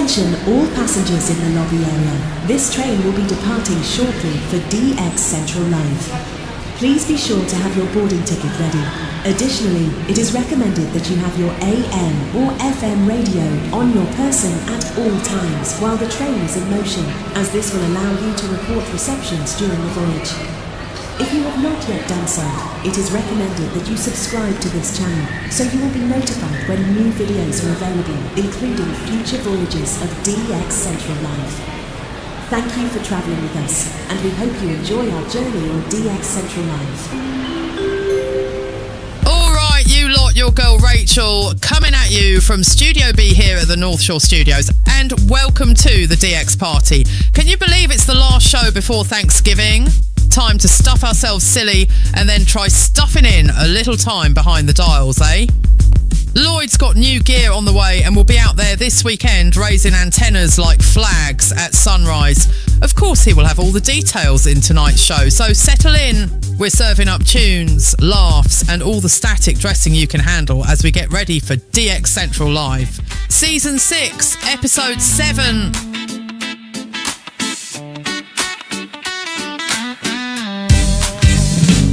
Attention all passengers in the lobby area. This train will be departing shortly for DX Central Live. Please be sure to have your boarding ticket ready. Additionally, it is recommended that you have your AM or FM radio on your person at all times while the train is in motion, as this will allow you to report receptions during the voyage. If you have not yet done so, it is recommended that you subscribe to this channel so you will be notified when new videos are available, including future voyages of DX Central Live. Thank you for travelling with us, and we hope you enjoy our journey on DX Central Live. Alright, you lot, your girl Rachel, coming at you from Studio B here at the North Shore Studios, and welcome to the DX party. Can you believe it's the last show before Thanksgiving? Time to stuff ourselves silly and then try stuffing in a little time behind the dials, eh? Lloyd's got new gear on the way and will be out there this weekend raising antennas like flags at sunrise. Of course, he will have all the details in tonight's show, so settle in. We're serving up tunes, laughs and all the static dressing you can handle as we get ready for DX Central Live. Season 6, Episode 7.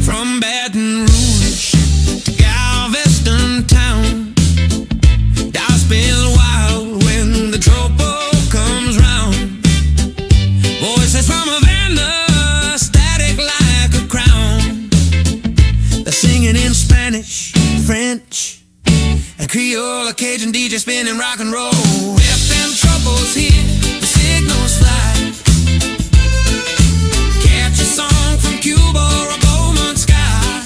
From Baton Rouge to Galveston town, dice been wild when the tropo comes round. Voices from Havana, static like a crown. They're singing in Spanish, French, and Creole, a Cajun DJ spinning rock and roll. FM troubles here, the signals fly. Catch a song from Cuba or a Bowman sky.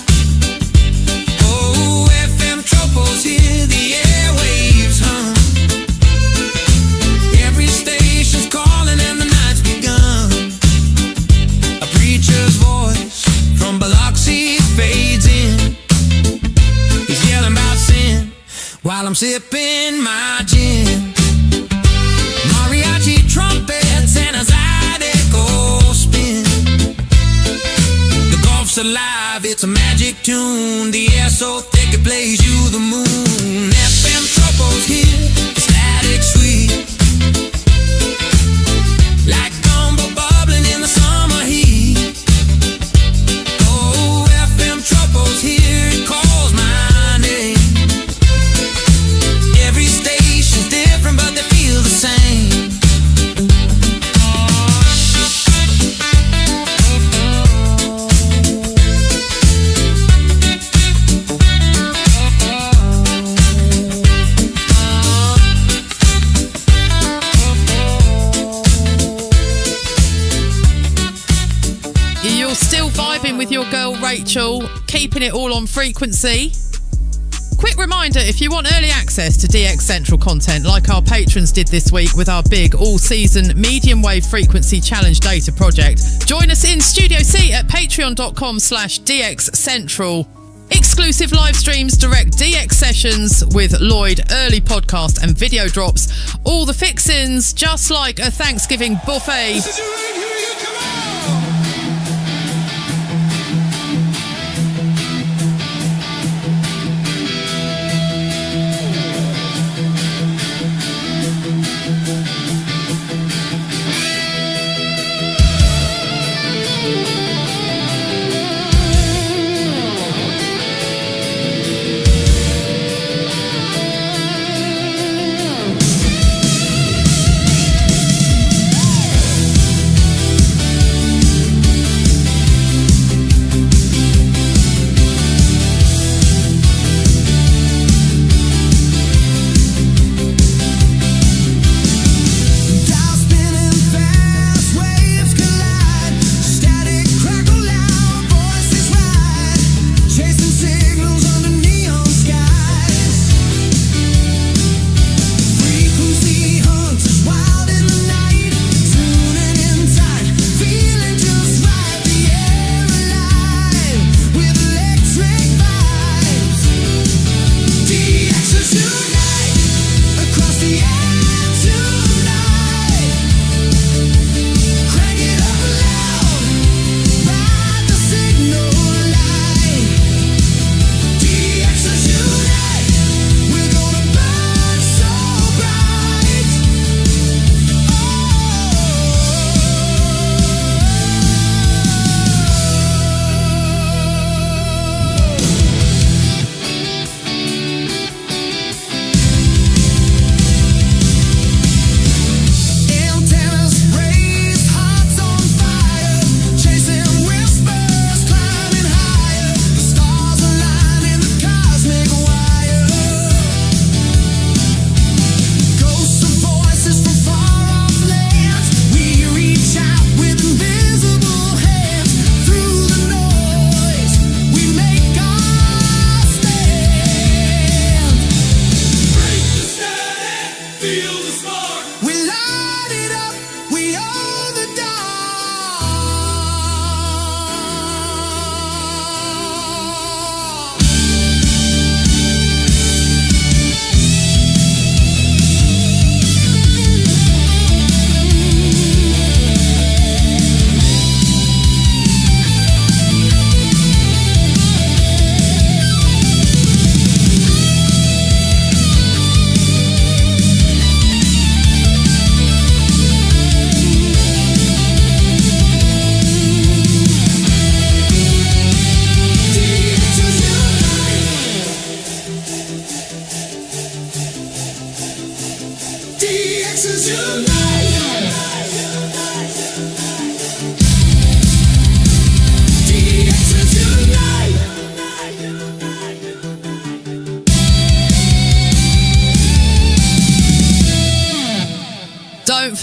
Oh, FM troubles here, the airwaves hum. Every station's calling and the night's begun. A preacher's voice from Biloxi fades in. He's yelling about sin while I'm sipping my gin. Mariachi trumpets and a zydeco spin. The Gulf's alive, it's a magic tune. The air so thick it plays you the moon. FM troubles here, the static sweet. Like gumbo bubbling in the summer heat. Oh, FM troubles here, it calls my name. Every station's different, but they feel the same. You're still vibing with your girl Rachel, keeping it all on frequency. Quick reminder, if you want early access to DX Central content like our patrons did this week with our big all-season medium wave frequency challenge data project, join us in Studio C at patreon.com/DX Central. Exclusive live streams, direct DX sessions with Lloyd, early podcast and video drops. All the fixins, just like a Thanksgiving buffet.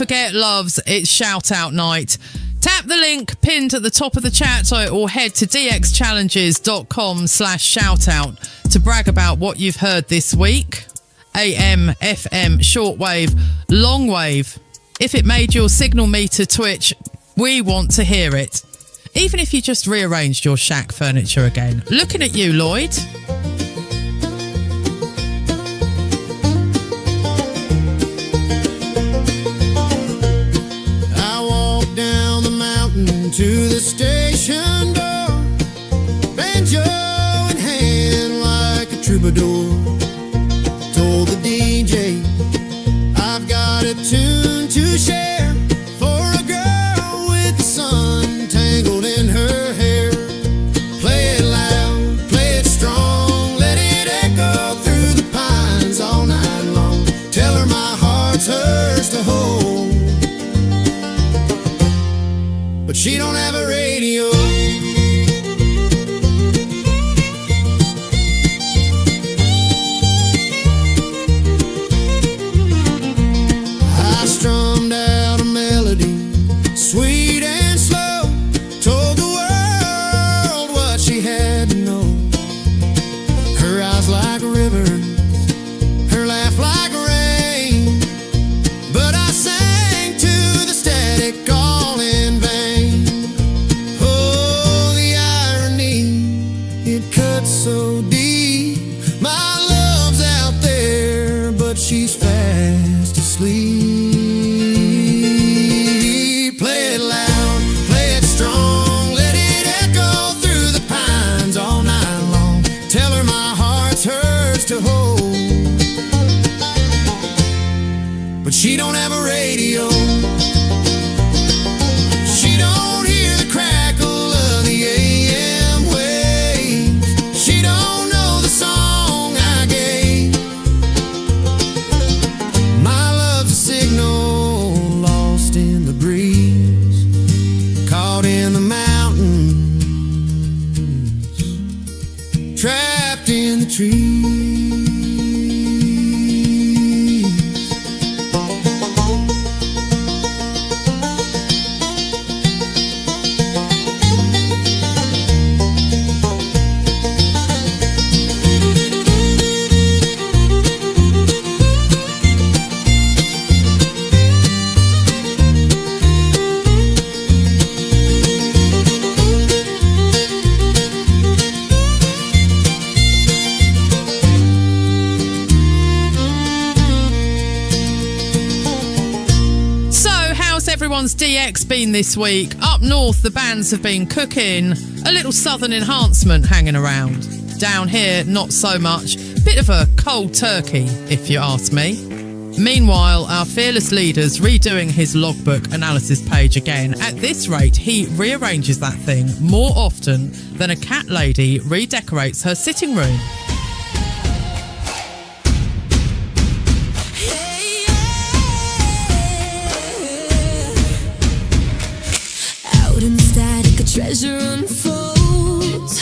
forget, loves, it's shout out night. Tap the link pinned at the top of the chat or head to dxchallenges.com/shoutout to brag about what you've heard this week. AM, FM, shortwave, longwave. If it made your signal meter twitch, we want to hear it. Even if you just rearranged your shack furniture again. Looking at you, Lloyd. I walked down the mountain to the station door, banjo in hand like a troubadour. Told the DJ I've got a tune to share for a girl with the sun tangled in her hair. Play it loud, play it strong, let it echo through the pines all night long. Tell her my heart's hers to hold, but she don't have a radio. I strummed out a melody, sweet and slow, told the world what she had to know. Her eyes like rivers, her laugh like rain, but I sang to the static all in vain. Oh, the irony, it cuts so deep. My love's out there, but she's fast asleep. Play it loud, play it strong, let it echo through the pines all night long. Tell her my heart's hers to hold, but she don't have a radio. She don't hear the crackle of the AM waves. She don't know the song I gave. My love's a signal lost in the breeze, caught in the mountains, trapped in the trees. Everyone's DX been this week. Up north, the bands have been cooking. A little southern enhancement hanging around. Down here, not so much. Bit of a cold turkey, if you ask me. Meanwhile, our fearless leader's redoing his logbook analysis page again. At this rate, he rearranges that thing more often than a cat lady redecorates her sitting room. Treasure unfolds,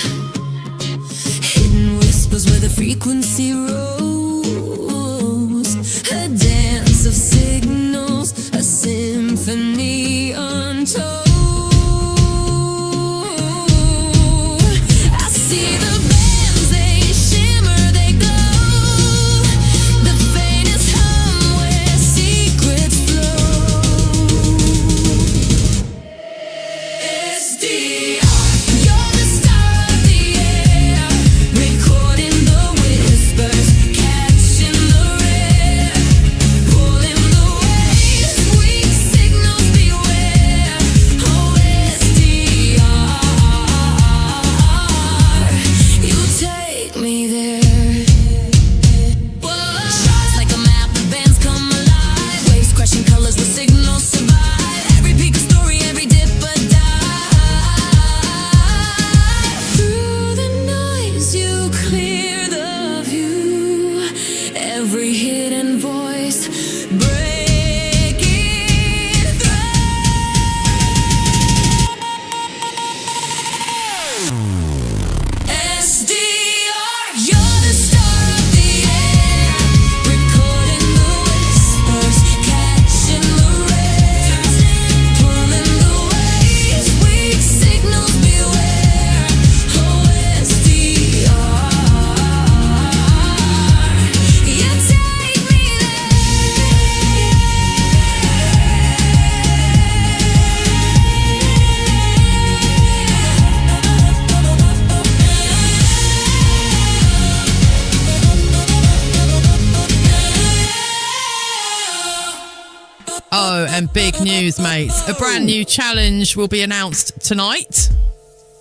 hidden whispers where the frequency rose. A dance of signals, a symphony untold. I see the bands, they shimmer, they glow. The faintest hum where secrets flow. Recording the whispers, catching the rain. and big news, mates. A brand new challenge will be announced tonight.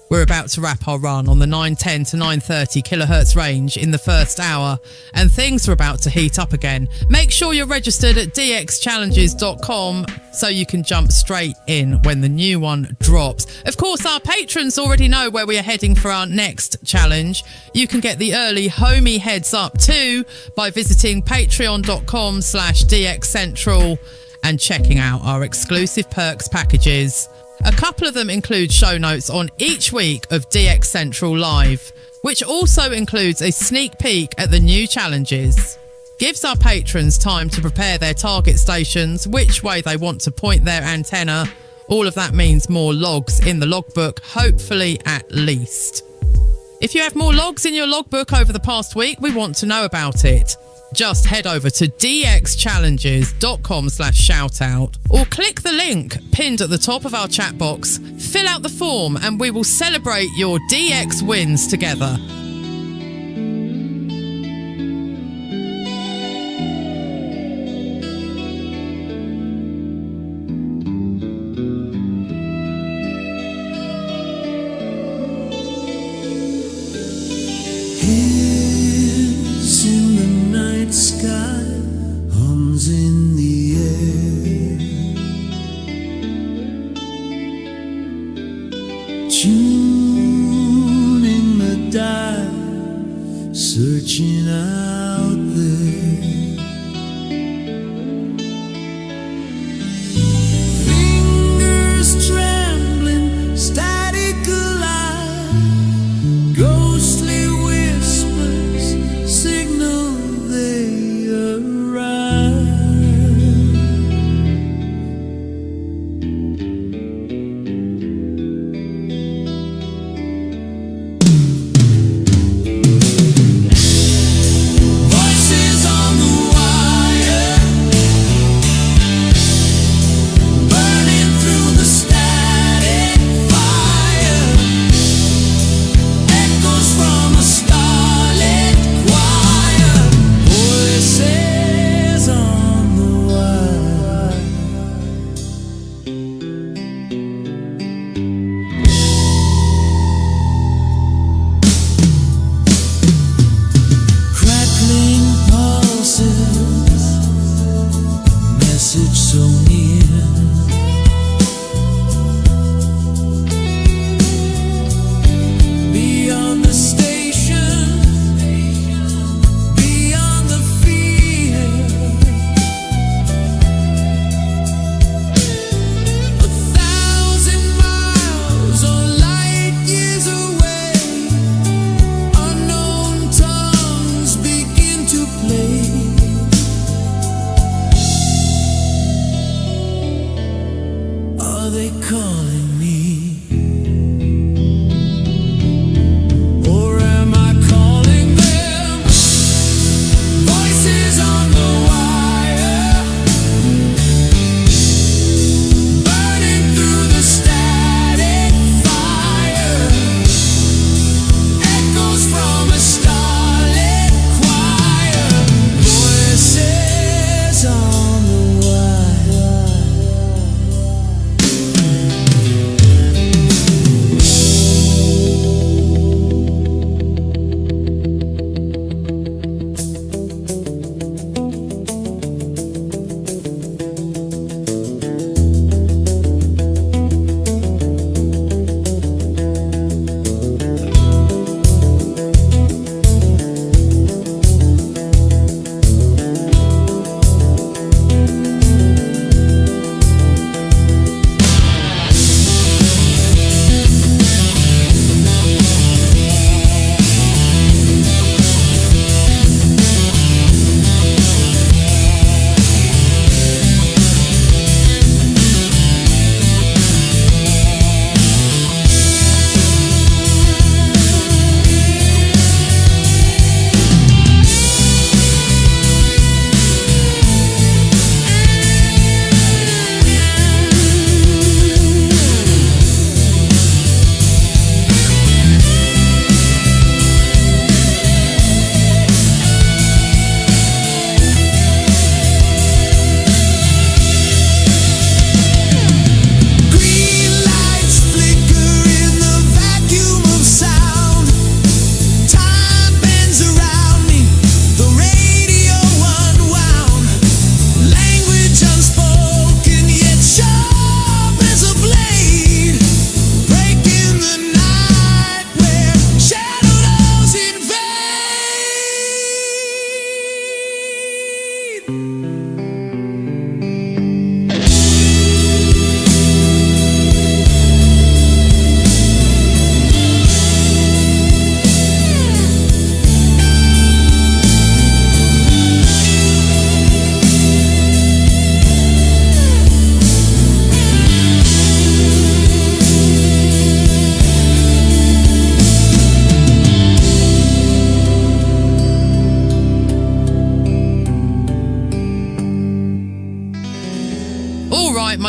We're about to wrap our run on the 910 to 930 kilohertz range in the first hour, and things are about to heat up again. Make sure you're registered at dxchallenges.com so you can jump straight in when the new one drops. Of course, our patrons already know where we are heading for our next challenge. You can get the early homie heads up too by visiting patreon.com/dxcentral and checking out our exclusive perks packages. A couple of them include show notes on each week of DX Central Live, which also includes a sneak peek at the new challenges. Gives our patrons time to prepare their target stations, which way they want to point their antenna. All of that means more logs in the logbook, hopefully at least. If you have more logs in your logbook over the past week, we want to know about it. Just head over to dxchallenges.com/shoutout or click the link pinned at the top of our chat box. Fill out the form and we will celebrate your DX wins together. Sky hums in the air, tuning the dial, searching out there. Fingers trembling, static alive, ghostly whispers signal they arrive.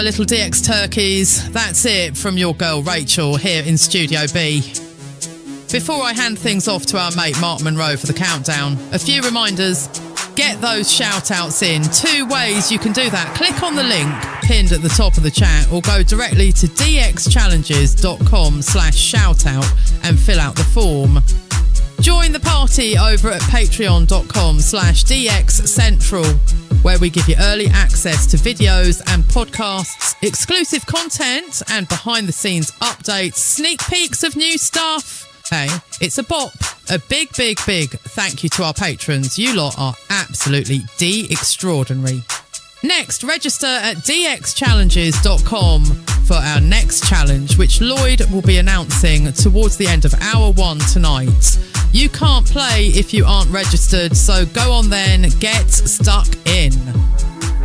my little DX turkeys. That's it from your girl Rachel here in Studio B. Before I hand things off to our mate Mark Monroe for the countdown, a few reminders. Get those shout-outs in. 2 ways you can do that. Click on the link pinned at the top of the chat or go directly to dxchallenges.com/shoutout and fill out the form. Join the party over at patreon.com/dxcentral, where we give you early access to videos and podcasts, exclusive content and behind-the-scenes updates, sneak peeks of new stuff. Hey, it's a bop. A big thank you to our patrons. You lot are absolutely extraordinary. Next, register at dxchallenges.com for our next challenge, which Lloyd will be announcing towards the end of hour 1 tonight. You can't play if you aren't registered, so go on then, get stuck in.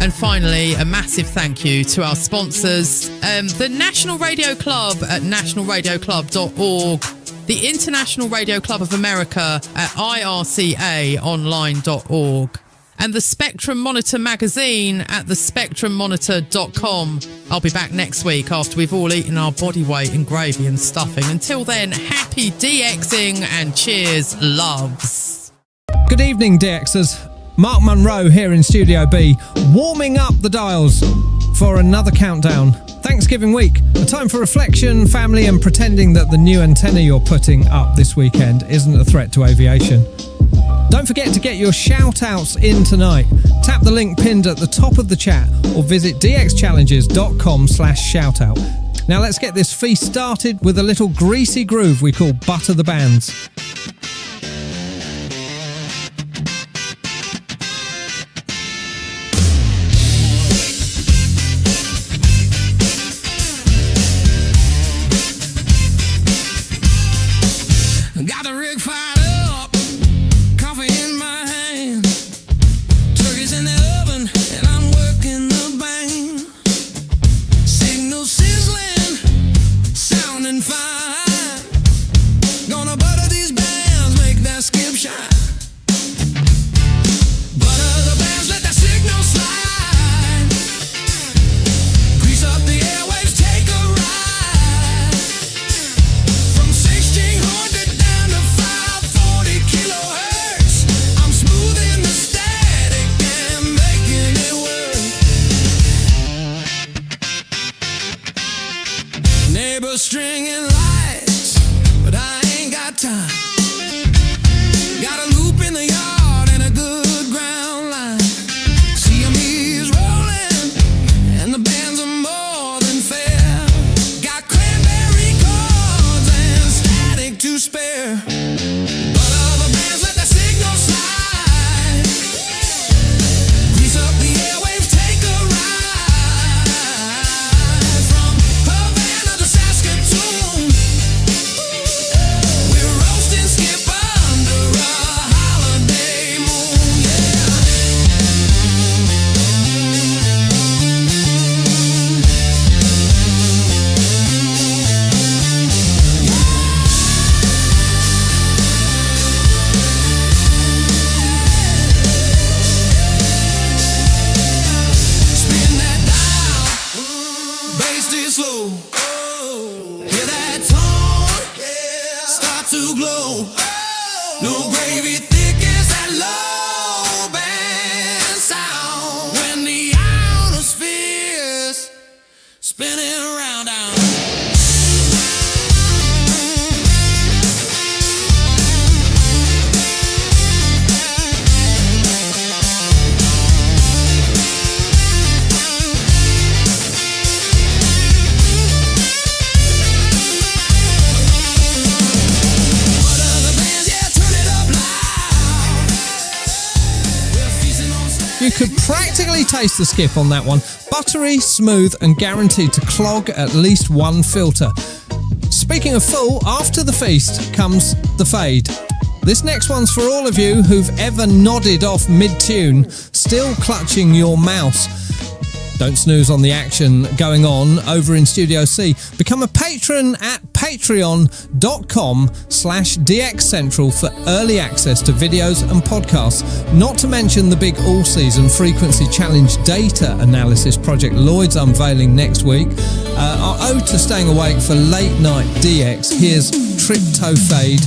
And finally, a massive thank you to our sponsors, the National Radio Club at nationalradioclub.org, the International Radio Club of America at ircaonline.org, and the Spectrum Monitor magazine at thespectrummonitor.com. I'll be back next week after we've all eaten our body weight in gravy and stuffing. Until then, happy DXing and cheers, loves. Good evening, DXers. Mark Monroe here in Studio B, warming up the dials for another countdown. Thanksgiving week, a time for reflection, family, and pretending that the new antenna you're putting up this weekend isn't a threat to aviation. Don't forget to get your shout-outs in tonight. Tap the link pinned at the top of the chat or visit dxchallenges.com/shoutout. Now let's get this feast started with a little greasy groove we call Butter the Bands. Got the rig fired up, coffee in my hand, turkeys in the oven, and I'm working the band. Signal sizzling, sounding fine. Gonna butter these bands, make that skip shine. Butter the bands, let that signal slide. Grease up the airwaves, take a ride. From 1600 down to 540 kilohertz, I'm smoothing the static and making it work. Neighbors stringing lights, but I ain't got time. Got a loop in the yard and a good ground line. CME's rolling and the bands are more than fair. Got cranberry chords and static to spare. But other bands let that signal slide. Grease up the airwaves, take a ride. From Havana to Saskatoon, we're roasting skip under a holiday moon, yeah. Spin that dial, bass is slow. Hear that tone, start to glow. No gravy thick as that low band sound. When the ionosphere's spinning around down. But other bands, yeah, turn it up loud. We're feasting on static. You could practically taste the skip on that one. Buttery, smooth, and guaranteed to clog at least one filter. Speaking of full, after the feast comes the fade. This next one's for all of you who've ever nodded off mid-tune, still clutching your mouse. Don't snooze on the action going on over in Studio C. Become a patron at patreon.com/DXCentral for early access to videos and podcasts. Not to mention the big all-season frequency challenge data analysis project Lloyd's unveiling next week. Our ode to staying awake for late night DX. Here's Tripto Fade.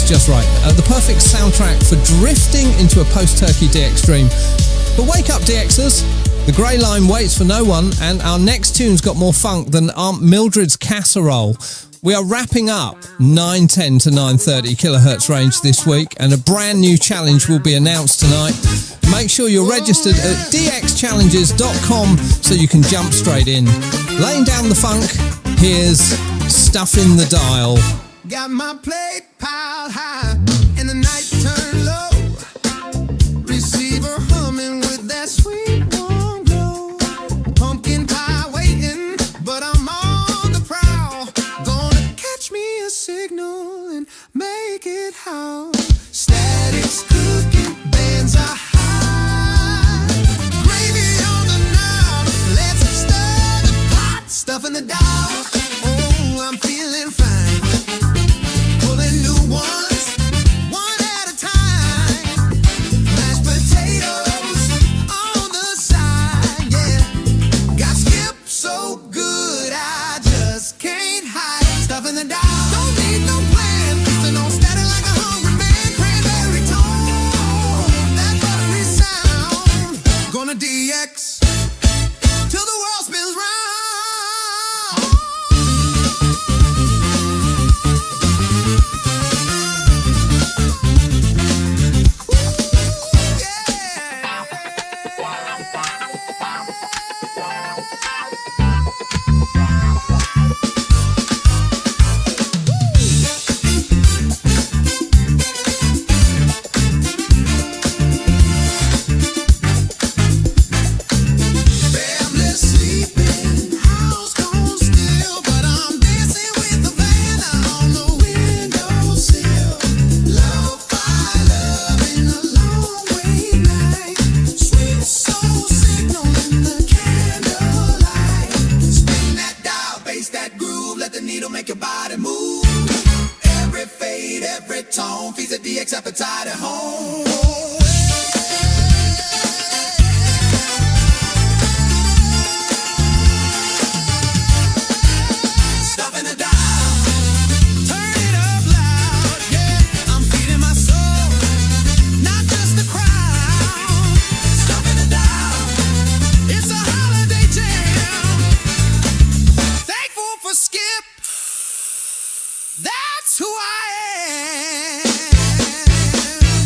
Just right. The perfect soundtrack for drifting into a post-Turkey DX dream. But wake up, DXers. The grey line waits for no one, and our next tune's got more funk than Aunt Mildred's casserole. We are wrapping up 910 to 930 kilohertz range this week, and a brand new challenge will be announced tonight. Make sure you're registered at dxchallenges.com so you can jump straight in. Laying down the funk, here's Stuff in the Dial. Got my plate piled high and the night turned low. Receiver humming with that sweet warm glow. Pumpkin pie waiting, but I'm on the prowl. Gonna catch me a signal and make it howl. Static's cooking, bands are high. Gravy on the knob, let's stir the pot. Stuff in the dial, oh, I'm feeling fine. New ones, one at a time. Mashed potatoes on the side, yeah. Got skip so good, I just can't hide. Stuff in the dial, don't need no plan. Feasting on static like a hungry man. Cranberry tone, that buttery sound. Gonna DX till the world spins round. needle, make your body move. Every fade, every tone, feeds the DX appetite at home. Stuffing the dial, turn it up loud, yeah. I'm feeding my soul, not just the crowd. Stuffing the dial, it's a holiday jam. Thankful for Skip, that's who I am.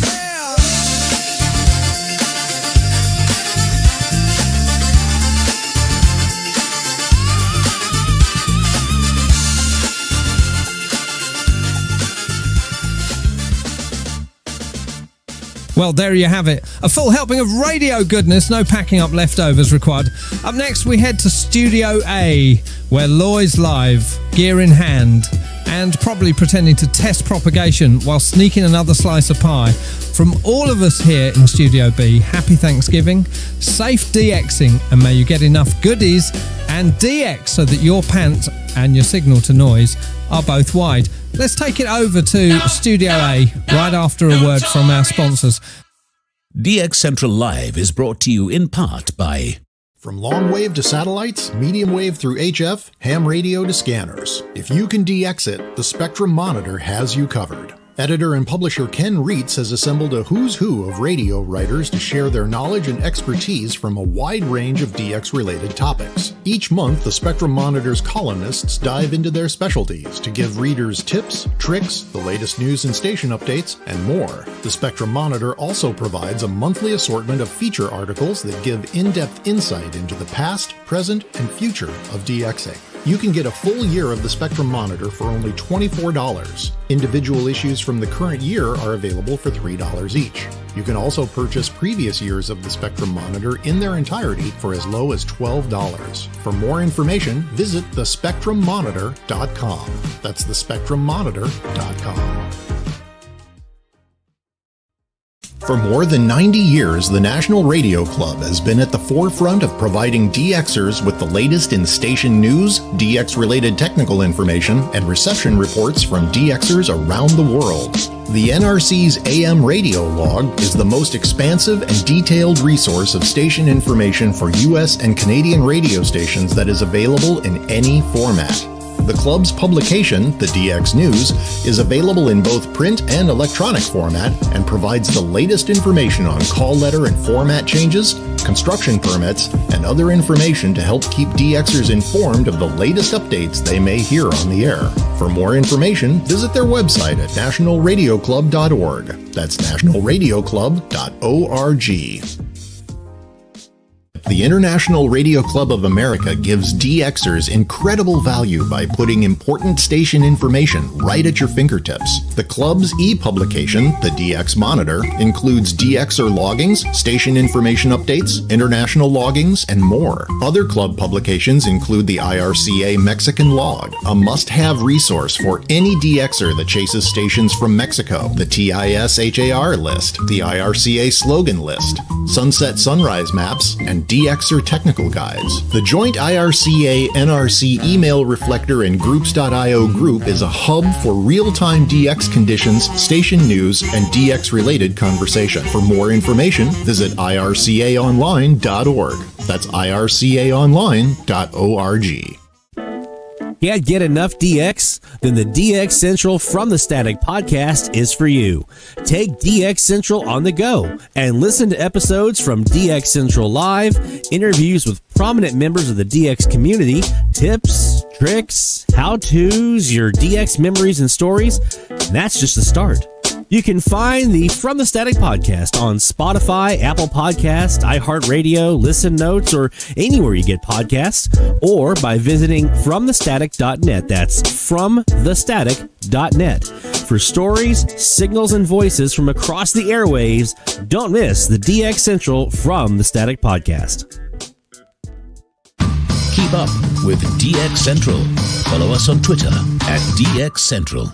Yeah. Well, there you have it. A full helping of radio goodness, no packing up leftovers required. Up next, we head to Studio A, where Loy's live, gear in hand, and probably pretending to test propagation while sneaking another slice of pie. From all of us here in Studio B, happy Thanksgiving, safe DXing, and may you get enough goodies and DX so that your pants and your signal to noise are both wide. Let's take it over to Studio A right after a word from our sponsors. DX Central Live is brought to you in part by... From long wave to satellites, medium wave through HF, ham radio to scanners. If you can DX it, the Spectrum Monitor has you covered. Editor and publisher Ken Reitz has assembled a who's who of radio writers to share their knowledge and expertise from a wide range of DX-related topics. Each month, the Spectrum Monitor's columnists dive into their specialties to give readers tips, tricks, the latest news and station updates, and more. The Spectrum Monitor also provides a monthly assortment of feature articles that give in-depth insight into the past, present, and future of DXing. You can get a full year of the Spectrum Monitor for only $24. Individual issues from the current year are available for $3 each. You can also purchase previous years of the Spectrum Monitor in their entirety for as low as $12. For more information, visit thespectrummonitor.com. That's thespectrummonitor.com. For more than 90 years, the National Radio Club has been at the forefront of providing DXers with the latest in station news, DX-related technical information, and reception reports from DXers around the world. The NRC's AM radio log is the most expansive and detailed resource of station information for US and Canadian radio stations that is available in any format. The club's publication, the DX News, is available in both print and electronic format and provides the latest information on call letter and format changes, construction permits, and other information to help keep DXers informed of the latest updates they may hear on the air. For more information, visit their website at nationalradioclub.org. That's nationalradioclub.org. The International Radio Club of America gives DXers incredible value by putting important station information right at your fingertips. The club's e-publication, the DX Monitor, includes DXer loggings, station information updates, international loggings, and more. Other club publications include the IRCA Mexican Log, a must-have resource for any DXer that chases stations from Mexico, the TIS-HAR list, the IRCA slogan list, sunset sunrise maps, and DXer technical guides. The joint IRCA-NRC email reflector and groups.io group is a hub for real-time DX conditions, station news, and DX-related conversation. For more information, visit ircaonline.org. That's ircaonline.org. Can't get enough DX? Then the DX Central from the Static podcast is for you. Take DX Central on the go and listen to episodes from DX Central Live, interviews with prominent members of the DX community, tips, tricks, how-tos, your DX memories and stories. And that's just the start. You can find the From the Static podcast on Spotify, Apple Podcasts, iHeartRadio, Listen Notes, or anywhere you get podcasts, or by visiting FromTheStatic.net. That's FromTheStatic.net. For stories, signals, and voices from across the airwaves, don't miss the DX Central From the Static podcast. Keep up with DX Central. Follow us on Twitter at DX Central.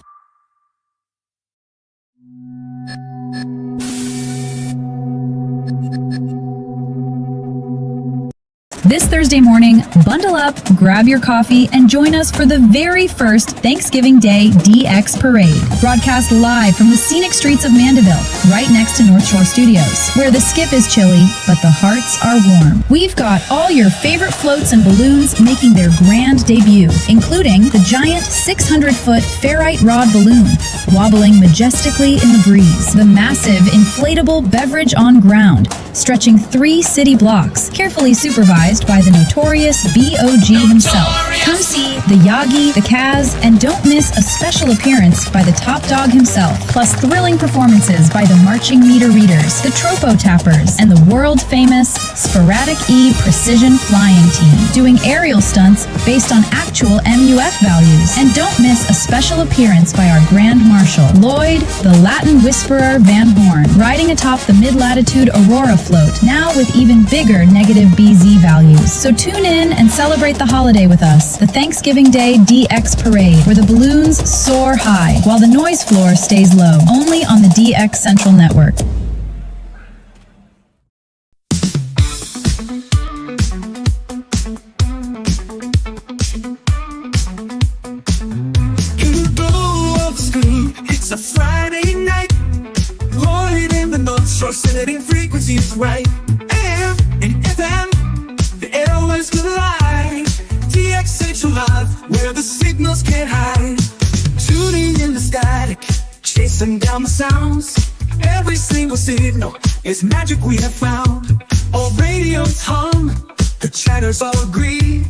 This Thursday morning, bundle up, grab your coffee, and join us for the very first Thanksgiving Day DX Parade. Broadcast live from the scenic streets of Mandeville, right next to North Shore Studios, where the skip is chilly, but the hearts are warm. We've got all your favorite floats and balloons making their grand debut, including the giant 600-foot ferrite rod balloon, wobbling majestically in the breeze. The massive inflatable beverage on ground, stretching 3 city blocks, carefully supervised by the notorious B.O.G. himself. Come see the Yagi, the Kaz, and don't miss a special appearance by the top dog himself, plus thrilling performances by the Marching Meter Readers, the Tropo Tappers, and the world-famous Sporadic E Precision Flying Team, doing aerial stunts based on actual MUF values. And don't miss a special appearance by our Grand Marshal, Lloyd, the Latin Whisperer Van Horn, riding atop the mid-latitude Aurora float, now with even bigger negative BZ values. So tune in and celebrate the holiday with us, the Thanksgiving Day DX Parade, where the balloons soar high while the noise floor stays low, only on the DX Central Network. It's a Friday night, Lloyd in the North Shore, setting frequencies right. AM and FM, the airwaves collide. DX Central Live, where the signals can't hide. Tuning in the static, chasing down the sounds. Every single signal is magic we have found. All radios hum, the chatters all agree.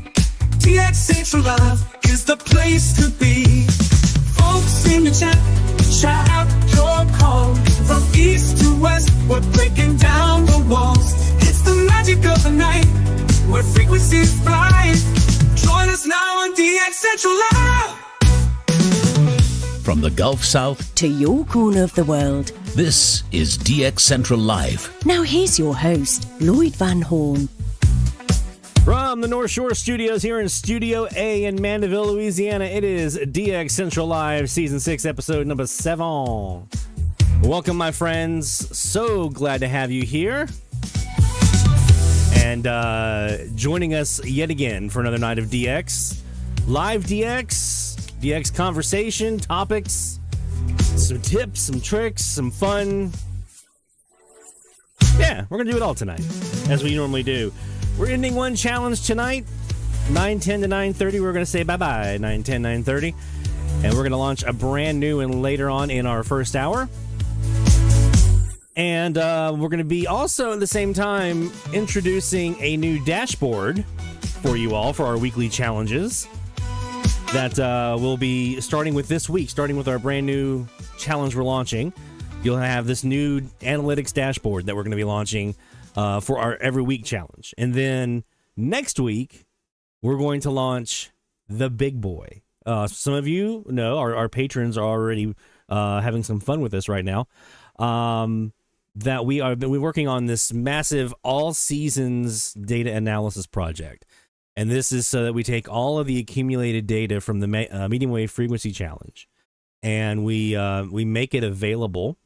DX Central Live is the place to be. Folks in the chat, shout out your call. From east to west, we're breaking down the walls. It's the magic of the night, where frequencies fly. Join us now on DX Central Live. From the Gulf South To your corner of the world. this is DX Central Live. Now here's your host, Lloyd Van Horn. From the North Shore Studios here in Studio A in Mandeville, Louisiana, it is DX Central Live, Season 6, Episode number 7. Welcome, my friends. So glad to have you here. And joining us yet again for another night of DX. Live DX conversation, topics, some tips, some tricks, some fun. Yeah, we're going to do it all tonight, as we normally do. We're ending one challenge tonight, 9:10 to 9:30. We're going to say bye-bye, 9:10, 9:30. And we're going to launch a brand new one later on in our first hour. And we're going to be also at the same time introducing a new dashboard for you all for our weekly challenges that will be starting with this week, starting with our brand new challenge we're launching. You'll have this new analytics dashboard that we're going to be launching for our every week challenge. And then next week, we're going to launch the big boy. Some of you know, our patrons are already having some fun with this right now. That we've been working on this massive all seasons data analysis project. And this is so that we take all of the accumulated data from the medium wave frequency challenge and we make it available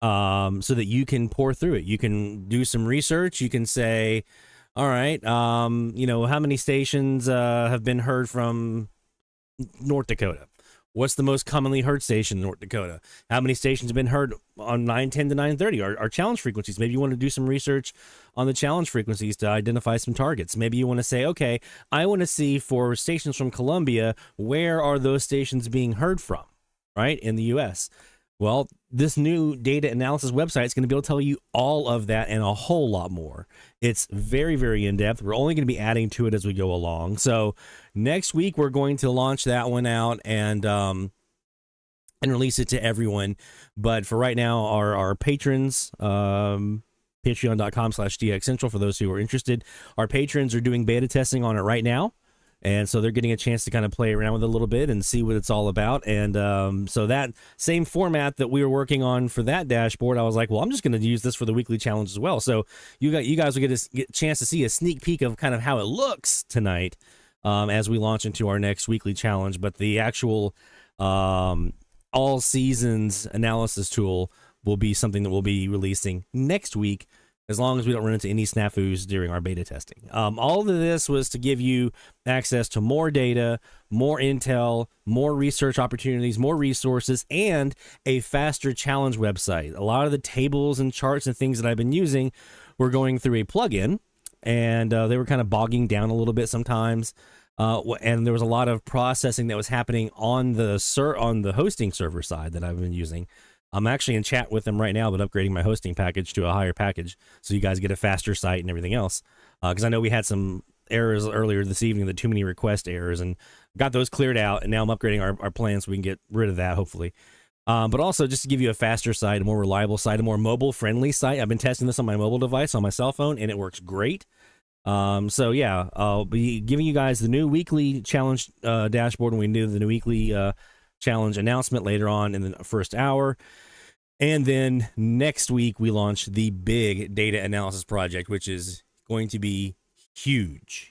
so that you can pour through it. You can do some research. You can say, all right, how many stations have been heard from North Dakota? What's the most commonly heard station in North Dakota? How many stations have been heard on 9:10 to 9:30? Our challenge frequencies. Maybe you want to do some research on the challenge frequencies to identify some targets. Maybe you want to say, okay, I want to see for stations from Columbia, where are those stations being heard from, right, in the U.S.? Well, this new data analysis website is going to be able to tell you all of that and a whole lot more. It's very, very in-depth. We're only going to be adding to it as we go along. So next week, we're going to launch that one out and release it to everyone. But for right now, our patrons, patreon.com/DXCentral, for those who are interested, our patrons are doing beta testing on it right now. And so they're getting a chance to kind of play around with it a little bit and see what it's all about. And so that same format that we were working on for that dashboard, I was like, well, I'm just going to use this for the weekly challenge as well. So you guys will get a chance to see a sneak peek of kind of how it looks tonight as we launch into our next weekly challenge. But the actual all seasons analysis tool will be something that we'll be releasing next week as long as we don't run into any snafus during our beta testing. All of this was to give you access to more data, more intel, more research opportunities, more resources, and a faster challenge website. A lot of the tables and charts and things that I've been using were going through a plugin, and they were kind of bogging down a little bit sometimes. And there was a lot of processing that was happening on the hosting server side that I've been using. I'm actually in chat with them right now, but upgrading my hosting package to a higher package so you guys get a faster site and everything else. Because I know we had some errors earlier this evening, the too many request errors, and got those cleared out. And now I'm upgrading our plan so we can get rid of that, hopefully. But also just to give you a faster site, a more reliable site, a more mobile-friendly site. I've been testing this on my mobile device, on my cell phone, and it works great. So yeah, I'll be giving you guys the new weekly challenge dashboard when we do the new weekly challenge announcement later on in the first hour. And then next week we launch the big data analysis project, which is going to be huge.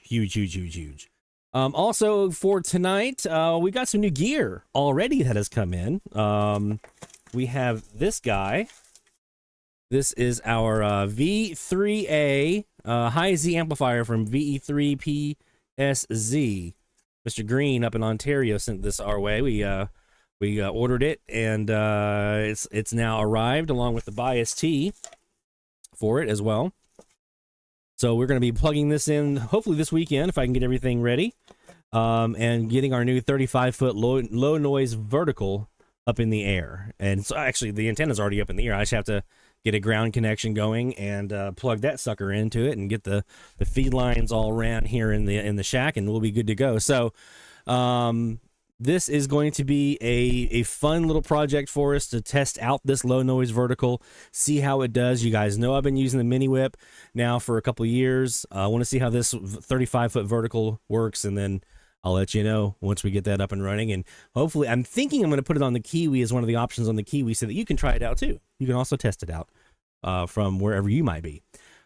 Also for tonight, we got some new gear already that has come in. We have this guy. This is our V3A high Z amplifier from VE3PSZ. Mr. Green up in Ontario sent this our way. We ordered it, and it's now arrived along with the bias T for it as well. So we're going to be plugging this in hopefully this weekend if I can get everything ready, and getting our new 35-foot low noise vertical up in the air. And so actually the antenna's already up in the air. I just have to get a ground connection going and plug that sucker into it and get the feed lines all around here in the shack, and we'll be good to go. So this is going to be a fun little project for us to test out this low noise vertical, see how it does. You guys know I've been using the mini whip now for a couple of years. I want to see how this 35-foot vertical works, and then I'll let you know once we get that up and running. And hopefully, I'm thinking I'm going to put it on the Kiwi as one of the options on the Kiwi so that you can try it out too. You can also test it out from wherever you might be.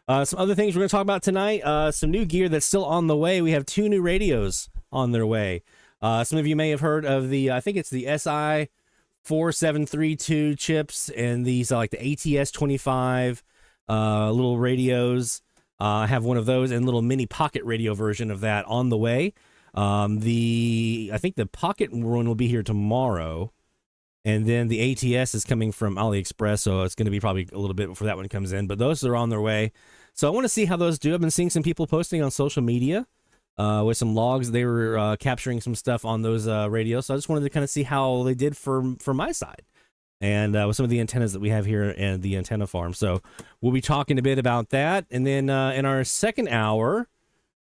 Some other things we're going to talk about tonight. Some new gear that's still on the way. We have 2 new radios on their way. Some of you may have heard of the, I think it's the SI4732 chips, and these are like the ATS25 little radios. I have one of those and little mini pocket radio version of that on the way. I think the pocket one will be here tomorrow, and then the ATS is coming from AliExpress, so it's going to be probably a little bit before that one comes in, but those are on their way. So I want to see how those do. I've been seeing some people posting on social media with some logs. They were capturing some stuff on those radios, so I just wanted to kind of see how they did for my side, and with some of the antennas that we have here at the antenna farm. So we'll be talking a bit about that, and then in our second hour,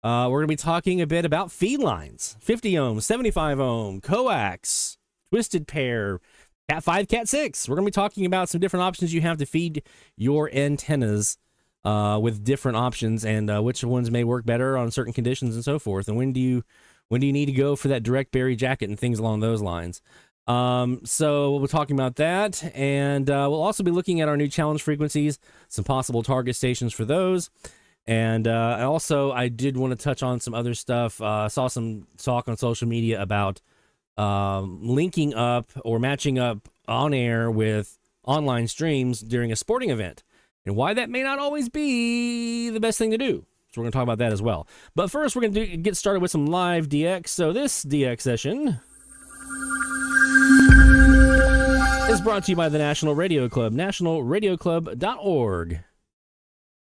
we're going to be talking a bit about feed lines, 50 ohm, 75 ohm, coax, twisted pair, Cat 5, Cat 6. We're going to be talking about some different options you have to feed your antennas with different options, and which ones may work better on certain conditions and so forth. And when do you need to go for that direct berry jacket and things along those lines. So we'll be talking about that, and we'll also be looking at our new challenge frequencies, some possible target stations for those. And I did want to touch on some other stuff. I saw some talk on social media about linking up or matching up on air with online streams during a sporting event, and why that may not always be the best thing to do. So we're going to talk about that as well. But first, we're going to get started with some live DX. So this DX session is brought to you by the National Radio Club, nationalradioclub.org.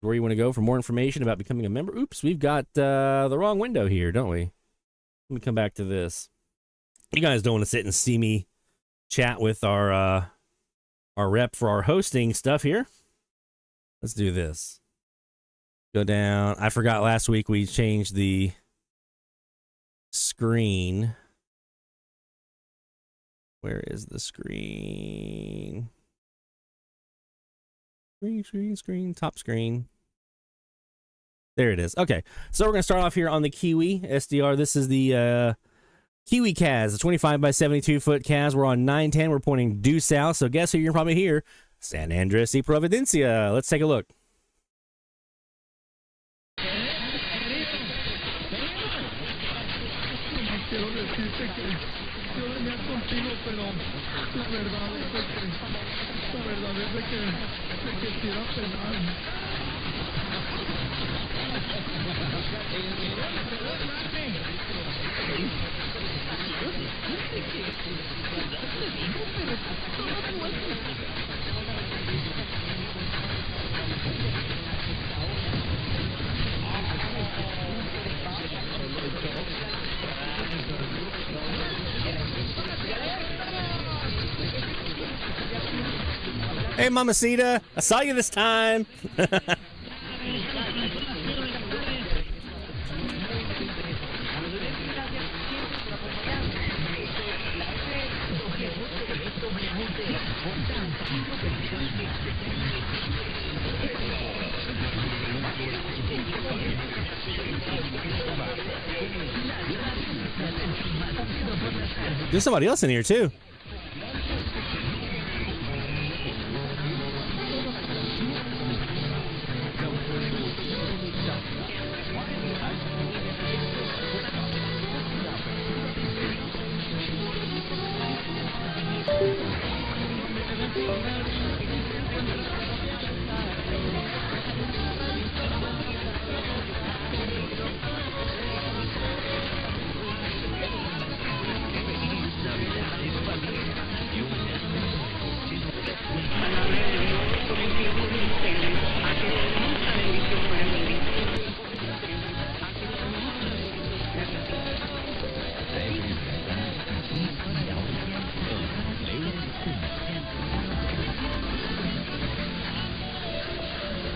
Where you want to go for more information about becoming a member. Oops, we've got the wrong window here, don't we? Let me come back to this. You guys don't want to sit and see me chat with our rep for our hosting stuff here. Let's do this. Go down. I forgot last week we changed the screen. Where is the screen? Screen, top screen. There it is. Okay, so we're going to start off here on the KiwiSDR. This is the Kiwi CAS, the 25 by 72 foot CAS. We're on 910. We're pointing due south. So guess who you're probably hear? San Andres y Providencia. Let's take a look. Hey, Mamacita, I saw you this time. There's somebody else in here, too.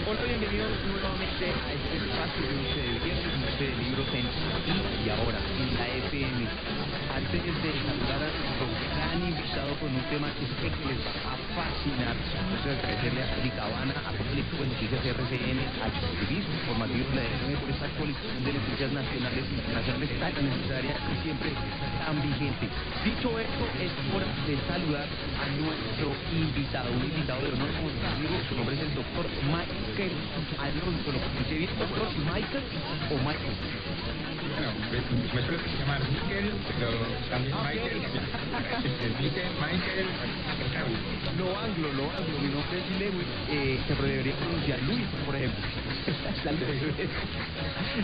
Hola, bienvenidos nuevamente a este espacio de ustedes, de libros en y ahora en la FM. Antes de saludar a nuestro gran invitado con un tema que sé que les va a fascinar, quiero agradecerle a Ari Cabana, a Público de Noticias RCN, al servicio informativo de la FM por esta actualización de noticias nacionales e internacionales tan necesaria y siempre tan vigente. Dicho esto, es hora de saludar a nuestro invitado, un invitado de honor, como les digo, su nombre es el doctor Michael Alonso. ¿Lo pronuncié bien, doctor? ¿Michael o Michael? Bueno, me suele llamar Michael, pero también Michael. Michael. Lo anglo. Mi nombre es Lewis, se debería pronunciar Luis, por ejemplo.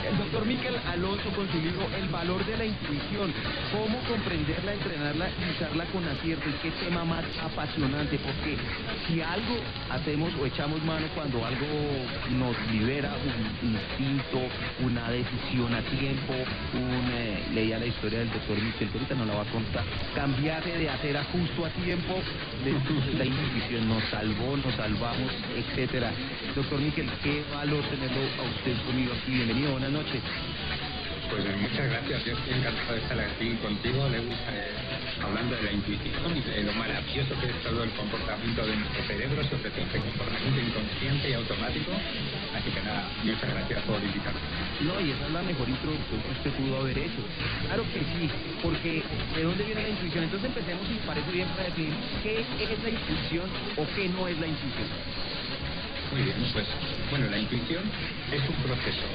El doctor Michael Alonso con su libro El valor de la intuición, cómo comprenderla, entrenarla y usarla con acierto. Y qué tema más apasionante, porque si algo hacemos o echamos mano cuando algo nos libera un instinto, una decisión a tiempo, leía la historia del doctor Michel, que ahorita no la va a contar, cambiarse de hacer a justo a tiempo, la intuición nos salvó, nos salvamos, etcétera. Doctor Michel, qué valor tenerlo a usted conmigo aquí. Bienvenido, buenas noches. Pues muchas gracias, yo estoy encantado de estar aquí contigo, Lewis, hablando de la intuición y de lo maravilloso que es todo el comportamiento de nuestro cerebro, sobre todo este comportamiento inconsciente y automático. Así que nada, muchas gracias por invitarme. No, y esa es la mejor introducción que usted pudo haber hecho. Claro que sí, porque ¿de dónde viene la intuición? Entonces empecemos, si parece bien, para definir qué es la intuición o qué no es la intuición. Muy bien, pues bueno, la intuición es un proceso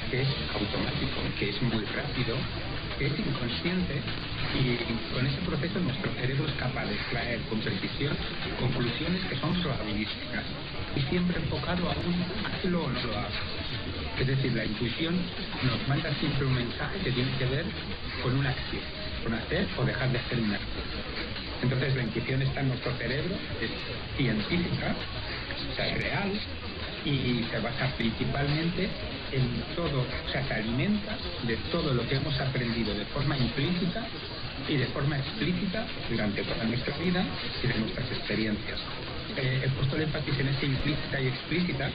que es automático, que es muy rápido, que es inconsciente, y con ese proceso nuestro cerebro es capaz de extraer con precisión conclusiones que son probabilísticas y siempre enfocado a un hazlo o no lo hagas. Es decir, la intuición nos manda siempre un mensaje que tiene que ver con una acción, con hacer o dejar de hacer una acción. Entonces la intuición está en nuestro cerebro, es científica, o sea, es real, y se basa principalmente en todo, o sea, se alimenta de todo lo que hemos aprendido de forma implícita y de forma explícita durante toda nuestra vida y de nuestras experiencias. He puesto el énfasis en esa implícita y explícita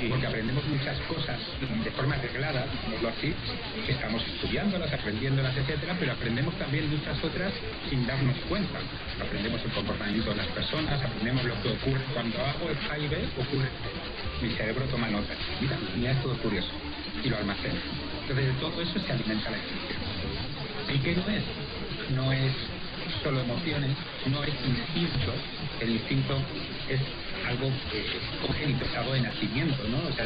porque aprendemos muchas cosas de forma reglada, digámoslo así, que estamos estudiándolas, aprendiéndolas, etcétera, pero aprendemos también muchas otras sin darnos cuenta. Aprendemos el comportamiento de las personas, aprendemos lo que ocurre cuando hago el A y B, ocurre. Mi cerebro toma notas. Mira, es todo curioso. Y lo almacena. Entonces de todo eso se alimenta la intuición. ¿Y qué no es? No es solo emociones, no es instinto. El instinto es algo congénito, es algo de nacimiento, ¿no? O sea,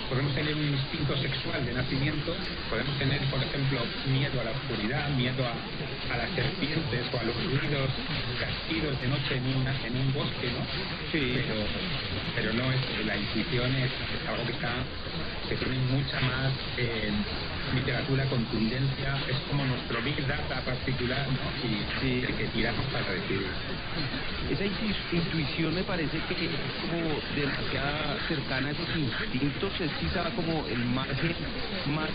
podemos tener un instinto sexual de nacimiento, podemos tener, por ejemplo, miedo a la oscuridad, miedo a las serpientes o a los ruidos, casquidos de noche en un bosque, ¿no? Sí. Pero no es, la intuición es algo que tiene mucha más literatura, contundencia, es como nuestro big data particular, ¿no? Y el que tiramos para decidir. Esa intuición me parece que es como demasiado cercana a esos instintos, es quizá como el margen más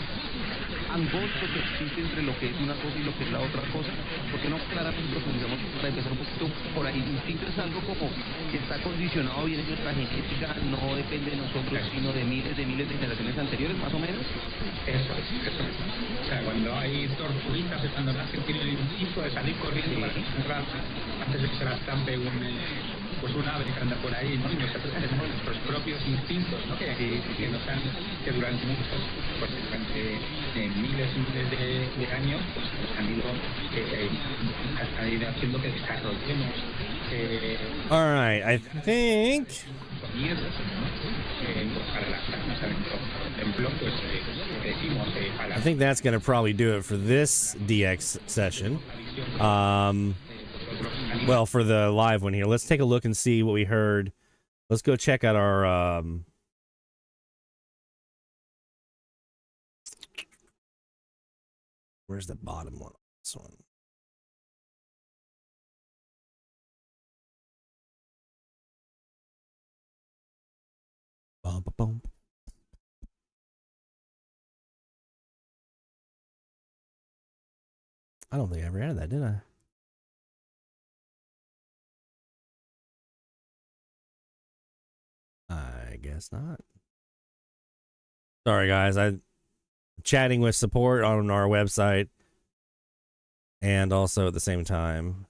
angosto que existe entre lo que es una cosa y lo que es la otra cosa, porque no claramente profundizamos para empezar un poquito por ahí. El instinto es algo como que está condicionado bien en nuestra genética, no depende de nosotros, sino de miles de generaciones anteriores, más o menos. Eso es. O sea, cuando hay tortuguitas, es cuando nacen, tienen el instinto de salir corriendo para encerrar antes de que se las estampe un ave que anda por ahí, ¿no? Y nosotros tenemos nuestros propios instintos, ¿no? Que durante muchos, pues durante miles y miles de años, pues nos han ido haciendo que desarrollemos. All right, I think. I think that's going to probably do it for this DX session. Well, for the live one here, let's take a look and see what we heard. Let's go check out our where's the bottom one? This one. Bum, bum, bum. I don't think I ever added that, did I? I guess not. Sorry, guys. I'm chatting with support on our website and also at the same time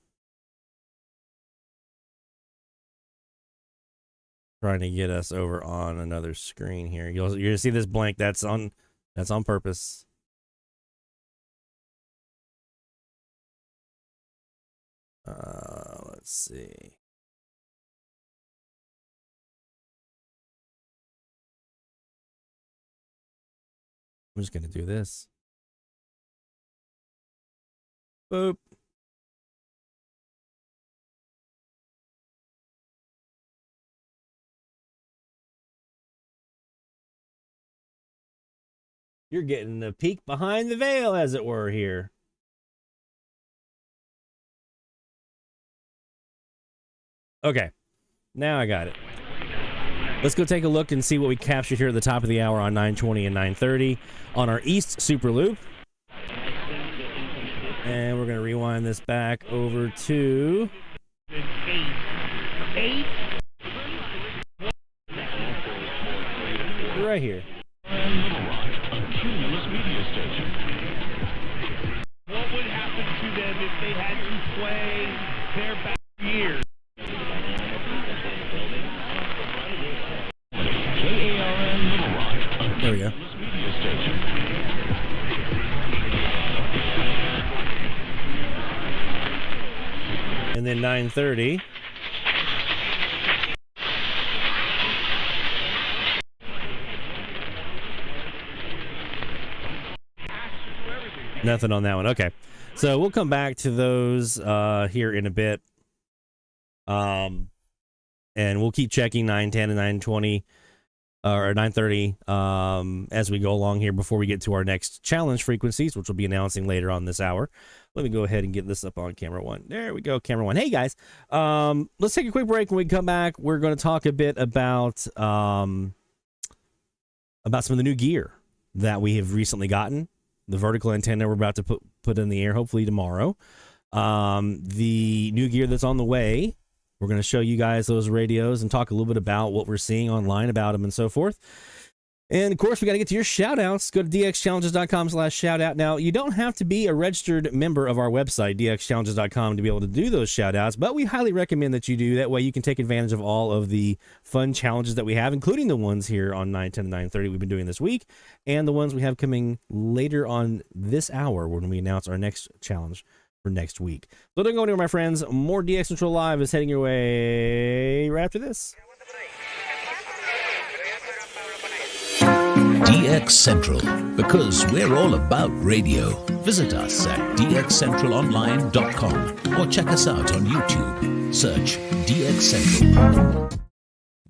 trying to get us over on another screen here. You're gonna see this blank. That's on purpose. Let's see. I'm just gonna do this. Boop. You're getting a peek behind the veil, as it were, here. Okay, now I got it. Let's go take a look and see what we captured here at the top of the hour on 9:20 and 9:30 on our East Super Loop. And we're going to rewind this back over to... right here. What would happen to them if they had to play their back years? There we go. And then 9:30. Nothing on that one. Okay. So we'll come back to those here in a bit. And we'll keep checking 9:10 and 9:20 or 9:30 as we go along here before we get to our next challenge frequencies, which we'll be announcing later on this hour. Let me go ahead and get this up on camera one. There we go, camera one. Hey guys, let's take a quick break. When we come back, we're going to talk a bit about some of the new gear that we have recently gotten. The vertical antenna we're about to put in the air hopefully tomorrow. The new gear that's on the way. We're going to show you guys those radios and talk a little bit about what we're seeing online about them and so forth. And of course, we got to get to your shout outs. Go to dxchallenges.com/shoutout. Now, you don't have to be a registered member of our website, dxchallenges.com, to be able to do those shout outs, but we highly recommend that you do. That way you can take advantage of all of the fun challenges that we have, including the ones here on 9:10 and 9:30 we've been doing this week, and the ones we have coming later on this hour when we announce our next challenge for next week. So don't go anywhere, my friends. More DX Central Live is heading your way right after this. DX Central, because we're all about radio. Visit us at dxcentralonline.com or check us out on YouTube. Search DX Central.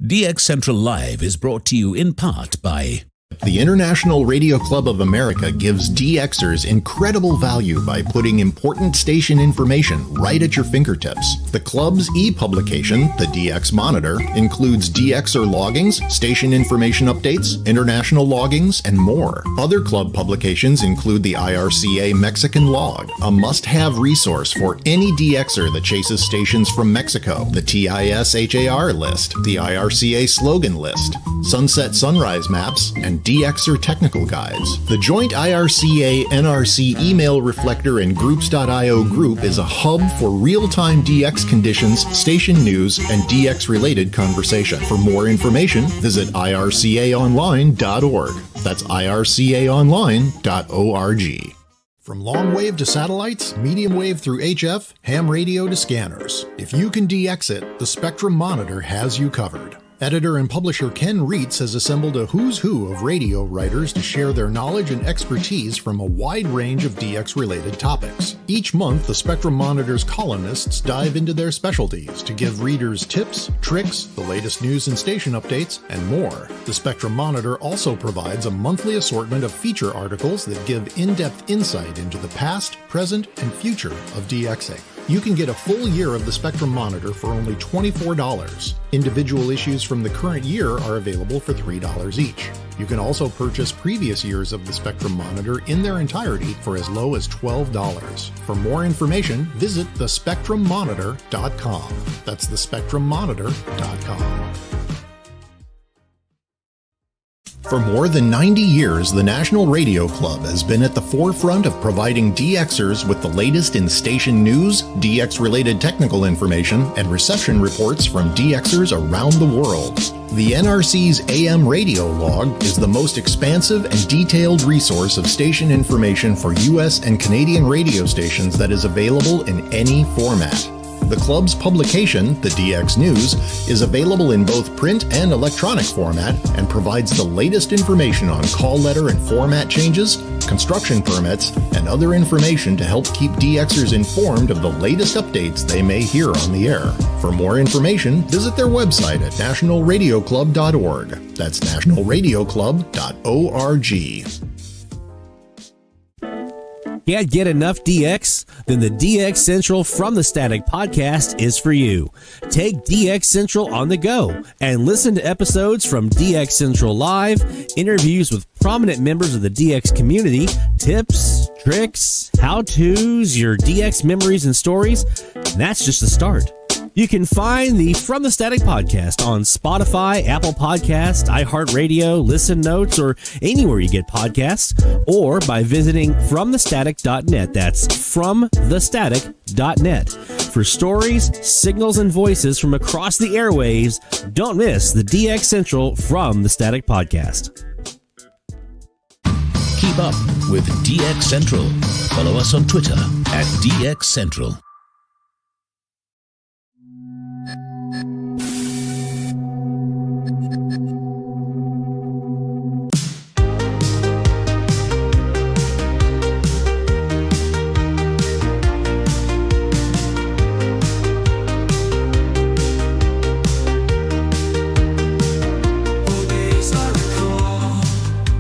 DX Central Live is brought to you in part by The International Radio Club of America gives DXers incredible value by putting important station information right at your fingertips. The club's e-publication, the DX Monitor, includes DXer loggings, station information updates, international loggings, and more. Other club publications include the IRCA Mexican Log, a must-have resource for any DXer that chases stations from Mexico, the TIS-HAR list, the IRCA slogan list, sunset sunrise maps, and DXer technical guides. The joint IRCA-NRC email reflector and groups.io group is a hub for real-time DX conditions, station news, and DX-related conversation. For more information, visit ircaonline.org. That's ircaonline.org. From long wave to satellites, medium wave through HF, ham radio to scanners. If you can DX it, the Spectrum Monitor has you covered. Editor and publisher Ken Reitz has assembled a who's who of radio writers to share their knowledge and expertise from a wide range of DX-related topics. Each month, the Spectrum Monitor's columnists dive into their specialties to give readers tips, tricks, the latest news and station updates, and more. The Spectrum Monitor also provides a monthly assortment of feature articles that give in-depth insight into the past, present, and future of DXing. You can get a full year of the Spectrum Monitor for only $24. Individual issues from the current year are available for $3 each. You can also purchase previous years of the Spectrum Monitor in their entirety for as low as $12. For more information, visit thespectrummonitor.com. That's thespectrummonitor.com. For more than 90 years, the National Radio Club has been at the forefront of providing DXers with the latest in station news, DX-related technical information, and reception reports from DXers around the world. The NRC's AM radio log is the most expansive and detailed resource of station information for U.S. and Canadian radio stations that is available in any format. The club's publication, the DX News, is available in both print and electronic format and provides the latest information on call letter and format changes, construction permits, and other information to help keep DXers informed of the latest updates they may hear on the air. For more information, visit their website at nationalradioclub.org. That's nationalradioclub.org. Can't get enough DX? Then the DX Central from the Static podcast is for you. Take DX Central on the go and listen to episodes from DX Central Live, interviews with prominent members of the DX community, tips, tricks, how-tos, your DX memories and stories. And that's just the start. You can find the From the Static podcast on Spotify, Apple Podcasts, iHeartRadio, Listen Notes, or anywhere you get podcasts, or by visiting FromTheStatic.net. That's FromTheStatic.net. For stories, signals, and voices from across the airwaves, don't miss the DX Central From the Static podcast. Keep up with DX Central. Follow us on Twitter at DX Central.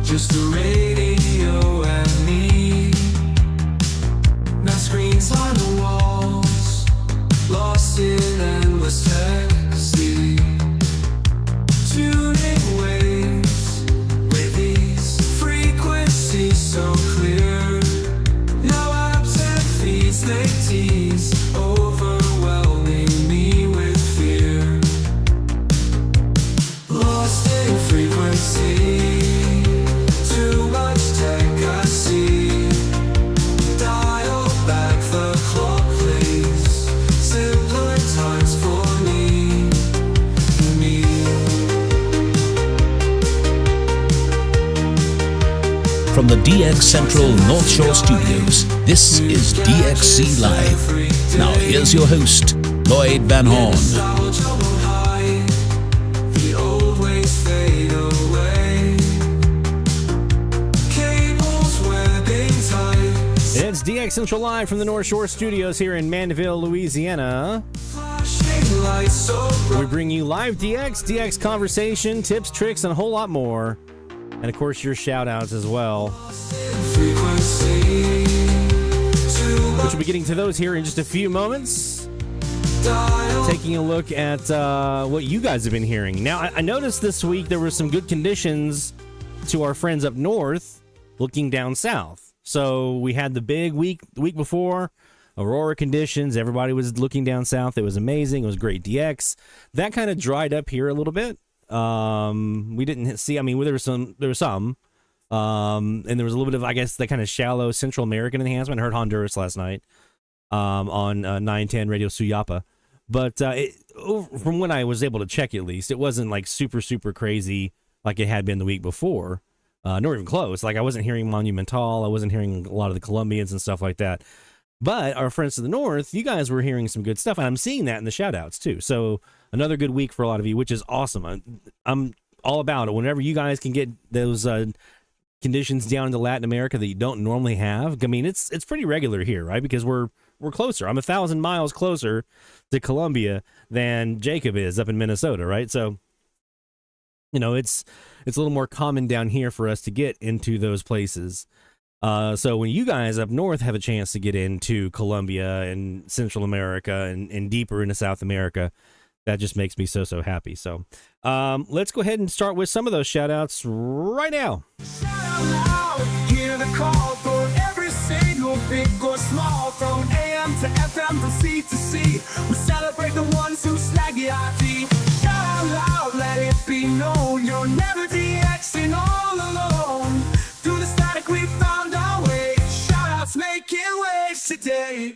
Just the radio and me. Now screens on the walls, lost in endless ecstasy. Tuning waves with these frequencies so clear. Now absent feeds they tease, overwhelming me with fear. Lost in frequency. Too much tech I see. Dial back the clock, please. Simpler times for me. From the DX Central North Shore Studios, this is DXC Live. Now here's your host, Lloyd Van Horn. It's DX Central Live from the North Shore Studios here in Mandeville, Louisiana. We bring you live DX conversation, tips, tricks, and a whole lot more. And of course, your shout outs as well. Which we'll be getting to those here in just a few moments. Taking a look at what you guys have been hearing. Now, I noticed this week there were some good conditions to our friends up north looking down south. So we had the big week, the week before, Aurora conditions. Everybody was looking down south. It was amazing. It was great DX. That kind of dried up here a little bit. We didn't see, I mean, there was some, and there was a little bit of, I guess, that kind of shallow Central American enhancement. I heard Honduras last night, on 910 Radio Suyapa. But, from when I was able to check, at least, it wasn't like super, super crazy like it had been the week before. Nor even close. Like, I wasn't hearing Monumental. I wasn't hearing a lot of the Colombians and stuff like that. But our friends to the north, you guys were hearing some good stuff, and I'm seeing that in the shout-outs, too. So another good week for a lot of you, which is awesome. I'm all about it. Whenever you guys can get those conditions down into Latin America that you don't normally have, I mean, it's pretty regular here, right? Because we're closer. I'm 1,000 miles closer to Colombia than Jacob is up in Minnesota, right? So, you know, it's a little more common down here for us to get into those places. So when you guys up north have a chance to get into Colombia and Central America and deeper into South America, that just makes me so happy. So let's go ahead and start with some of those shout outs right now. Shout out loud, hear the call for every single big or small, from AM to FM, from C to C. We celebrate the ones who snag your IT. Shout out loud, let it be known, you're never DXing all alone. Through the static we found our way, shout outs making waves today.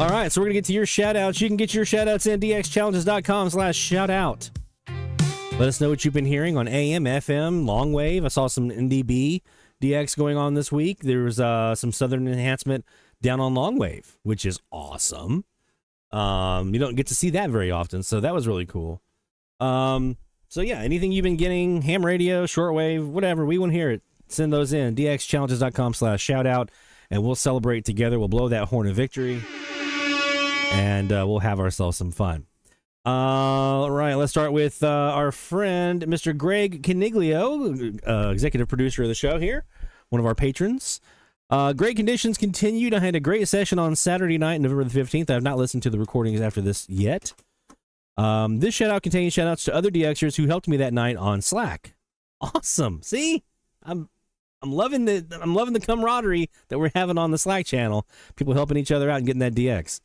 All right, so we're going to get to your shout-outs. You can get your shout-outs in dxchallenges.com/shout-out. Let us know what you've been hearing on AM, FM, long wave. I saw some NDB DX going on this week. There was some Southern enhancement down on long wave, which is awesome. You don't get to see that very often, so that was really cool. So yeah, anything you've been getting, ham radio, shortwave, whatever, we want to hear it. Send those in, dxchallenges.com/shout-out, and we'll celebrate together. We'll blow that horn of victory. And we'll have ourselves some fun. All right, let's start with our friend, Mr. Greg Caniglio, executive producer of the show here, one of our patrons. Great conditions continued. I had a great session on Saturday night, November the 15th. I have not listened to the recordings after this yet. This shout-out contains shout-outs to other DXers who helped me that night on Slack. Awesome. See? I'm loving the camaraderie that we're having on the Slack channel. People helping each other out and getting that DX.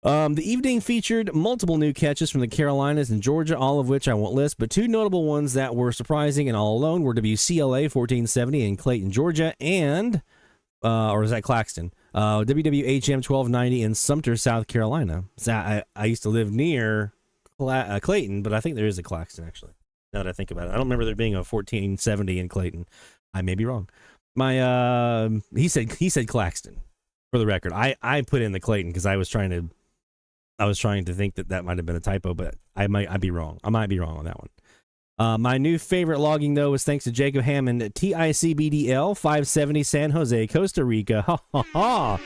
The evening featured multiple new catches from the Carolinas and Georgia, all of which I won't list, but two notable ones that were surprising and all alone were WCLA 1470 in Clayton, Georgia, and, or is that Claxton? WWHM 1290 in Sumter, South Carolina. So I used to live near Clayton, but I think there is a Claxton, actually, now that I think about it. I don't remember there being a 1470 in Clayton. I may be wrong. He said Claxton, for the record. I put in the Clayton because I was trying to think that might have been a typo, but I'd be wrong. I might be wrong on that one. My new favorite logging, though, was thanks to Jacob Hammond at TICBDL 570 San Jose, Costa Rica. Ha ha ha.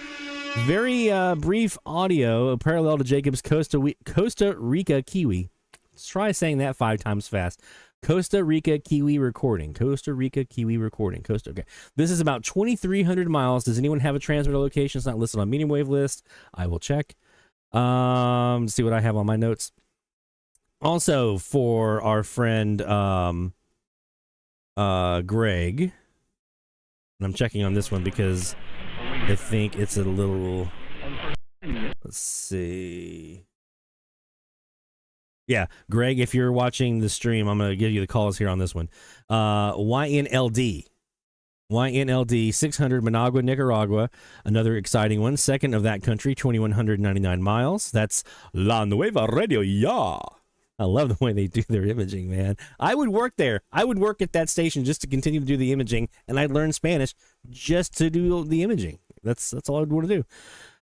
Very brief audio parallel to Jacob's Costa Rica Kiwi. Let's try saying that 5 times fast. Costa Rica Kiwi recording. Costa Rica Kiwi recording. Okay. This is about 2,300 miles. Does anyone have a transmitter location? It's not listed on medium wave list. I will check. Let's see what I have on my notes. Also, for our friend Greg, and I'm checking on this one because I think it's a little. Let's see. Yeah, Greg, if you're watching the stream, I'm going to give you the calls here on this one. YNLD. YNLD 600 Managua, Nicaragua. Another exciting one. Second of that country, 2,199 miles. That's La Nueva Radio Ya. I love the way they do their imaging, man. I would work there. I would work at that station just to continue to do the imaging, and I'd learn Spanish just to do the imaging. That's all I'd want to do.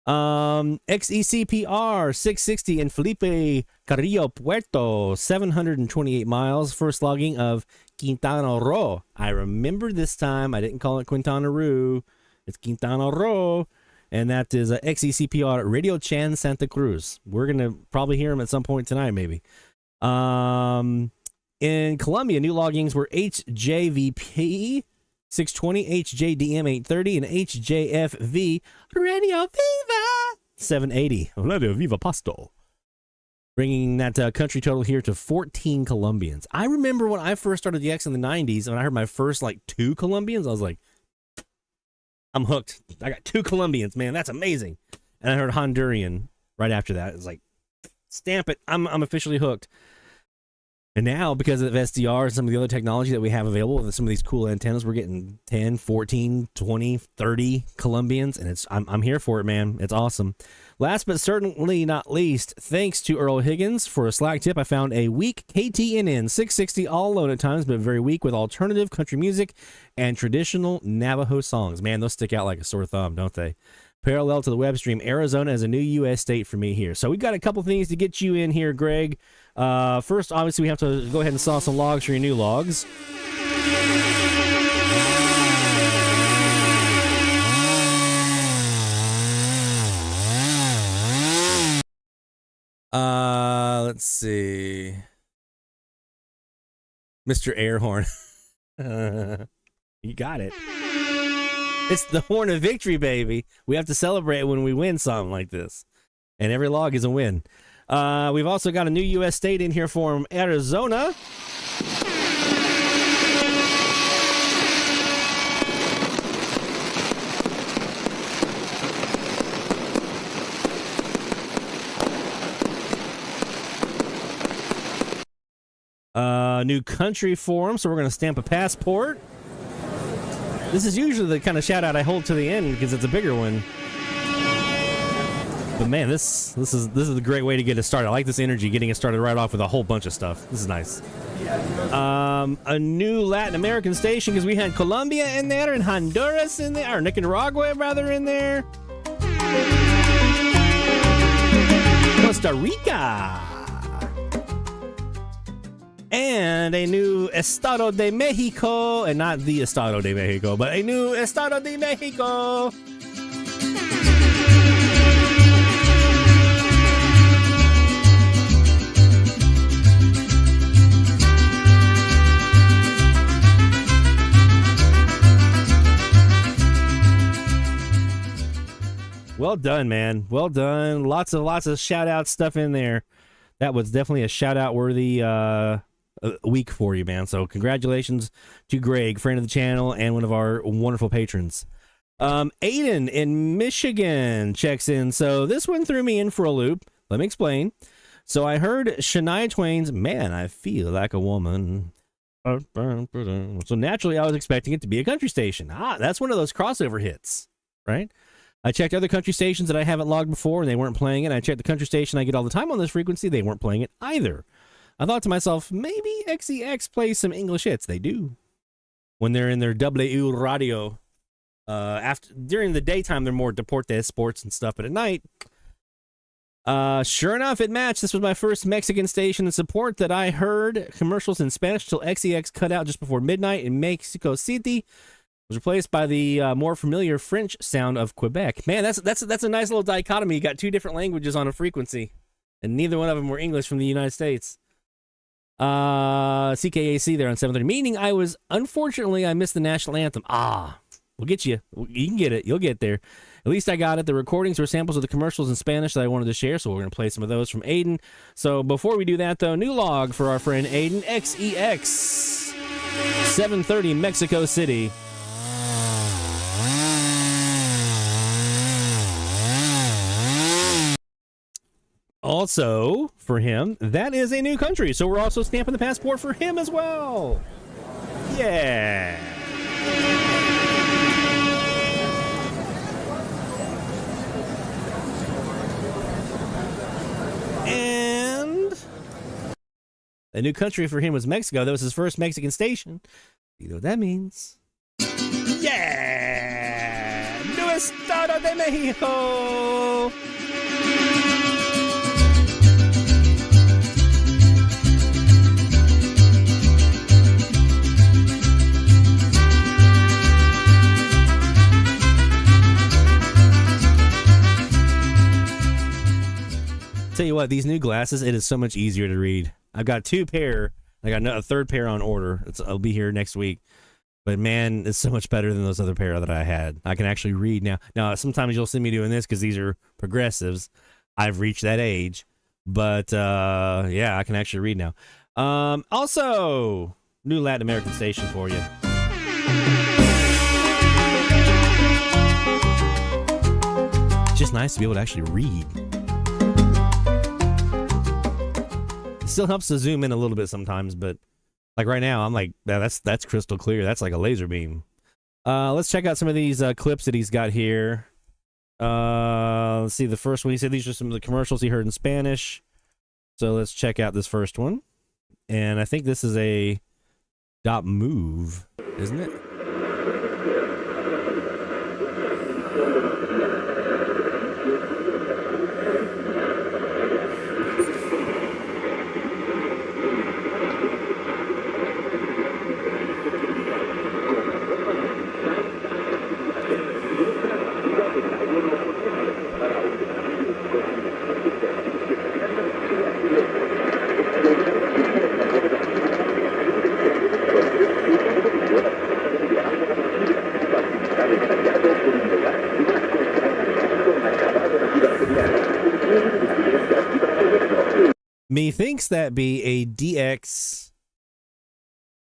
XECPR 660 in Felipe Carrillo Puerto, 728 miles. First logging of Quintana Roo. I remember this time. I didn't call it Quintana Roo. It's Quintana Roo. And that is XECPR Radio Chan Santa Cruz. We're going to probably hear him at some point tonight, maybe. In Colombia, new loggings were HJVP 620, HJDM 830, and HJFV Radio Viva 780. Radio Viva Pasto. Bringing that country total here to 14 Colombians. I remember when I first started DX in the 90s, and I heard my first 2 Colombians, I was like, I'm hooked. I got 2 Colombians, man. That's amazing. And I heard Honduran right after that. It's like, stamp it. I'm officially hooked. And now, because of SDR and some of the other technology that we have available with some of these cool antennas, we're getting 10, 14, 20, 30 Colombians, and I'm here for it, man. It's awesome. Last but certainly not least, thanks to Earl Higgins for a Slack tip. I found a weak KTNN 660, all alone at times, but very weak, with alternative country music and traditional Navajo songs. Man, those stick out like a sore thumb, don't they? Parallel to the web stream, Arizona is a new U.S. state for me here. So we got a couple things to get you in here, Greg. First, obviously, we have to go ahead and saw some logs for your new logs. Let's see. Mr. Airhorn. You got it. It's the horn of victory, baby. We have to celebrate when we win something like this. And every log is a win. We've also got a new U.S. state in here from Arizona. New country form, so we're going to stamp a passport. This is usually the kind of shout out I hold to the end because it's a bigger one. But man, this is a great way to get it started. I like this energy, getting it started right off with a whole bunch of stuff. This is nice. A new Latin American station, because we had Colombia in there and Honduras in there, or Nicaragua rather in there. Costa Rica. And a new Estado de Mexico, and not the Estado de Mexico, but a new Estado de Mexico. Well done, man. Well done. Lots of shout out stuff in there. That was definitely a shout out worthy week for you, man. So congratulations to Greg, friend of the channel and one of our wonderful patrons. Aiden in Michigan checks in. So this one threw me in for a loop. Let me explain. So I heard Shania Twain's Man, I Feel Like a Woman. So naturally I was expecting it to be a country station. That's one of those crossover hits, right? I checked other country stations that I haven't logged before and they weren't playing it. I checked the country station I get all the time on this frequency. They weren't playing it either. I thought to myself, maybe XEX plays some English hits. They do. When they're in their W radio. During the daytime, they're more Deportes sports and stuff. But at night, sure enough, it matched. This was my first Mexican station in support that I heard commercials in Spanish till XEX cut out just before midnight in Mexico City. Was replaced by the more familiar French sound of Quebec. Man, that's a nice little dichotomy. You got 2 different languages on a frequency, and neither one of them were English from the United States. CKAC there on 730. Meaning unfortunately, I missed the national anthem. We'll get you. You can get it. You'll get there. At least I got it. The recordings were samples of the commercials in Spanish that I wanted to share, so we're going to play some of those from Aiden. So before we do that, though, new log for our friend Aiden. XEX 730 Mexico City. Also, for him, that is a new country, so we're also stamping the passport for him as well. Yeah. And a new country for him was Mexico. That was his first Mexican station. You know what that means? Yeah! New Estado de Mexico! Tell you what, these new glasses, it is so much easier to read. I've got 2 pair. I got a third pair on order. I'll be here next week. But man, it's so much better than those other pair that I had. I can actually read now. Now, sometimes you'll see me doing this because these are progressives. I've reached that age. But yeah, I can actually read now. Also, new Latin American station for you. It's just nice to be able to actually read. Still helps to zoom in a little bit sometimes, but like right now I'm like, that's crystal clear. That's like a laser beam. Let's check out some of these clips that he's got here. Let's see, the first one, he said these are some of the commercials he heard in Spanish, so let's check out this first one. And I think this is a dot move, isn't it? Methinks that be a DX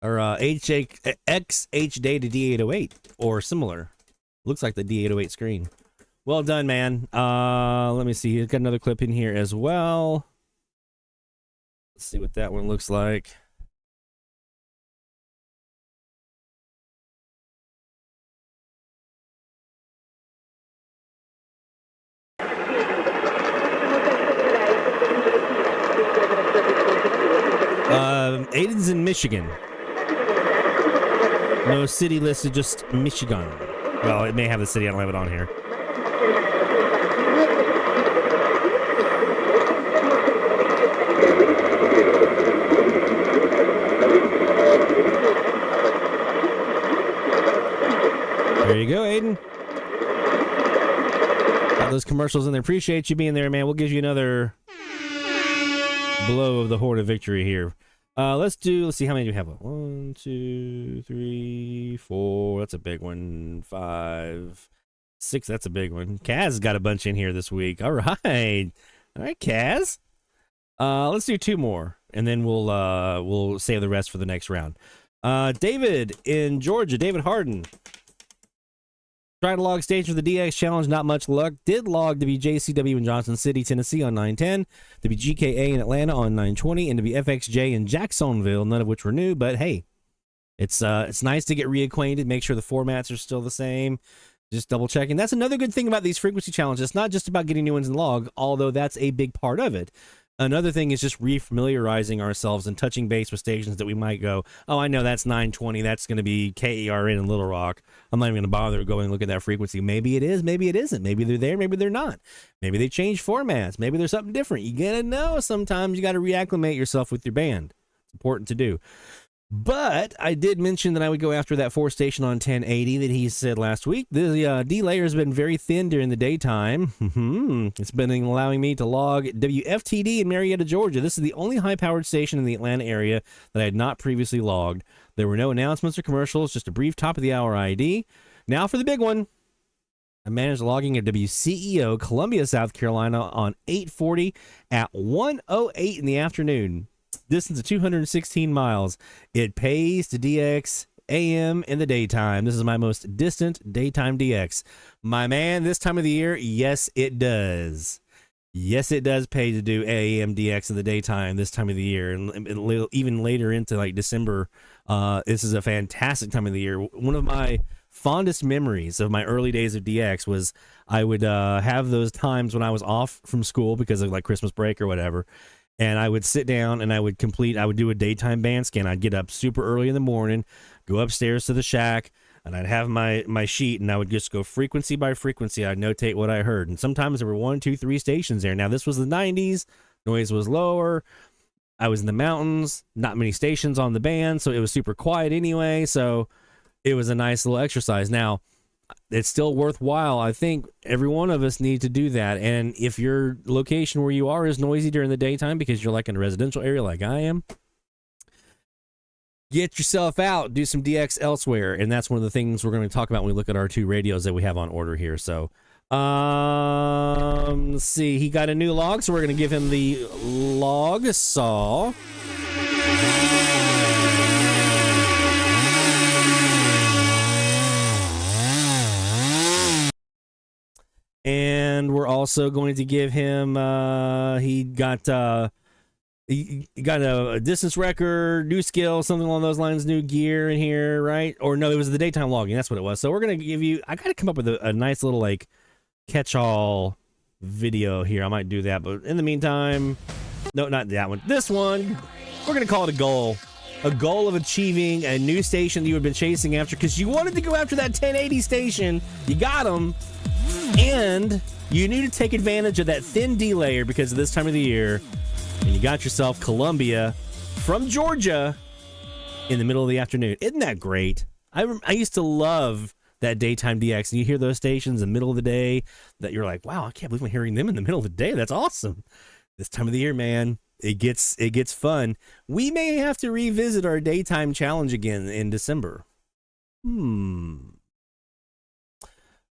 or XH data D808 or similar. Looks like the D808 screen. Well done, man. Let me see. He's got another clip in here as well. Let's see what that one looks like. Aiden's in Michigan. No city listed, just Michigan. Well, it may have the city. I don't have it on here. There you go, Aiden. Got those commercials in there. Appreciate you being there, man. We'll give you another blow of the Horde of Victory here. Let's see, how many do we have? 1, 2, 3, 4. That's a big one. 5, 6. That's a big one. Kaz got a bunch in here this week. All right, Kaz. Let's do 2 more, and then we'll save the rest for the next round. David in Georgia. David Harden. Tried to log stage for the DX Challenge, not much luck. Did log WJCW in Johnson City, Tennessee on 910, WGKA in Atlanta on 920, and WFXJ in Jacksonville, none of which were new, but hey, it's nice to get reacquainted, make sure the formats are still the same, just double checking. That's another good thing about these frequency challenges. It's not just about getting new ones in log, although that's a big part of it. Another thing is just refamiliarizing ourselves and touching base with stations that we might go, oh, I know that's 920. That's going to be KERN in Little Rock. I'm not even going to bother going and look at that frequency. Maybe it is. Maybe it isn't. Maybe they're there. Maybe they're not. Maybe they change formats. Maybe there's something different. You got to know sometimes you got to reacclimate yourself with your band. It's important to do. But I did mention that I would go after that 4 station on 1080 that he said last week. The D layer has been very thin during the daytime. It's been allowing me to log WFTD in Marietta, Georgia. This is the only high-powered station in the Atlanta area that I had not previously logged. There were no announcements or commercials, just a brief top-of-the-hour ID. Now for the big one. I managed logging at WCEO, Columbia, South Carolina on 840 at 1:08 in the afternoon. Distance of 216 miles. It pays to DX AM in the daytime. This is my most distant daytime DX. My man, this time of the year, yes, it does. Yes, it does pay to do AM DX in the daytime this time of the year. And even later into like December, this is a fantastic time of the year. One of my fondest memories of my early days of DX was I would have those times when I was off from school because of like Christmas break or whatever, and I would sit down and I would do a daytime band scan. I'd get up super early in the morning, go upstairs to the shack, and I'd have my sheet, and I would just go frequency by frequency. I'd notate what I heard, and sometimes there were 1, 2, 3 stations there. Now this was the 90s, noise was lower. I was in the mountains, not many stations on the band, so it was super quiet anyway, so it was a nice little exercise. Now, it's still worthwhile. I think every one of us need to do that, and if your location where you are is noisy during the daytime because you're like in a residential area like I am, get yourself out, do some DX elsewhere, and that's one of the things we're going to talk about when we look at our 2 radios that we have on order here. So, let's see. He got a new log, so we're going to give him the log saw. And we're also going to give him, he got a distance record, new skill, something along those lines, new gear in here, right? Or no, it was the daytime logging. That's what it was. So we're going to give you, I got to come up with a nice little like catch-all video here. I might do that, but in the meantime, no, not that one. This one, we're going to call it a goal. A goal of achieving a new station that you had been chasing after because you wanted to go after that 1080 station. You got them. And you need to take advantage of that thin D layer because of this time of the year. And you got yourself Columbia from Georgia in the middle of the afternoon. Isn't that great? I used to love that daytime DX. And you hear those stations in the middle of the day that you're like, wow, I can't believe I'm hearing them in the middle of the day. That's awesome. This time of the year, man, it gets fun. We may have to revisit our daytime challenge again in December.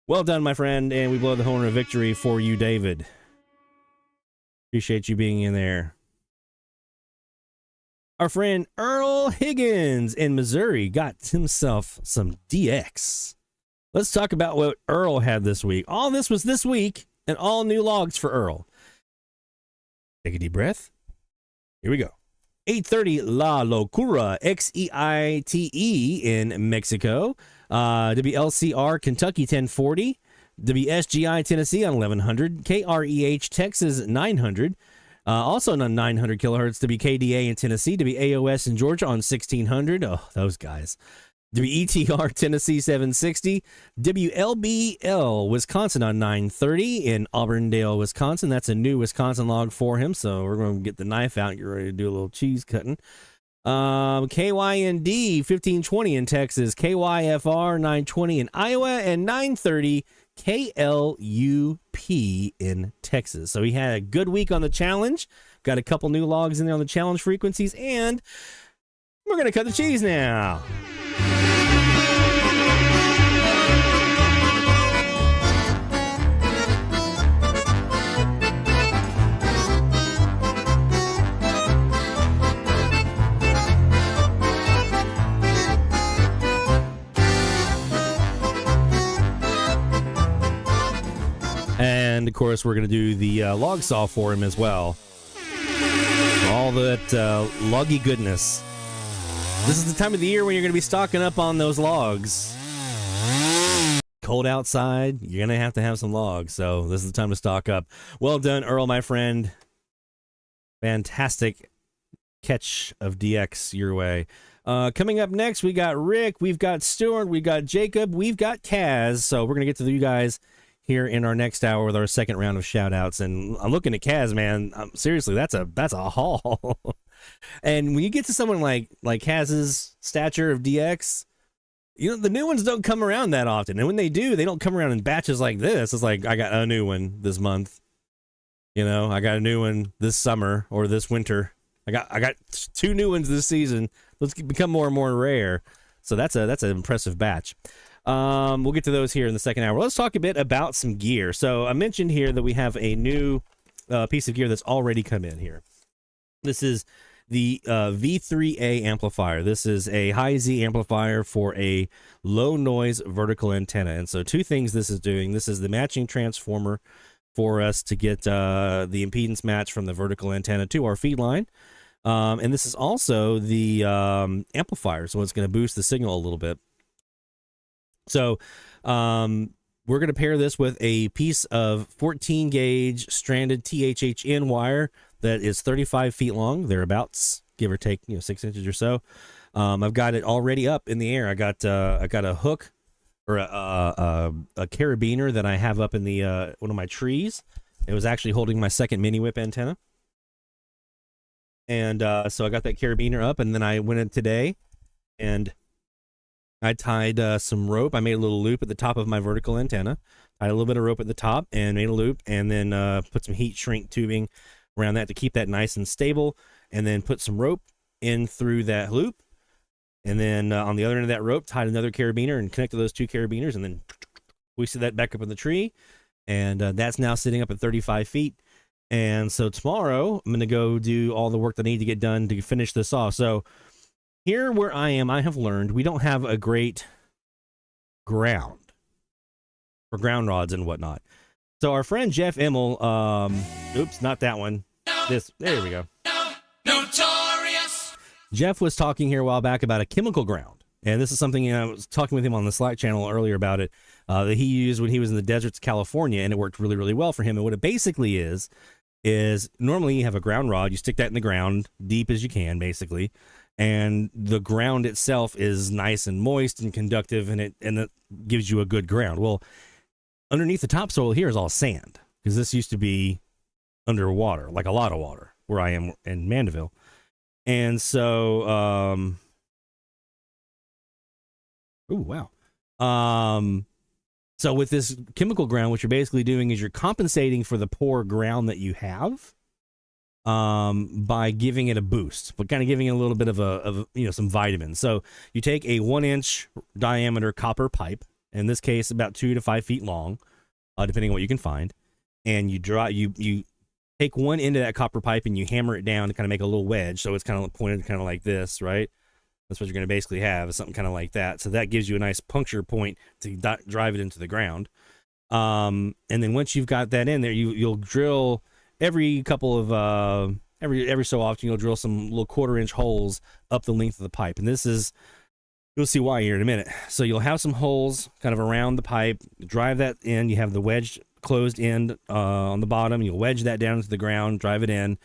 Well done, my friend, and we blow the horn of victory for you, David. Appreciate you being in there. Our friend Earl Higgins in Missouri got himself some DX. Let's talk about what Earl had this week. All this was this week, and all new logs for Earl. Take a deep breath. Here we go. 830 La Locura, XEITE in Mexico. WLCR Kentucky 1040. WSGI Tennessee on 1100. KREH Texas 900. Also on 900 kilohertz. WKDA in Tennessee. WAOS in Georgia on 1600. Oh, those guys. WETR Tennessee 760. WLBL Wisconsin on 930 in Auburndale, Wisconsin. That's a new Wisconsin log for him, so we're going to get the knife out and get ready to do a little cheese cutting. KYND 1520 in Texas. KYFR 920 in Iowa and 930 KLUP in Texas. So he had a good week on the challenge. Got a couple new logs in there on the challenge frequencies, and we're going to cut the cheese now. And of course, we're going to do the log saw for him as well. All that loggy goodness. This is the time of the year when you're going to be stocking up on those logs. Cold outside, you're going to have some logs. So this is the time to stock up. Well done, Earl, my friend. Fantastic catch of DX your way. Coming up next, we got Rick, we've got Stuart, we've got Jacob, we've got Kaz. So we're going to get to you guys here in our next hour with our second round of shout outs. And I'm looking at Kaz, man. Seriously, that's a haul. And when you get to someone like Kaz's stature of DX, you know, the new ones don't come around that often. And when they do, they don't come around in batches like this. It's like, I got a new one this month. You know, I got a new one this summer or this winter. I got 2 new ones this season. Let's become more and more rare. So that's an impressive batch. We'll get to those here in the second hour. Let's talk a bit about some gear. So I mentioned here that we have a new piece of gear that's already come in here. This is the V3A amplifier. This is a high Z amplifier for a low noise vertical antenna. And so 2 things this is doing. This is the matching transformer for us to get the impedance match from the vertical antenna to our feed line. And this is also the amplifier. So it's going to boost the signal a little bit. So we're going to pair this with a piece of 14 gauge stranded THHN wire that is 35 feet long, thereabouts, give or take, 6 inches or so. I've got it already up in the air. I got a hook or a carabiner that I have up in the one of my trees. It was actually holding my second mini whip antenna. And so I got that carabiner up, and then I went in today and I tied some rope. I made a little loop at the top of my vertical antenna, tied a little bit of rope at the top and made a loop, and then put some heat shrink tubing around that to keep that nice and stable, and then put some rope in through that loop. And then on the other end of that rope, tied another carabiner and connected those 2 carabiners, and then hoisted that back up in the tree. And that's now sitting up at 35 feet. And so tomorrow, I'm going to go do all the work that I need to get done to finish this off. So here where I am, I have learned we don't have a great ground for ground rods and whatnot. So our friend Jeff Immel, oops, not that one. There we go. Notorious. Jeff was talking here a while back about a chemical ground. And this is something I was talking with him on the Slack channel earlier about it, that he used when he was in the deserts of California, and it worked really, really well for him. And what it basically is normally you have a ground rod, you stick that in the ground deep as you can, basically, and the ground itself is nice and moist and conductive, and it gives you a good ground. Well, underneath the topsoil here is all sand, because this used to be underwater, like a lot of water, where I am in Mandeville. And so, ooh, wow. So with this chemical ground, what you're basically doing is you're compensating for the poor ground that you have, by giving it a boost, but kind of giving it a little bit of some vitamins. So you take a 1-inch diameter copper pipe, in this case about 2 to 5 feet long, depending on what you can find, and you take one end of that copper pipe and you hammer it down to kind of make a little wedge. So it's kind of pointed kind of like this, right? That's what you're going to basically have, is something kind of like that. So that gives you a nice puncture point to drive it into the ground. And then once you've got that in there, you'll drill every couple of every so often. You'll drill some little 1/4-inch holes up the length of the pipe, and this is, you'll see why here in a minute. So you'll have some holes kind of around the pipe, drive that in. You have the wedge closed end on the bottom. You'll wedge that down into the ground, drive it in,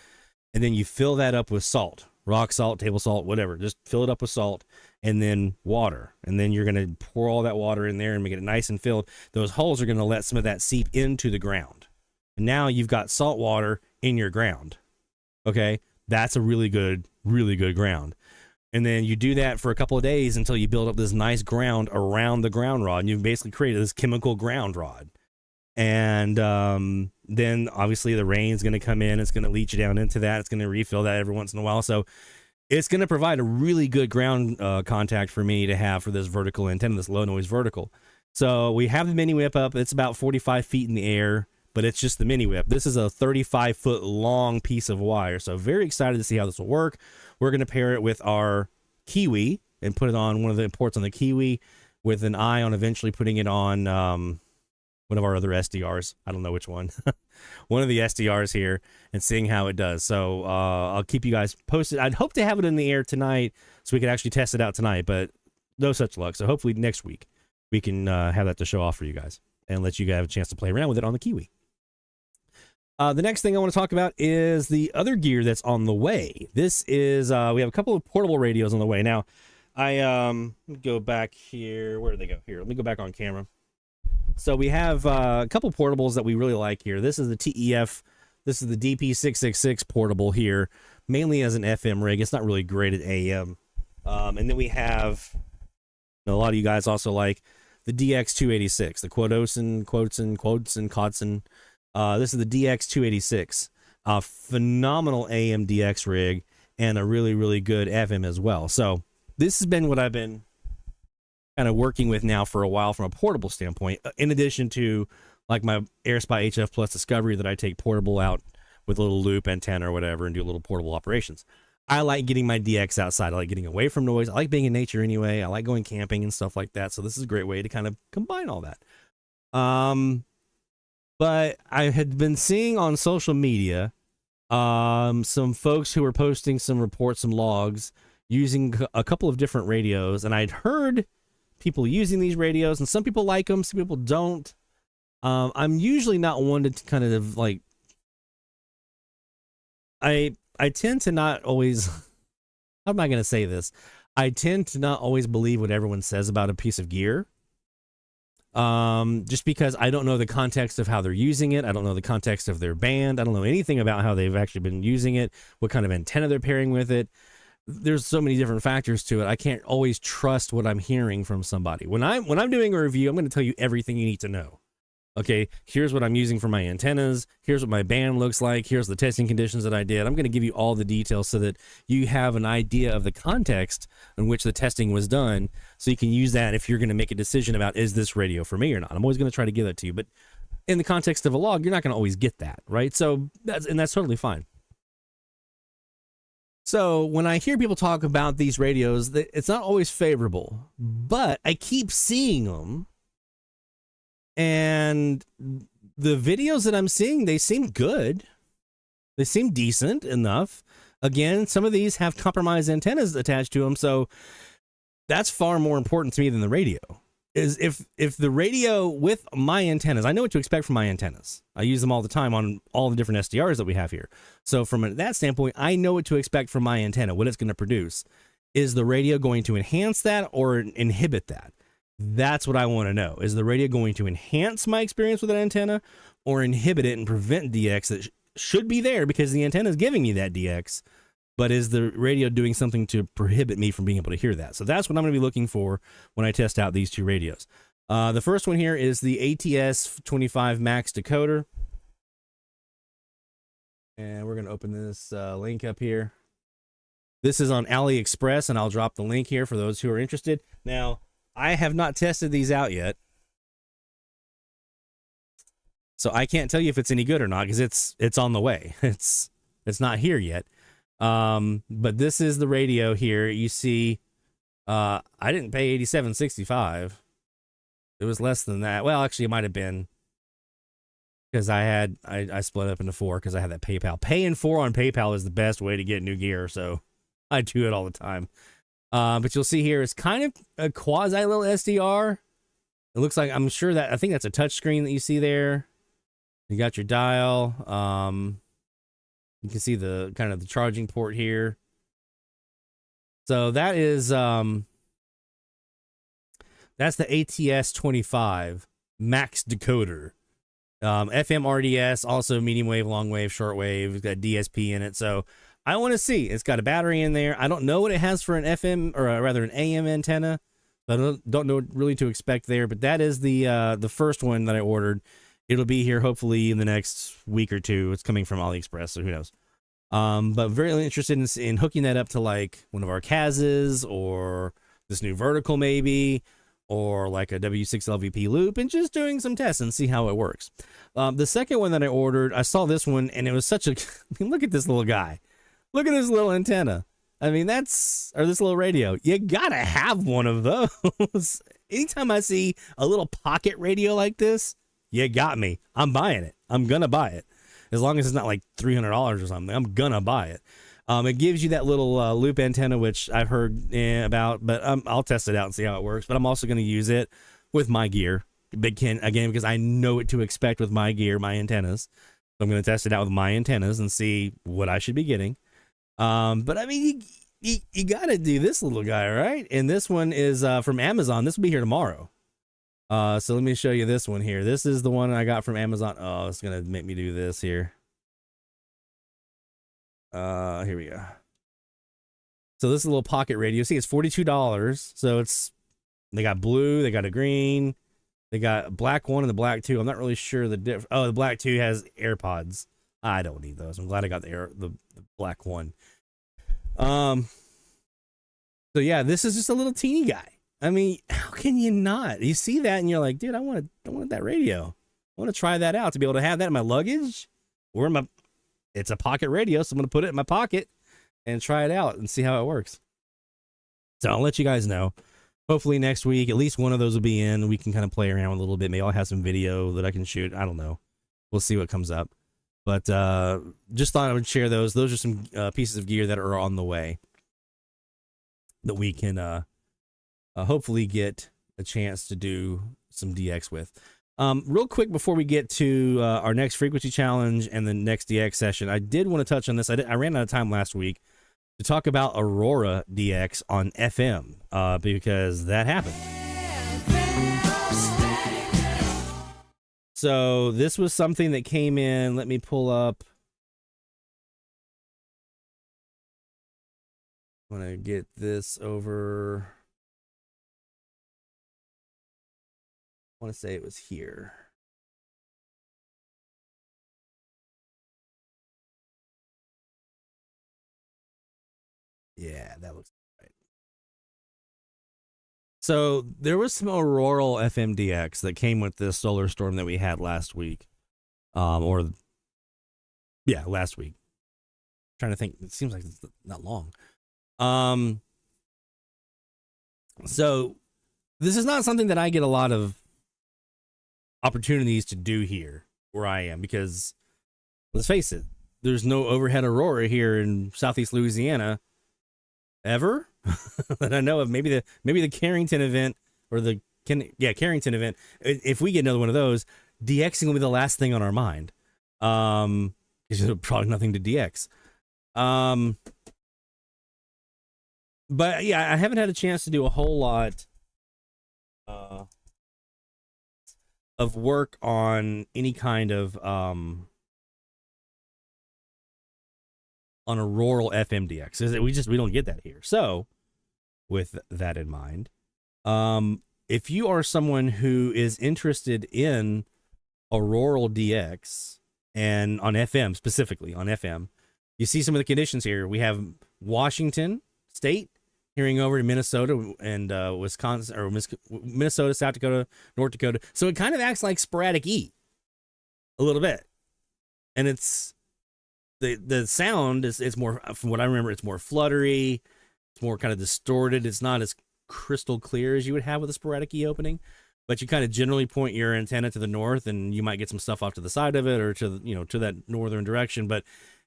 and then you fill that up with salt. Rock salt, table salt, whatever. Just fill it up with salt and then water. And then you're going to pour all that water in there and make it nice and filled. Those holes are going to let some of that seep into the ground. And now you've got salt water in your ground. Okay? That's a really good ground. And then you do that for a couple of days until you build up this nice ground around the ground rod. And you've basically created this chemical ground rod. And then obviously the rain's going to come in. It's going to leach down into that. It's going to refill that every once in a while. So it's going to provide a really good ground contact for me to have for this vertical antenna, this low noise vertical. So we have the mini whip up. It's about 45 feet in the air, but it's just the mini whip. This is a 35-foot long piece of wire. So very excited to see how this will work. We're going to pair it with our Kiwi and put it on one of the ports on the Kiwi, with an eye on eventually putting it on one of our other SDRs. I don't know which one. One of the SDRs here, and seeing how it does. So I'll keep you guys posted. I'd hope to have it in the air tonight so we could actually test it out tonight, but no such luck. So hopefully next week we can have that to show off for you guys and let you guys have a chance to play around with it on the Kiwi. The next thing I want to talk about is the other gear that's on the way. This is, we have a couple of portable radios on the way. Now, let me go back here. Where did they go? Here, let me go back on camera. So we have a couple portables that we really like here. This is the TEF. This is the DP666 portable here, mainly as an FM rig. It's not really great at AM. And then we have, a lot of you guys also like the DX286, the Quotson. This is the DX286. Phenomenal AM DX rig and a really, really good FM as well. So this has been what I've been kind of working with now for a while from a portable standpoint, in addition to like my AirSpy HF Plus Discovery that I take portable out with a little loop antenna or whatever and do little portable operations. I like getting my DX outside. I like getting away from noise. I like being in nature anyway. I like going camping and stuff like that. So this is a great way to kind of combine all that. But I had been seeing on social media some folks who were posting some reports, some logs, using a couple of different radios, and I'd heard people using these radios, and some people like them, some people don't. I'm usually not one to kind of like. I tend to not always. How am I going to say this? I tend to not always believe what everyone says about a piece of gear. Just because I don't know the context of how they're using it. I don't know the context of their band. I don't know anything about how they've actually been using it, what kind of antenna they're pairing with it. There's so many different factors to it. I can't always trust what I'm hearing from somebody. When I'm doing a review, I'm going to tell you everything you need to know. Okay, here's what I'm using for my antennas. Here's what my band looks like. Here's the testing conditions that I did. I'm going to give you all the details so that you have an idea of the context in which the testing was done, so you can use that if you're going to make a decision about, is this radio for me or not. I'm always going to try to give that to you, but in the context of a log, you're not going to always get that, right? So that's totally fine. So when I hear people talk about these radios, it's not always favorable, but I keep seeing them. And the videos that I'm seeing, they seem good. They seem decent enough. Again, some of these have compromised antennas attached to them, so that's far more important to me than the radio. Is if the radio with my antennas, I know what to expect from my antennas. I use them all the time on all the different SDRs that we have here. So from that standpoint, I know what to expect from my antenna, what it's going to produce. Is the radio going to enhance that or inhibit that? That's what I want to know. Is the radio going to enhance my experience with an antenna or inhibit it and prevent DX that should be there because the antenna is giving me that DX, but is the radio doing something to prohibit me from being able to hear that? So that's what I'm going to be looking for when I test out these two radios. The first one here is the ATS-25 Max decoder. And we're going to open this link up here. This is on AliExpress, and I'll drop the link here for those who are interested. Now, I have not tested these out yet, so I can't tell you if it's any good or not because it's on the way. It's not here yet. But this is the radio here. You see, I didn't pay $87.65. It was less than that. Well, actually, it might have been because I split up into 4 because I had that PayPal. Paying 4 on PayPal is the best way to get new gear, so I do it all the time. But you'll see here, it's kind of a quasi little SDR. It looks like, I think that's a touch screen that you see there. You got your dial. You can see the kind of the charging port here. So that is, that's the ATS-25 Max decoder. FM RDS, also medium wave, long wave, short wave. It's got DSP in it. So I want to see. It's got a battery in there. I don't know what it has for an FM, or rather an AM antenna. I don't know really to expect there, but that is the first one that I ordered. It'll be here hopefully in the next week or two. It's coming from AliExpress, so who knows. But very interested in hooking that up to like one of our Kaz's or this new vertical maybe, or like a W6LVP loop, and just doing some tests and see how it works. The second one that I ordered, I saw this one, and it was such a... I mean, look at this little guy. Look at this little antenna. I mean, this little radio. You gotta have one of those. Anytime I see a little pocket radio like this, you got me. I'm buying it. I'm gonna buy it. As long as it's not like $300 or something, I'm gonna buy it. It gives you that little loop antenna, which I've heard about, but I'll test it out and see how it works. But I'm also going to use it with my gear, again, because I know what to expect with my gear, my antennas. So I'm going to test it out with my antennas and see what I should be getting. But I mean, you got to do this little guy, right? And this one is from Amazon. This will be here tomorrow. So let me show you this one here. This is the one I got from Amazon. Oh, it's going to make me do this here. Here we go. So this is a little pocket radio. See, it's $42. So they got blue, they got a green, they got a black one and the black two. I'm not really sure the difference. Oh, the black two has AirPods. I don't need those. I'm glad I got the black one. So yeah, this is just a little teeny guy. I mean, how can you not? You see that and you're like, dude, I want that radio. I want to try that out to be able to have that in my luggage or in my... It's a pocket radio, so I'm going to put it in my pocket and try it out and see how it works. So I'll let you guys know. Hopefully next week, at least one of those will be in. We can kind of play around with a little bit. Maybe I'll have some video that I can shoot. I don't know. We'll see what comes up. But just thought I would share those. Those are some pieces of gear that are on the way that we can hopefully get a chance to do some DX with. Real quick before we get to our next frequency challenge and the next DX session, I did want to touch on this. I ran out of time last week to talk about Aurora DX on FM because that happened. So this was something that came in. Let me pull up. I'm going to get this over. I want to say it was here. Yeah, that looks right. So there was some auroral FMDX that came with this solar storm that we had last week. Last week. Trying to think. It seems like it's not long. So this is not something that I get a lot of opportunities to do here where I am, because let's face it, there's no overhead aurora here in southeast Louisiana ever that I know of. Maybe the Carrington event or Carrington event. If we get another one of those, DXing will be the last thing on our mind. Because there's probably nothing to DX. But yeah, I haven't had a chance to do a whole lot of work on any kind of on auroral FMDX. We don't get that here. So with that in mind, if you are someone who is interested in auroral DX and on FM, specifically on FM, you see some of the conditions here. We have Washington State hearing over to Minnesota and Wisconsin, or Minnesota, South Dakota, North Dakota. So it kind of acts like sporadic E a little bit. And it's the sound is more, from what I remember, it's more fluttery, it's more kind of distorted. It's not as crystal clear as you would have with a sporadic E opening, but you kind of generally point your antenna to the north and you might get some stuff off to the side of it or to that northern direction, but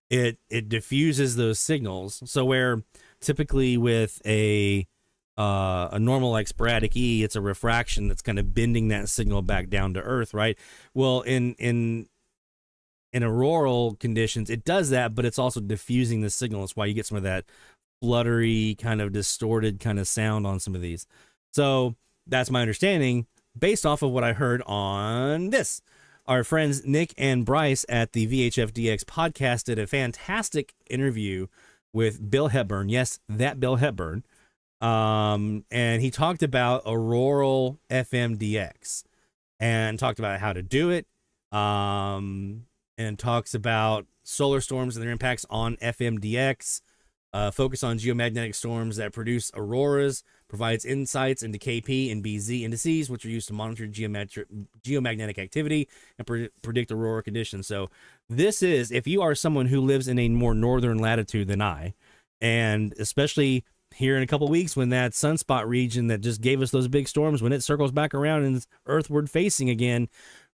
it diffuses those signals. So where typically with a normal like sporadic E, it's a refraction that's kind of bending that signal back down to earth, right? Well, in auroral conditions, it does that, but it's also diffusing the signal. That's why you get some of that fluttery, kind of distorted kind of sound on some of these. So that's my understanding based off of what I heard on this. Our friends Nick and Bryce at the VHFDX podcast did a fantastic interview with Bill Hepburn. Yes, that Bill Hepburn. And he talked about auroral FMDX and talked about how to do it. And talks about solar storms and their impacts on FMDX. Focus on geomagnetic storms that produce auroras, provides insights into KP and BZ indices, which are used to monitor geomagnetic activity and predict aurora conditions. So this is, if you are someone who lives in a more northern latitude than I, and especially here in a couple weeks when that sunspot region that just gave us those big storms, when it circles back around and is earthward facing again,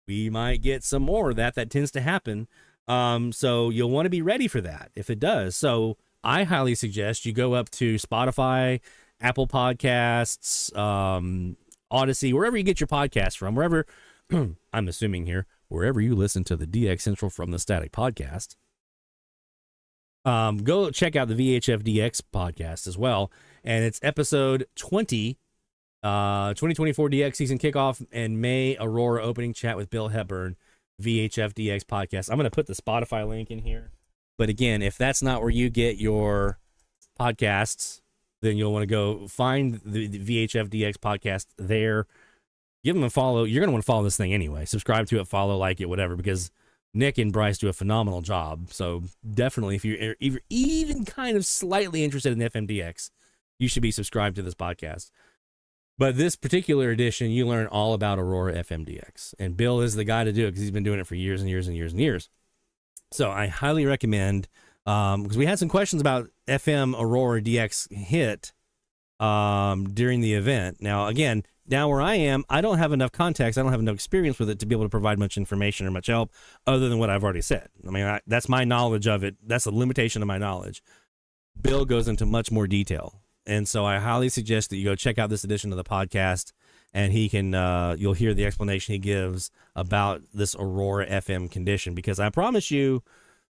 we might get some more of that. That tends to happen. So you'll want to be ready for that if it does. So I highly suggest you go up to Spotify, Apple Podcasts, Odyssey, wherever you get your podcasts from, wherever, I'm assuming here, wherever you listen to the DX Central from the Static podcast. Go check out the VHFDX podcast as well. And it's episode 20, 2024 DX season kickoff and May Aurora opening chat with Bill Hepburn, VHFDX podcast. I'm going to put the Spotify link in here. But again, if that's not where you get your podcasts, then you'll want to go find the VHFDX podcast there. Give them a follow. You're going to want to follow this thing anyway. Subscribe to it, follow, like it, whatever, because Nick and Bryce do a phenomenal job. So definitely, if you're even kind of slightly interested in FMDX, you should be subscribed to this podcast. But this particular edition, you learn all about Aurora FMDX. And Bill is the guy to do it because he's been doing it for years and years and years and years. So I highly recommend, because we had some questions about FM Aurora DX hit during the event. Now, again, down where I am, I don't have enough context. I don't have enough experience with it to be able to provide much information or much help other than what I've already said. I mean, that's my knowledge of it. That's a limitation of my knowledge. Bill goes into much more detail. And so I highly suggest that you go check out this edition of the podcast and he can you'll hear the explanation he gives about this Aurora FM condition, because I promise you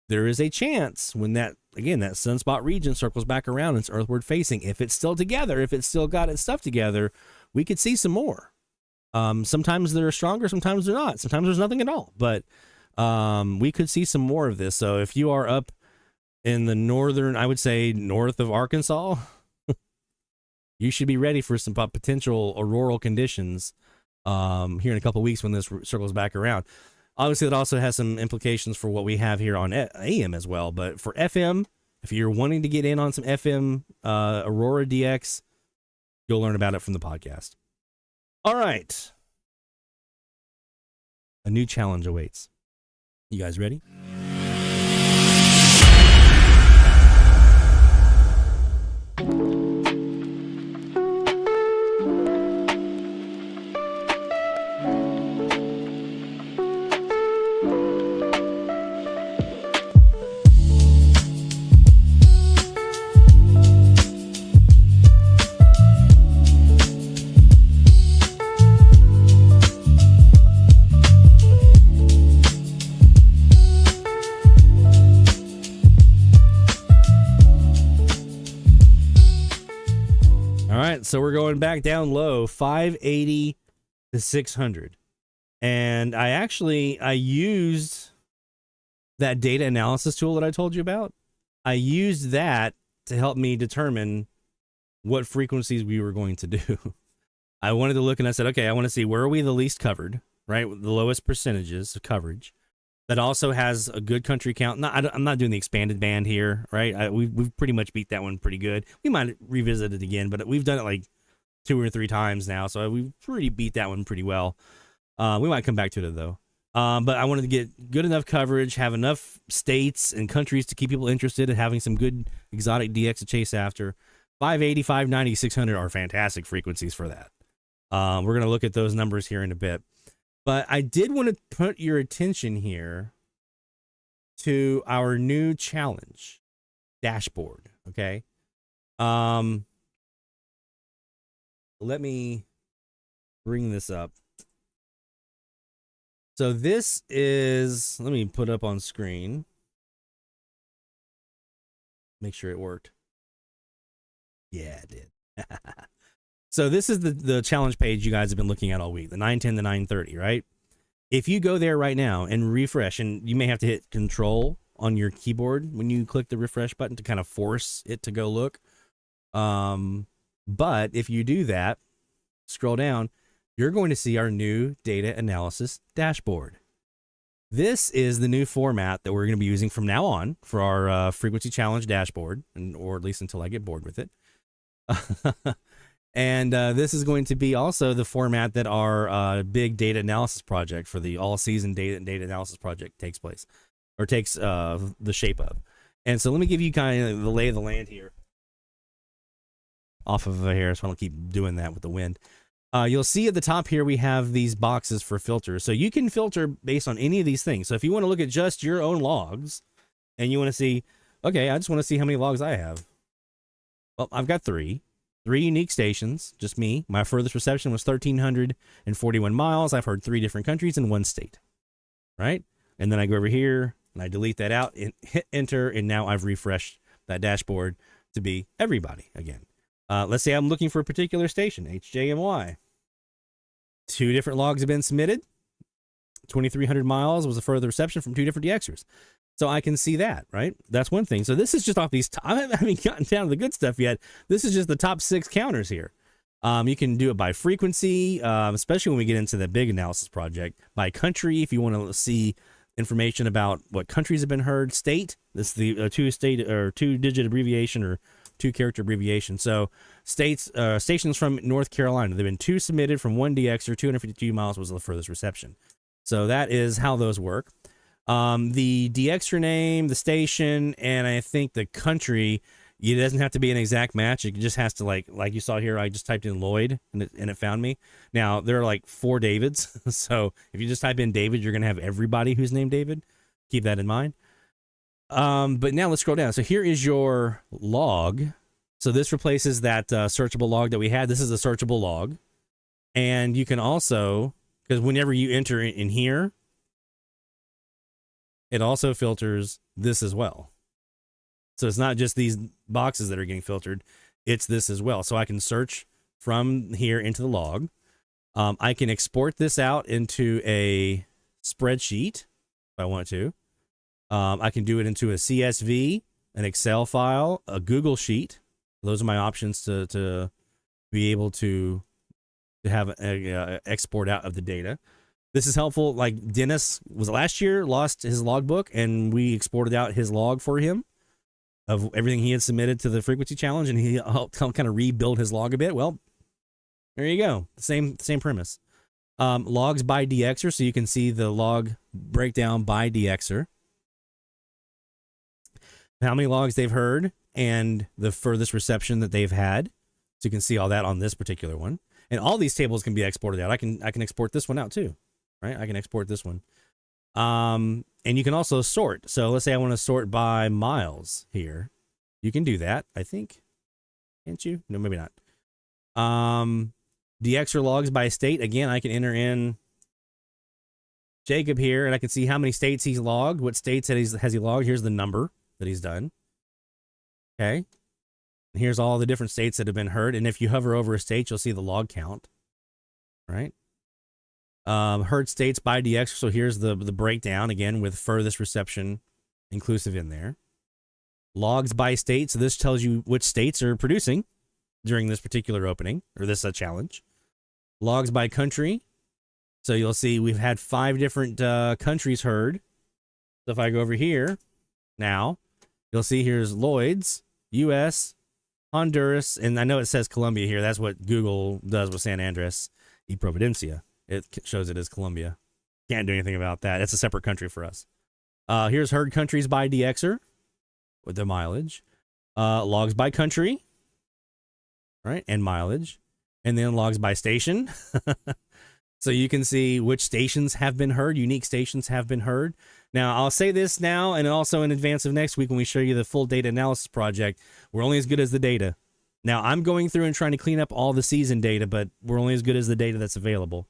there is a chance when that sunspot region circles back around and it's earthward facing, if it's still together, if it's still got its stuff together, we could see some more. Sometimes they're stronger, sometimes they're not, sometimes there's nothing at all, but we could see some more of this. So if you are up in the northern, I would say north of Arkansas, you should be ready for some potential auroral conditions here in a couple of weeks when this circles back around. Obviously, that also has some implications for what we have here on AM as well. But for FM, if you're wanting to get in on some FM Aurora DX, you'll learn about it from the podcast. All right. A new challenge awaits. You guys ready? So we're going back down low, 580 to 600. And I used that data analysis tool that I told you about. I used that to help me determine what frequencies we were going to do. I wanted to look and I said, okay, I want to see where are we the least covered, right? The lowest percentages of coverage. That also has a good country count. I'm not doing the expanded band here, right? We've pretty much beat that one pretty good. We might revisit it again, but we've done it like 2 or 3 times now, so we've pretty beat that one pretty well. We might come back to it though. But I wanted to get good enough coverage, have enough states and countries to keep people interested in having some good exotic DX to chase after. 580, 590, 600 are fantastic frequencies for that. We're going to look at those numbers here in a bit. But I did want to put your attention here to our new challenge dashboard, okay? Let me bring this up. So this is, let me put up on screen. Make sure it worked. Yeah, it did. So this is the challenge page you guys have been looking at all week, the 910 to 930, right? If you go there right now and refresh, and you may have to hit Control on your keyboard when you click the refresh button to kind of force it to go look. But if you do that, scroll down, you're going to see our new data analysis dashboard. This is the new format that we're going to be using from now on for our frequency challenge dashboard, or at least until I get bored with it. And this is going to be also the format that our big data analysis project for the all-season data analysis project takes place, or takes the shape of. And so let me give you kind of the lay of the land here. Off of here, so I don't keep doing that with the wind. You'll see at the top here we have these boxes for filters. So you can filter based on any of these things. So if you want to look at just your own logs, and you want to see, okay, I just want to see how many logs I have. Well, I've got 3 unique stations, just me. My furthest reception was 1,341 miles. I've heard 3 different countries in 1 state, right? And then I go over here and I delete that out and hit enter, and now I've refreshed that dashboard to be everybody again. Let's say I'm looking for a particular station, HJMY. 2 different logs have been submitted. 2,300 miles was the further reception from 2 different DXers. So I can see that, right? That's one thing. So this is just off these, I haven't gotten down to the good stuff yet. This is just the top 6 counters here. You can do it by frequency, especially when we get into the big analysis project. By country, if you want to see information about what countries have been heard. State, this is the 2-digit abbreviation or 2-character abbreviation. So states, stations from North Carolina, there have been 2 submitted from 1 DXer, 252 miles was the furthest reception. So that is how those work. The DXer name, the station, and I think the country, it doesn't have to be an exact match. It just has to, like you saw here, I just typed in Lloyd and it found me. Now, there are like 4 Davids. So if you just type in David, you're going to have everybody who's named David. Keep that in mind. But now let's scroll down. So here is your log. So this replaces that searchable log that we had. This is a searchable log. And you can also, because whenever you enter in here, it also filters this as well. So it's not just these boxes that are getting filtered, it's this as well. So I can search from here into the log. I can export this out into a spreadsheet if I want to. I can do it into a CSV, an Excel file, a Google Sheet. Those are my options to be able to have a export out of the data. This is helpful. Like Dennis was last year, lost his logbook, and we exported out his log for him of everything he had submitted to the frequency challenge, and he helped kind of rebuild his log a bit. Well, there you go. Same premise. Logs by DXer, so you can see the log breakdown by DXer. How many logs they've heard and the furthest reception that they've had. So you can see all that on this particular one. And all these tables can be exported out. I can export this one out too, right? I can export this one. And you can also sort. So let's say I want to sort by miles here. You can do that, I think. Can't you? No, maybe not. DXer logs by state. Again, I can enter in Jacob here, and I can see how many states he's logged, what states has he logged. Here's the number that he's done. Okay. And here's all the different states that have been heard. And if you hover over a state, you'll see the log count. Right. Heard states by DXer. So here's the breakdown again with furthest reception inclusive in there. Logs by state. So this tells you which states are producing during this particular opening or this challenge. Logs by country. So you'll see we've had 5 different countries heard. So if I go over here now, you'll see here's Lloyd's, U.S., Honduras, and I know it says Colombia here. That's what Google does with San Andres y Providencia. It shows it as Colombia. Can't do anything about that. It's a separate country for us. Here's heard countries by DXer with the mileage. Logs by country, right, and mileage. And then logs by station. So you can see which stations have been heard. Unique stations have been heard. Now, I'll say this now and also in advance of next week when we show you the full data analysis project. We're only as good as the data. Now, I'm going through and trying to clean up all the season data, but we're only as good as the data that's available.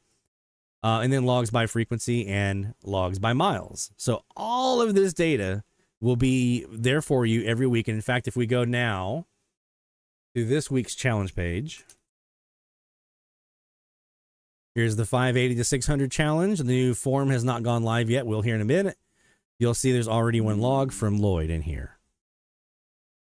And then logs by frequency and logs by miles. So all of this data will be there for you every week. And in fact, if we go now to this week's challenge page, here's the 580 to 600 challenge. The new form has not gone live yet. We'll hear in a minute. You'll see there's already one log from Lloyd in here.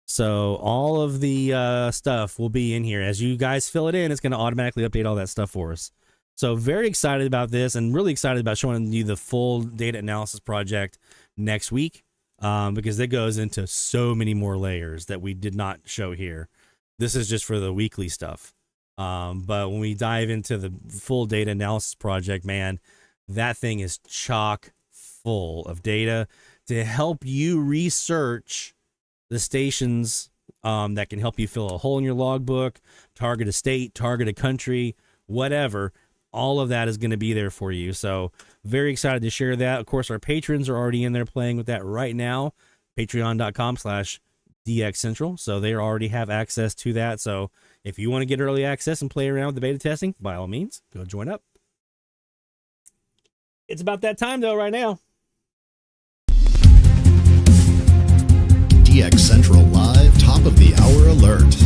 So all of the stuff will be in here. As you guys fill it in, it's going to automatically update all that stuff for us. So very excited about this and really excited about showing you the full data analysis project next week because it goes into so many more layers that we did not show here. This is just for the weekly stuff. But when we dive into the full data analysis project, man, that thing is chock full of data to help you research the stations that can help you fill a hole in your logbook, target a state, target a country, whatever. All of that is going to be there for you. So very excited to share that. Of course, our patrons are already in there playing with that right now. Patreon.com/DXCentral. So they already have access to that. So if you want to get early access and play around with the beta testing, by all means, go join up. It's about that time, though, right now. DX Central Live Top of the Hour Alert.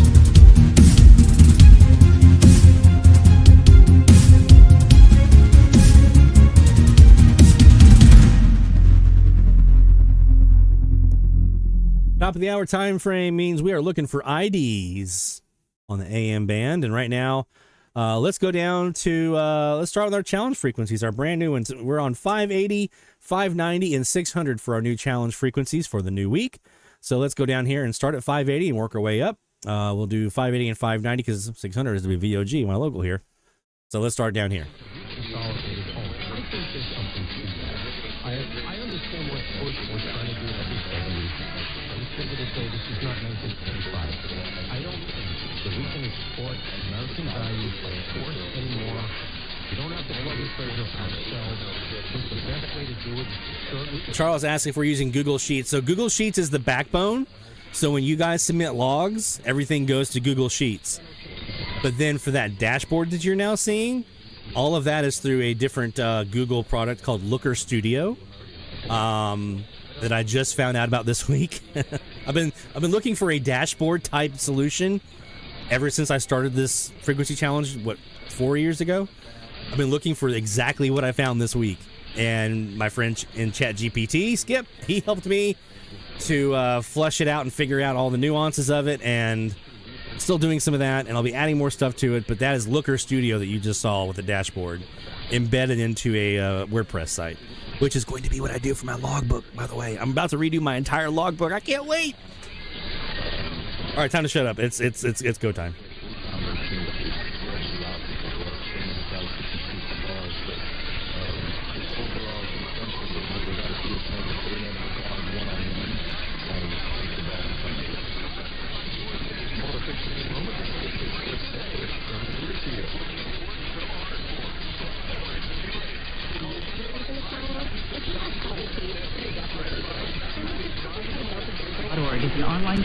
Top of the hour time frame means we are looking for IDs on the AM band. And right now, let's go down to, let's start with our challenge frequencies, our brand new ones. We're on 580, 590, and 600 for our new challenge frequencies for the new week. So let's go down here and start at 580 and work our way up. We'll do 580 and 590 because 600 is the VOG, my local here. So let's start down here. I understand what we're trying to do at this segment. This is not 1925. I don't think that we can export American values by force anymore. You don't have to legislate this ourselves. I think the best way to do it is Charles asked if we're using Google Sheets. So Google Sheets is the backbone. So when you guys submit logs, everything goes to Google Sheets. But then for that dashboard that you're now seeing, All of that is through a different Google product called Looker Studio that I just found out about this week. I've been looking for a dashboard type solution ever since I started this frequency challenge, 4 years ago. I've been looking for exactly what I found this week. And my friend in ChatGPT, Skip, he helped me to flush it out and figure out all the nuances of it, and still doing some of that, and I'll be adding more stuff to it. But that is Looker Studio that you just saw with the dashboard embedded into a WordPress site, which is going to be what I do for my logbook, by the way. I'm about to redo my entire logbook. I can't wait. All right, time to shut up. It's go time. How do I get the online?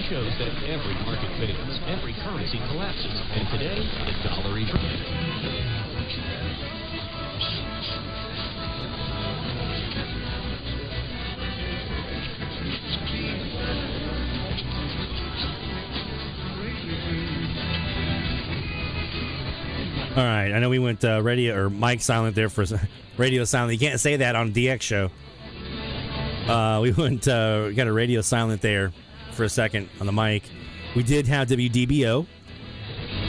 shows that every market fails, every currency collapses, and today, the dollar even. All right, I know we went radio or mic silent there for radio silent. You can't say that on DX show. We went got a radio silent there for a second on the mic. We did have WDBO.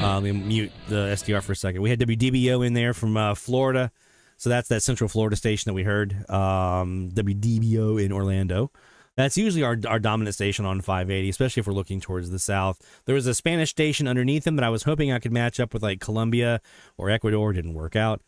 Let me mute the SDR for a second. We had WDBO in there from Florida, so that's that Central Florida station that we heard. WDBO in Orlando. That's usually our dominant station on 580, especially if we're looking towards the south. There was a Spanish station underneath them that I was hoping I could match up with like Colombia or Ecuador. Didn't work out.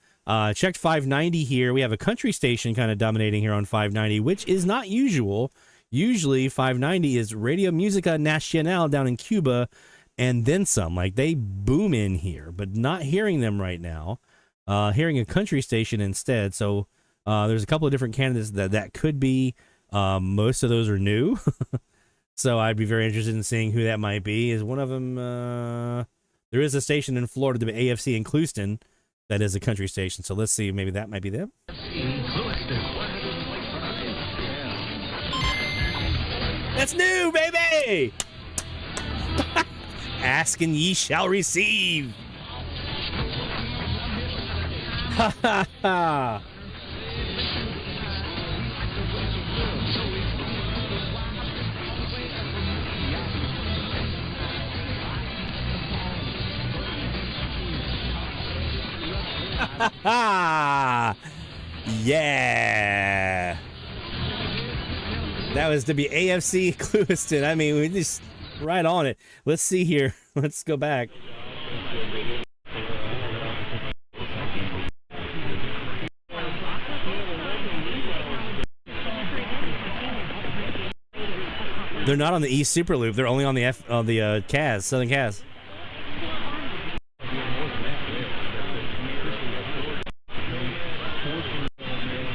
Checked 590 here. We have a country station kind of dominating here on 590, which is not usual. Usually 590 is Radio Música Nacional down in Cuba and then some. Like they boom in here, but not hearing them right now. Hearing a country station instead. So there's a couple of different candidates that could be. Most of those are new. So I'd be very interested in seeing who that might be. Is one of them, there is a station in Florida, the AFC in Clewiston, that is a country station. So let's see, maybe that might be them. That's new, baby! Ask and ye shall receive. Ha ha ha. Yeah, that was to be AFC Clewiston. I mean, we just right on it. Let's see here. Let's go back. They're not on the East Super Loop. They're only on the Cas, Southern Cas.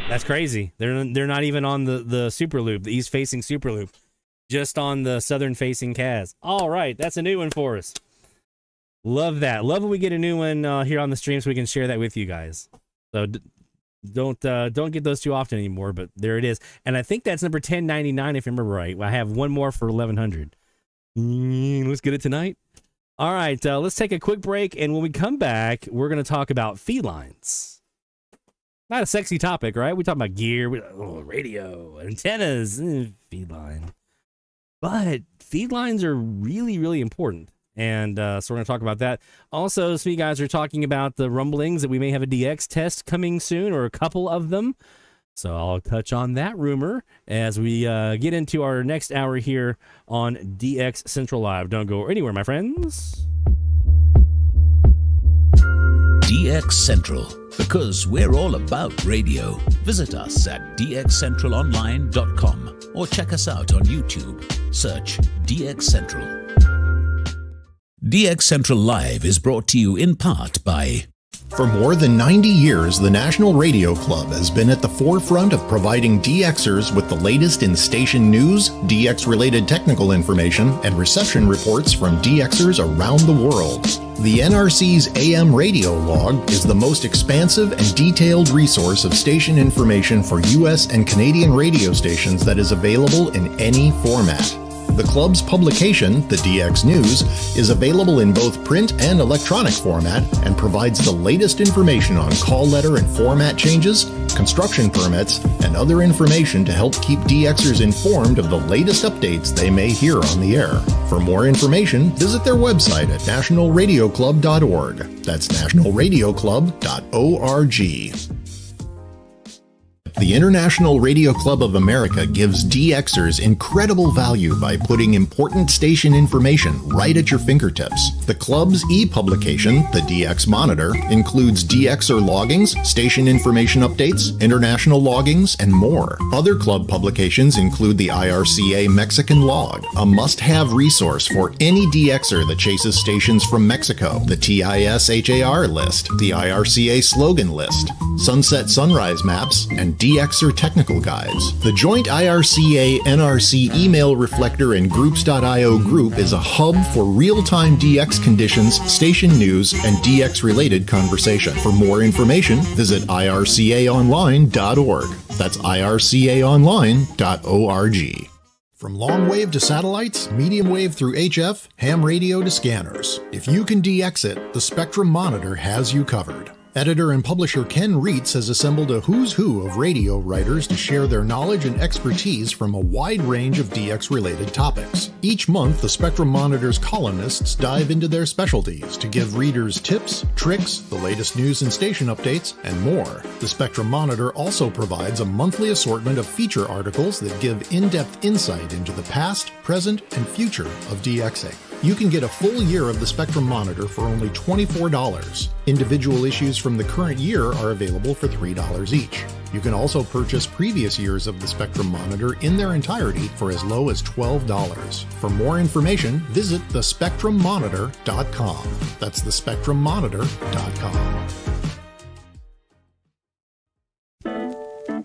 That's crazy. They're not even on the Super Loop, the East facing Super Loop, just on the Southern facing Cas. All right, that's a new one for us. Love that. Love when we get a new one here on the stream so we can share that with you guys. So don't get those too often anymore, but there it is. And I think that's number 1099 if I remember right. I have one more for 1100. Let's get it tonight. All right, let's take a quick break, and when we come back, we're going to talk about felines. Not a sexy topic, right? We talk about gear, radio, antennas, feline. But felines are really, really important. And so we're going to talk about that. Also, some of you guys are talking about the rumblings that we may have a DX test coming soon, or a couple of them. So I'll touch on that rumor as we get into our next hour here on DX Central Live. Don't go anywhere, my friends. DX Central, because we're all about radio. Visit us at dxcentralonline.com or check us out on YouTube. Search DX Central. DX Central Live is brought to you in part by... For more than 90 years, the National Radio Club has been at the forefront of providing DXers with the latest in station news, DX-related technical information, and reception reports from DXers around the world. The NRC's AM radio log is the most expansive and detailed resource of station information for U.S. and Canadian radio stations that is available in any format. The club's publication, the DX News, is available in both print and electronic format and provides the latest information on call letter and format changes, construction permits, and other information to help keep DXers informed of the latest updates they may hear on the air. For more information, visit their website at nationalradioclub.org. That's nationalradioclub.org. The International Radio Club of America gives DXers incredible value by putting important station information right at your fingertips. The club's e-publication, the DX Monitor, includes DXer loggings, station information updates, international loggings, and more. Other club publications include the IRCA Mexican Log, a must-have resource for any DXer that chases stations from Mexico, the TIS HAR list, the IRCA slogan list, sunset sunrise maps, and DXer technical guides. The joint IRCA-NRC email reflector and groups.io group is a hub for real-time DX conditions, station news, and DX-related conversation. For more information, visit ircaonline.org. That's ircaonline.org. From long wave to satellites, medium wave through HF, ham radio to scanners. If you can DX it, the Spectrum Monitor has you covered. Editor and publisher Ken Reitz has assembled a who's who of radio writers to share their knowledge and expertise from a wide range of DX-related topics. Each month, the Spectrum Monitor's columnists dive into their specialties to give readers tips, tricks, the latest news and station updates, and more. The Spectrum Monitor also provides a monthly assortment of feature articles that give in-depth insight into the past, present, and future of DXing. You can get a full year of the Spectrum Monitor for only $24. Individual issues from the current year are available for $3 each. You can also purchase previous years of the Spectrum Monitor in their entirety for as low as $12. For more information, visit thespectrummonitor.com. That's thespectrummonitor.com.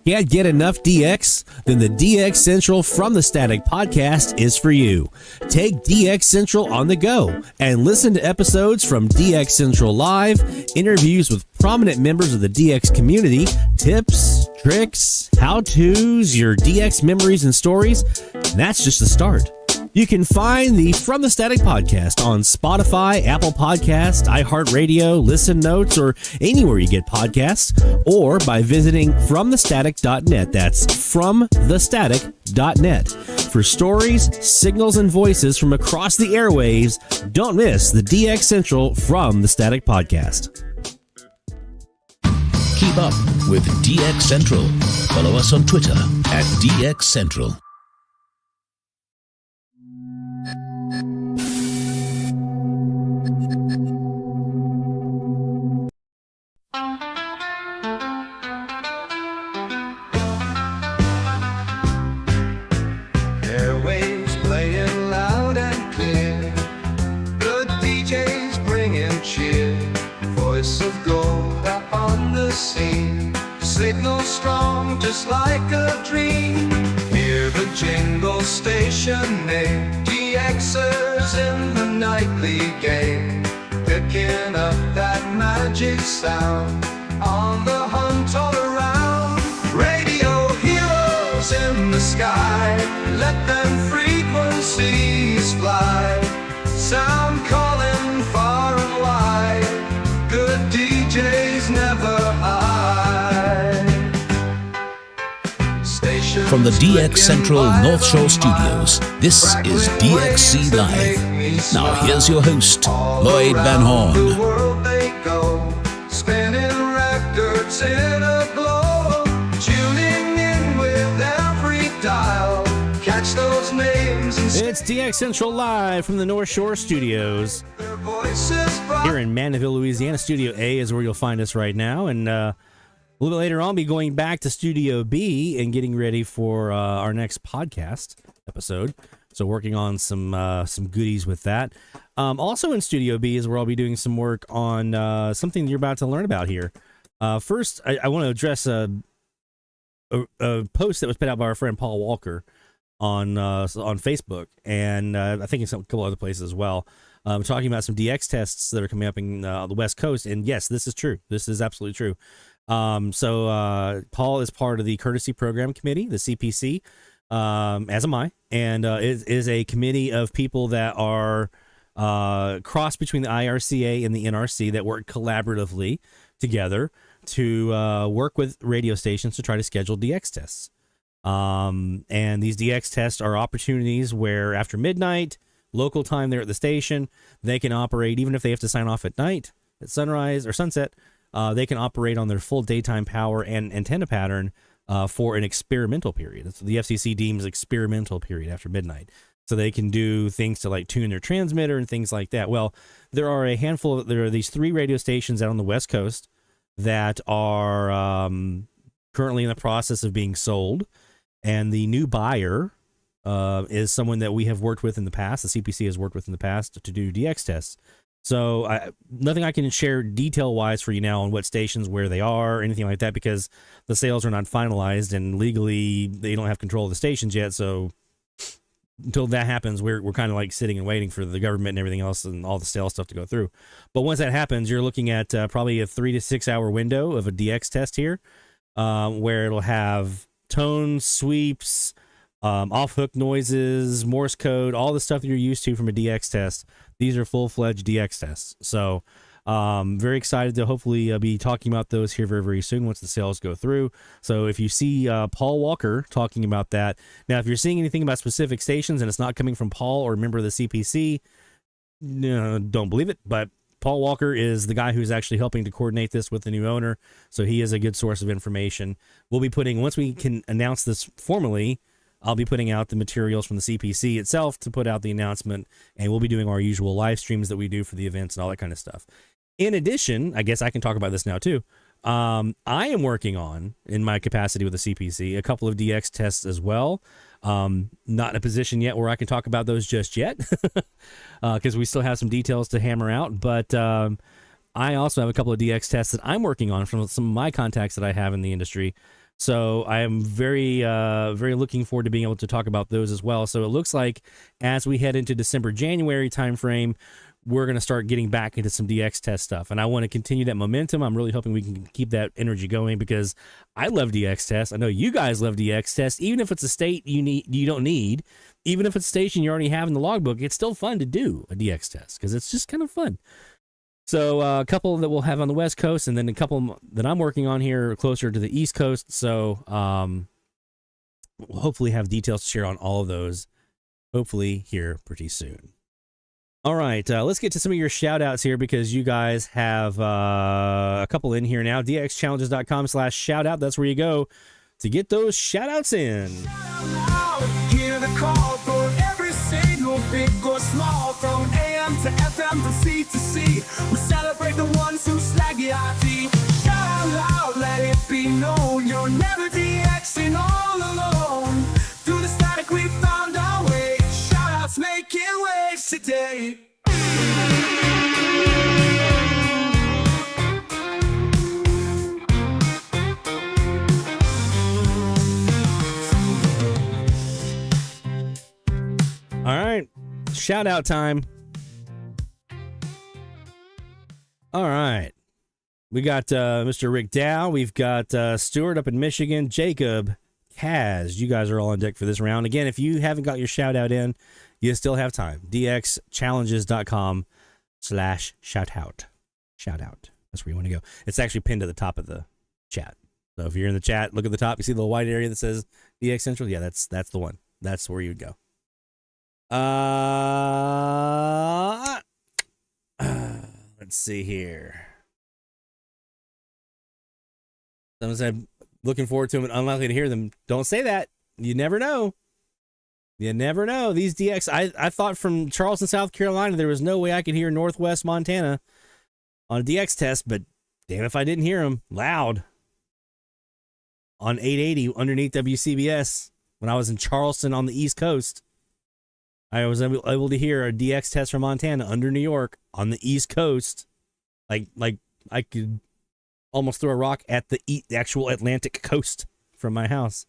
Can't get enough DX? Then the DX Central from the Static podcast is for you. Take DX Central on the go and listen to episodes from DX Central Live, interviews with prominent members of the DX community, tips, tricks, how-tos, your DX memories and stories. And that's just the start. You can find the From the Static podcast on Spotify, Apple Podcasts, iHeartRadio, Listen Notes, or anywhere you get podcasts, or by visiting FromTheStatic.net. That's FromTheStatic.net. For stories, signals, and voices from across the airwaves, don't miss the DX Central From the Static podcast. Keep up with DX Central. Follow us on Twitter at DX Central. Airwaves playing loud and clear. Good DJs bringing cheer. Voice of gold up on the scene. Signal strong just like a dream. Hear the jingle station name. DXers in the nightly game. Picking up that magic sound. On the hunt all around. Radio heroes in the sky. Let them frequencies fly. Sound calling far and wide. Good DJs never hide. Stations From the DX Central clicking North Shore miles Studios, this is crackling DXC waves that Live. make me Now smile. here's your host, All Lloyd Van around Horn. the world they go, spinning records in a glow, tuning in with every dial. Catch those names and It's DX Central Live from the North Shore Studios. their voices bright. Here in Mandeville, Louisiana, Studio A is where you'll find us right now. And a little bit later on, I'll be going back to Studio B and getting ready for our next podcast episode. So working on some goodies with that. Also in Studio B is where I'll be doing some work on something you're about to learn about here. First, I want to address a post that was put out by our friend Paul Walker on Facebook, and I think in a couple other places as well. Talking about some DX tests that are coming up in the West Coast, and yes, this is true. This is absolutely true. So Paul is part of the Courtesy Program Committee, the CPC, as am I, and it is a committee of people that are crossed between the IRCA and the NRC that work collaboratively together to work with radio stations to try to schedule DX tests. And these DX tests are opportunities where after midnight, local time there at the station, they can operate, even if they have to sign off at night, at sunrise or sunset, they can operate on their full daytime power and antenna pattern for an experimental period. That's what the FCC deems experimental period after midnight. So they can do things to like tune their transmitter and things like that. Well, there are these 3 radio stations out on the West Coast that are currently in the process of being sold. And the new buyer is someone that we have worked with in the past. The CPC has worked with in the past to do DX tests. So nothing I can share detail-wise for you now on what stations, where they are, or anything like that, because the sales are not finalized, and legally they don't have control of the stations yet. So until that happens, we're kind of like sitting and waiting for the government and everything else and all the sales stuff to go through. But once that happens, you're looking at probably a 3 to 6 hour window of a DX test here, where it'll have tones, sweeps, off-hook noises, Morse code, all the stuff that you're used to from a DX test. These are full-fledged DX tests. So very excited to hopefully be talking about those here very, very soon once the sales go through. So if you see Paul Walker talking about that, now if you're seeing anything about specific stations and it's not coming from Paul or a member of the CPC, no, don't believe it. But Paul Walker is the guy who's actually helping to coordinate this with the new owner. So he is a good source of information. We'll be putting, once we can announce this formally, I'll be putting out the materials from the CPC itself to put out the announcement, and we'll be doing our usual live streams that we do for the events and all that kind of stuff. In addition, I guess I can talk about this now too. I am working on, in my capacity with the CPC, a couple of DX tests as well. Not in a position yet where I can talk about those just yet, because we still have some details to hammer out. But I also have a couple of DX tests that I'm working on from some of my contacts that I have in the industry. So I am very, very looking forward to being able to talk about those as well. So it looks like as we head into December, January timeframe, we're going to start getting back into some DX test stuff. And I want to continue that momentum. I'm really hoping we can keep that energy going, because I love DX tests. I know you guys love DX tests. Even if it's a state you don't need, even if it's a station you already have in the logbook, it's still fun to do a DX test because it's just kind of fun. So a couple that we'll have on the West Coast, and then a couple that I'm working on here closer to the East Coast. So we'll hopefully have details to share on all of those, hopefully here pretty soon. All right, let's get to some of your shout-outs here, because you guys have a couple in here now. dxchallenges.com/shoutout. That's where you go to get those shout-outs in. Hear the call for every signal, big or small, from AM to FM to C to C. We celebrate the ones who slag the IT. Shout out loud, let it be known, you're never DXing all alone. Through the static we found our way. Shout outs making waves today. All right, shout out time. All right, we got Mr. Rick Dow. We've got Stuart up in Michigan, Jacob, Kaz. You guys are all on deck for this round. Again, if you haven't got your shout out in, you still have time. dxchallenges.com/shoutout. Shout out. That's where you want to go. It's actually pinned to the top of the chat. So if you're in the chat, look at the top. You see the little white area that says DX Central? Yeah, that's the one. That's where you'd go. Let's see here. Someone said, looking forward to them and unlikely to hear them. Don't say that. You never know. You never know. These DX, I thought from Charleston, South Carolina, there was no way I could hear Northwest Montana on a DX test, but damn if I didn't hear them loud on 880 underneath WCBS when I was in Charleston on the East Coast. I was able to hear a DX test from Montana under New York on the East Coast. Like I could almost throw a rock at the actual Atlantic coast from my house.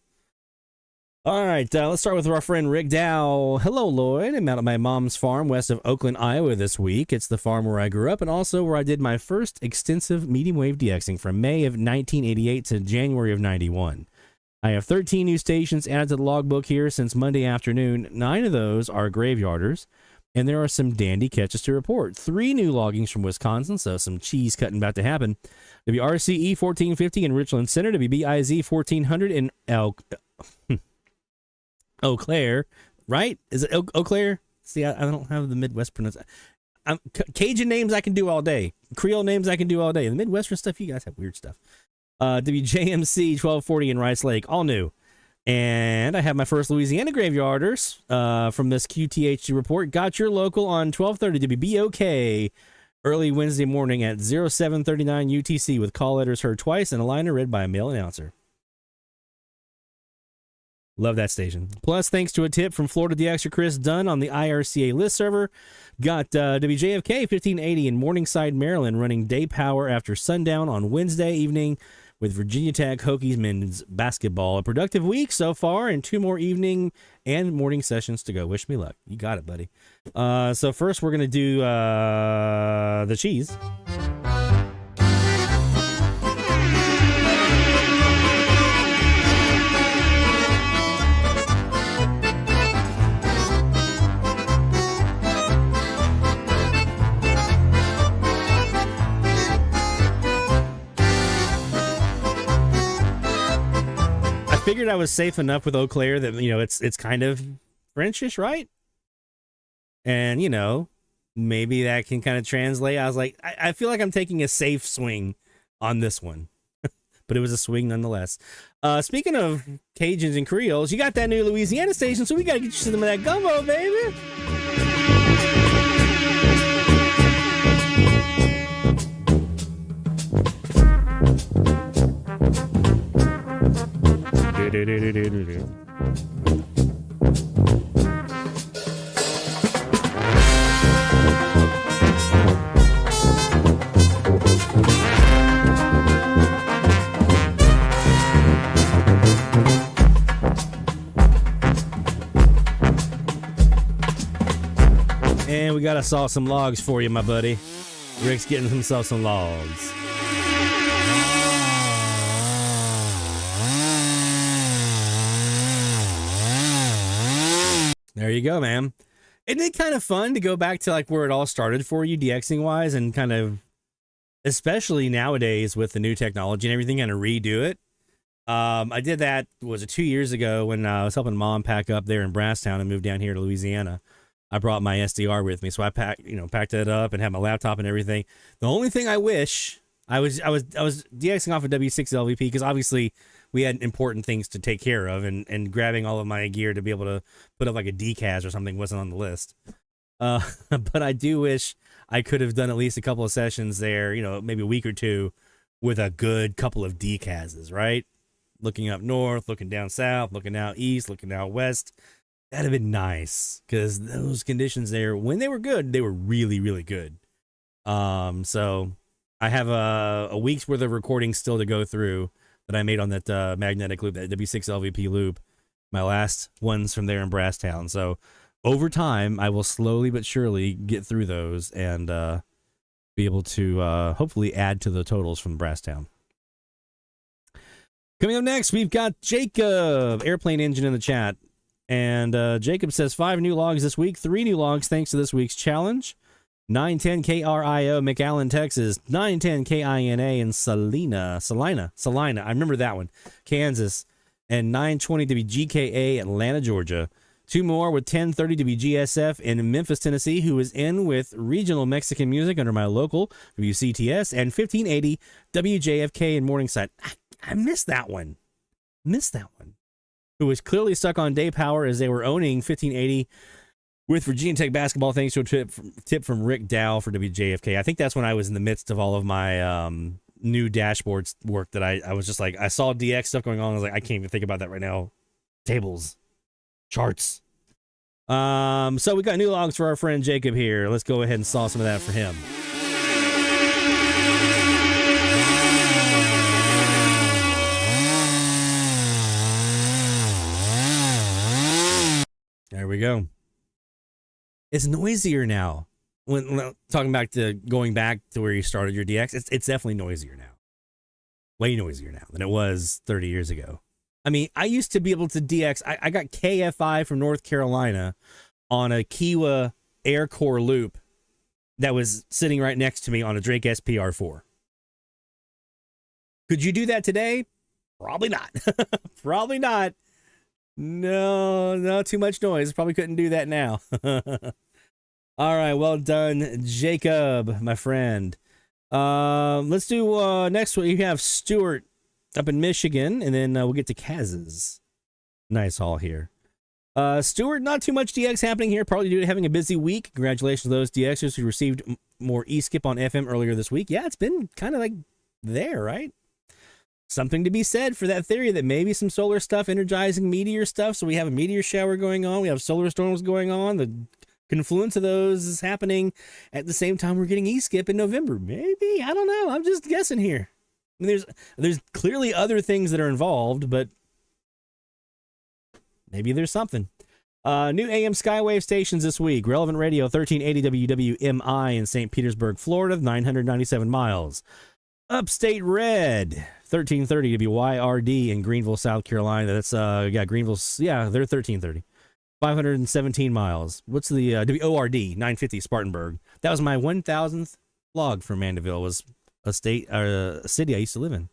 All right, let's start with our friend Rick Dow. Hello, Lloyd. I'm out at my mom's farm west of Oakland, Iowa this week. It's the farm where I grew up and also where I did my first extensive medium wave DXing from May of 1988 to January of 91. I have 13 new stations added to the logbook here since Monday afternoon. 9 of those are graveyarders, and there are some dandy catches to report. 3 new loggings from Wisconsin, so some cheese cutting about to happen. WRCE 1450 in Richland Center, WBIZ 1400 in Eau Claire, right? Is it Eau Claire? See, I don't have the Midwest pronunciation. Cajun names I can do all day. Creole names I can do all day. The Midwestern stuff, you guys have weird stuff. WJMC 1240 in Rice Lake, all new. And I have my first Louisiana graveyarders from this QTHD report. Got your local on 1230 WBOK early Wednesday morning at 0739 UTC with call letters heard twice and a liner read by a male announcer. Love that station. Plus, thanks to a tip from Florida DXer Chris Dunn on the IRCA list server, got WJFK 1580 in Morningside, Maryland, running day power after sundown on Wednesday evening with Virginia Tech Hokies men's basketball. A productive week so far, and 2 more evening and morning sessions to go. Wish me luck. You got it, buddy. So first, we're going to do the cheese. Figured I was safe enough with Eau Claire that, you know, it's kind of Frenchish, right? And, you know, maybe that can kind of translate. I was like, I feel like I'm taking a safe swing on this one. But it was a swing nonetheless. Speaking of Cajuns and Creoles, you got that new Louisiana station, so we got to get you some of that gumbo, baby. And we gotta saw some logs for you, my buddy. Rick's getting himself some logs. There you go, man. Isn't it kind of fun to go back to like where it all started for you, DXing wise, and kind of, especially nowadays with the new technology and everything, kind of redo it? I did that, was it 2 years ago when I was helping mom pack up there in Brasstown and moved down here to Louisiana. I brought my SDR with me, so I packed it up and had my laptop and everything. The only thing I wish I was DXing off of W6 LVP because obviously we had important things to take care of, and grabbing all of my gear to be able to put up like a decaz or something wasn't on the list. But I do wish I could have done at least a couple of sessions there, you know, maybe a week or two with a good couple of decazes, right? Looking up north, looking down south, looking out east, looking out west. That'd have been nice because those conditions there, when they were good, they were really, really good. So I have a week's worth of recording still to go through that I made on that magnetic loop, that W6 LVP loop, my last ones from there in Brasstown. So over time, I will slowly but surely get through those and be able to hopefully add to the totals from Brasstown. Coming up next, we've got Jacob, Airplane Engine in the chat. And Jacob says 5 new logs this week, 3 new logs thanks to this week's challenge. 910 KRIO, McAllen, Texas. 910 KINA in Salina. I remember that one. Kansas. And 920 WGKA, Atlanta, Georgia. 2 more with 1030 WGSF in Memphis, Tennessee, who is in with regional Mexican music under my local WCTS. And 1580 WJFK in Morningside. I missed that one. Who was clearly stuck on day power as they were owning 1580 with Virginia Tech basketball, thanks to a tip from Rick Dow for WJFK. I think that's when I was in the midst of all of my new dashboards work that I was just like, I saw DX stuff going on. I was like, I can't even think about that right now. Tables, charts. So we got new logs for our friend Jacob here. Let's go ahead and saw some of that for him. There we go. It's noisier now. When talking back to going back to where you started your DX, it's definitely noisier now. Way noisier now than it was 30 years ago. I mean, I used to be able to DX. I got KFI from North Carolina on a Kiwa Air Core loop that was sitting right next to me on a Drake SPR4. Could you do that today? Probably not. Probably not. No, too much noise. Probably couldn't do that now. All right, well done, Jacob, my friend. Let's do next one. You have Stuart up in Michigan, and then we'll get to Kaz's. Nice haul here. Stuart, not too much DX happening here, probably due to having a busy week. Congratulations to those DXers who received more e-skip on FM earlier this week. Yeah, it's been kind of like there, right? something to be said for that theory that maybe some solar stuff energizing meteor stuff. So we have a meteor shower going on. We have solar storms going on. The confluence of those is happening at the same time we're getting E-skip in November. Maybe, I don't know. I'm just guessing here. I mean, there's clearly other things that are involved, but maybe there's something. New AM Skywave stations this week. Relevant Radio 1380 WWMI in St. Petersburg, Florida, 997 miles. Upstate Red 1330 WYRD in Greenville, South Carolina. That's Greenville. Yeah, they're 1330. 517 miles. What's the WORD 950 Spartanburg? That was my 1000th log from Mandeville. Was a city I used to live in.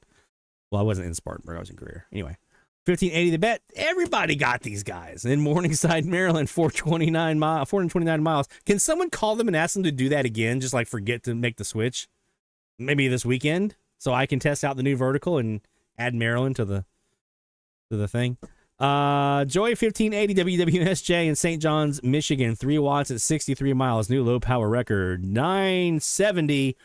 Well, I wasn't in Spartanburg. I was in Greer. Anyway, 1580 The Bet. Everybody got these guys. In Morningside, Maryland, 429 miles. Can someone call them and ask them to do that again? Just like forget to make the switch. Maybe this weekend, so I can test out the new vertical and add Maryland to the thing. Joy 1580 WWSJ in St. John's, Michigan, 3 watts at 63 miles. New low power record. 970.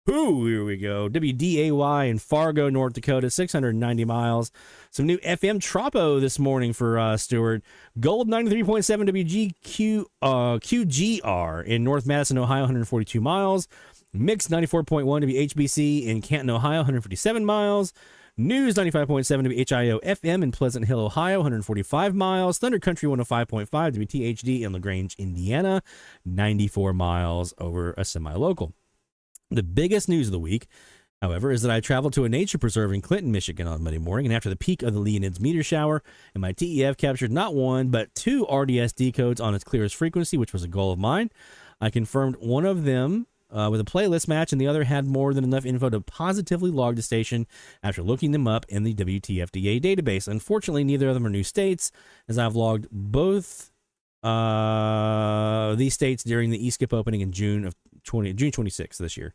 Ooh, here we go. WDAY in Fargo, North Dakota, 690 miles. Some new FM Tropo this morning for Stewart. Gold 93.7 QGR in North Madison, Ohio, 142 miles. Mix 94.1 WHBC in Canton, Ohio, 157 miles. News 95.7 WHIO FM in Pleasant Hill, Ohio, 145 miles. Thunder Country 105.5 WTHD in LaGrange, Indiana, 94 miles over a semi-local. The biggest news of the week, however, is that I traveled to a nature preserve in Clinton, Michigan on Monday morning, and after the peak of the Leonids meteor shower, and my TEF captured not one, but 2 RDSD codes on its clearest frequency, which was a goal of mine. I confirmed one of them with a playlist match, and the other had more than enough info to positively log the station after looking them up in the WTFDA database. Unfortunately, neither of them are new states, as I've logged both these states during the E-skip opening in June 26th this year.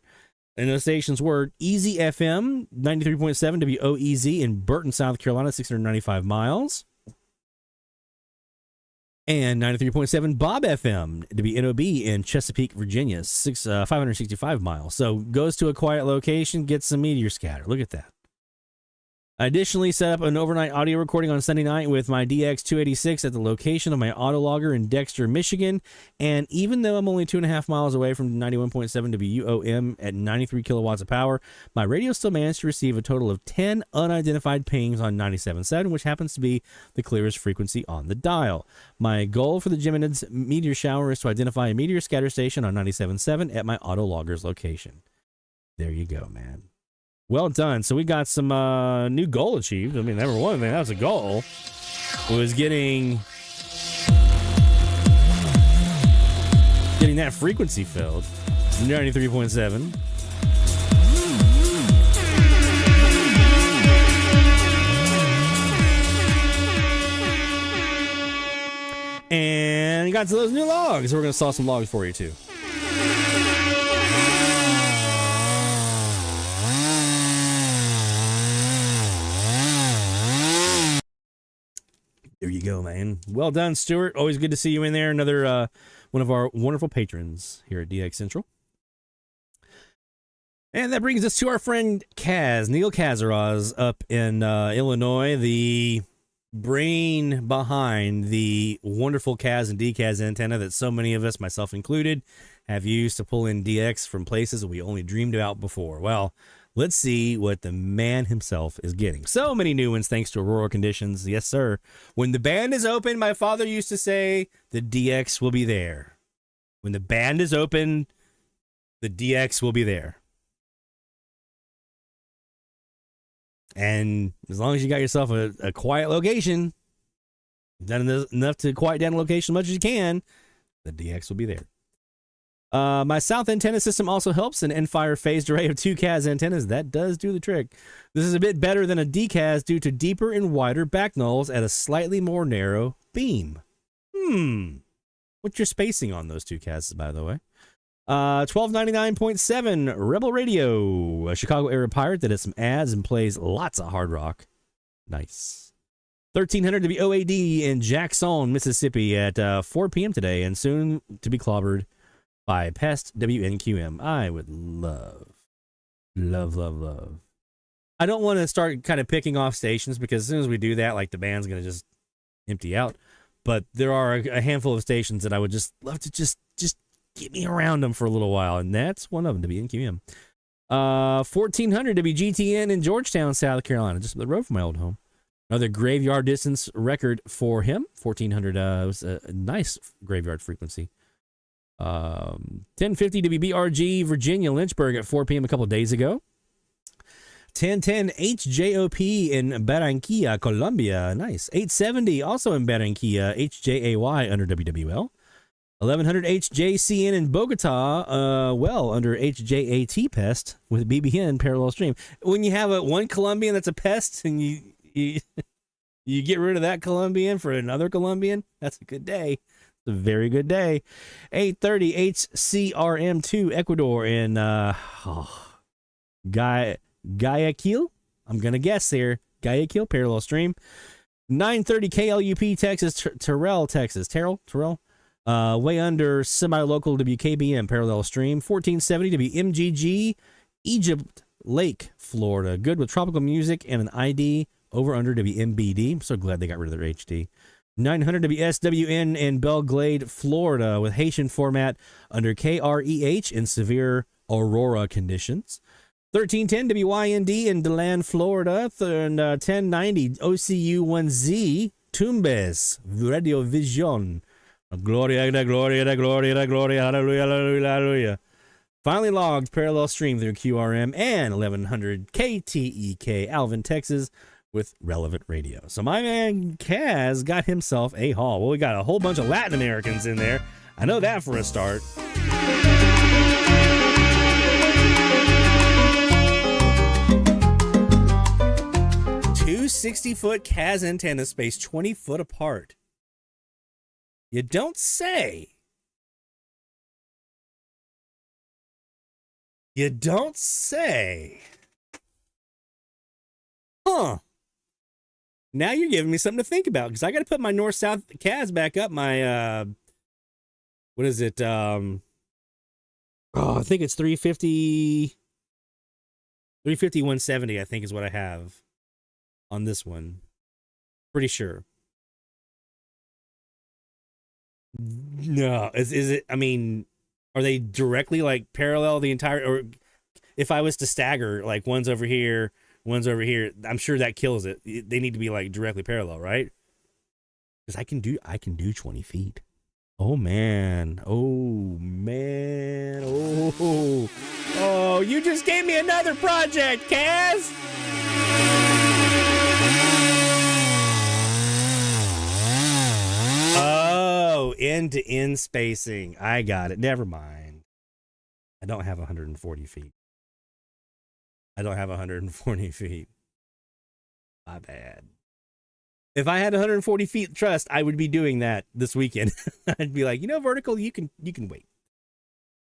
And those stations were Easy FM 93.7 WOEZ in Burton, South Carolina, 695 miles. And 93.7 Bob FM, WNOB in Chesapeake, Virginia, 565 miles. So goes to a quiet location, gets some meteor scatter. Look at that. I additionally set up an overnight audio recording on Sunday night with my DX286 at the location of my autologger in Dexter, Michigan. And even though I'm only 2.5 miles away from 91.7 WOM at 93 kilowatts of power, my radio still managed to receive a total of 10 unidentified pings on 97.7, which happens to be the clearest frequency on the dial. My goal for the Geminids meteor shower is to identify a meteor scatter station on 97.7 at my autologger's location. There you go, man. Well done. So we got some new goal achieved. I mean, number one, man, that was a goal. Was getting that frequency filled. 93.7. And got to those new logs. We're going to saw some logs for you, too. There you go, man. Well done, Stuart. Always good to see you in there. Another one of our wonderful patrons here at DX Central. And that brings us to our friend Kaz, Neil Kazaraz, up in Illinois, the brain behind the wonderful Kaz and DKaz antenna that so many of us, myself included, have used to pull in DX from places that we only dreamed about before. Well, let's see what the man himself is getting. So many new ones thanks to Aurora conditions. Yes, sir. When the band is open, my father used to say, the DX will be there. When the band is open, the DX will be there. And as long as you got yourself a quiet location, done enough to quiet down the location as much as you can, the DX will be there. My south antenna system also helps an Enfire phased array of 2 CAS antennas. That does do the trick. This is a bit better than a DCAS due to deeper and wider back nulls at a slightly more narrow beam. What's your spacing on those 2 CASs, by the way? 1299.7 Rebel Radio, a Chicago area pirate that has some ads and plays lots of hard rock. Nice. 1300 to be OAD in Jackson, Mississippi at 4 p.m. today, and soon to be clobbered by Pest WNQM. I would love I don't want to start kind of picking off stations because as soon as we do that, like the band's going to just empty out. But there are a handful of stations that I would just love to just get me around them for a little while, and that's one of them to be in QM. 1400 WGTN in Georgetown, South Carolina, just up the road from my old home. Another graveyard distance record for him. 1400 was a nice graveyard frequency. 1050 WBRG, Virginia, Lynchburg at 4 p.m. a couple of days ago. 1010 HJOP in Barranquilla, Colombia. Nice. 870 also in Barranquilla, HJAY under WWL. 1100 HJCN in Bogota, under HJAT Pest with BBN parallel stream. When you have one Colombian that's a pest and you get rid of that Colombian for another Colombian, that's a good day. It's a very good day. 830 HCRM2 Ecuador in Guayaquil. I'm going to guess there. Guayaquil parallel stream. 930 KLUP Texas, Terrell, Texas. Terrell? Way under semi-local WKBM parallel stream. 1470 WMGG, Egypt Lake, Florida. Good with tropical music and an ID over under WMBD. I'm so glad they got rid of their HD. 900 WSWN in Belglade, Florida with Haitian format under KREH in severe aurora conditions. 1310 WYND in DeLand, Florida. And 1090 OCU1Z, Tumbes, Radio Vision. Gloria, gloria, gloria, gloria, hallelujah, hallelujah, hallelujah. Finally logged parallel stream through QRM and 1100 KTEK, Alvin, Texas, with relevant radio. So my man Kaz got himself a haul. Well, we got a whole bunch of Latin Americans in there. I know that for a start. 60-foot Kaz antennas spaced 20 foot apart. You don't say. You don't say. Huh. Now you're giving me something to think about because I got to put my north-south Kaz back up. My, what is it? I think it's 350, 170, I think is what I have on this one. Pretty sure. No, is it? I mean, are they directly like parallel the entire? Or if I was to stagger, like one's over here, I'm sure that kills it. They need to be like directly parallel, right? Because I can do 20 feet. Oh man, oh, you just gave me another project, Kaz. Oh, end-to-end spacing. I got it. Never mind. I don't have 140 feet. My bad. If I had 140 feet trust, I would be doing that this weekend. I'd be like, vertical, you can wait.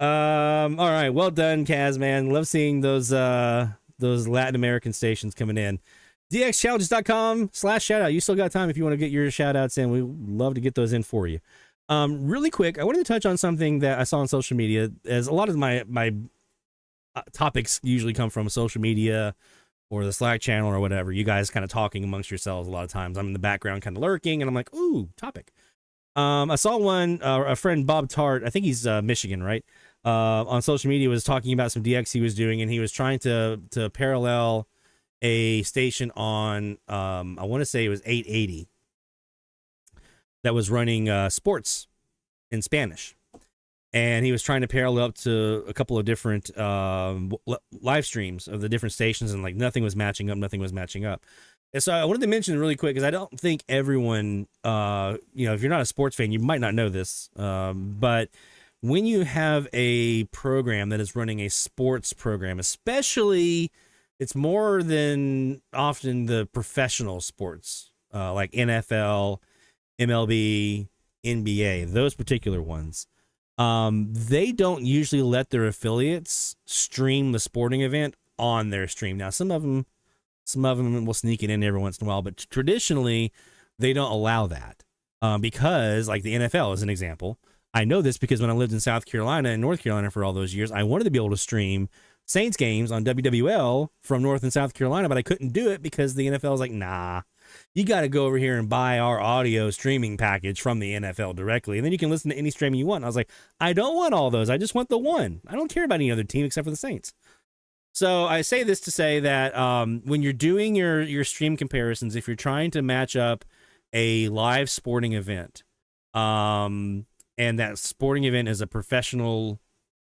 All right. Well done, Kaz, man. Love seeing those Latin American stations coming in. DXChallenges.com/shoutout. You still got time if you want to get your shout outs in. We love to get those in for you. Really quick, I wanted to touch on something that I saw on social media, as a lot of my topics usually come from social media or the Slack channel or whatever. You guys kind of talking amongst yourselves a lot of times. I'm in the background kind of lurking, and I'm like, ooh, topic. I saw one, a friend, Bob Tart, I think he's Michigan, right? On social media was talking about some DX he was doing, and he was trying to parallel a station on, I want to say it was 880, that was running sports in Spanish. And he was trying to parallel up to a couple of different live streams of the different stations, and like nothing was matching up. And so I wanted to mention really quick, because I don't think everyone, if you're not a sports fan, you might not know this, but when you have a program that is running a sports program, especially, it's more than often the professional sports, like NFL, MLB, NBA, those particular ones. They don't usually let their affiliates stream the sporting event on their stream. Now, some of them will sneak it in every once in a while, but traditionally they don't allow that, because, like the NFL is an example. I know this because when I lived in South Carolina and North Carolina for all those years, I wanted to be able to stream Saints games on WWL from North and South Carolina, but I couldn't do it because the NFL was like, nah, you got to go over here and buy our audio streaming package from the NFL directly. And then you can listen to any streaming you want. And I was like, I don't want all those. I just want the one. I don't care about any other team except for the Saints. So I say this to say that when you're doing your stream comparisons, if you're trying to match up a live sporting event, and that sporting event is a professional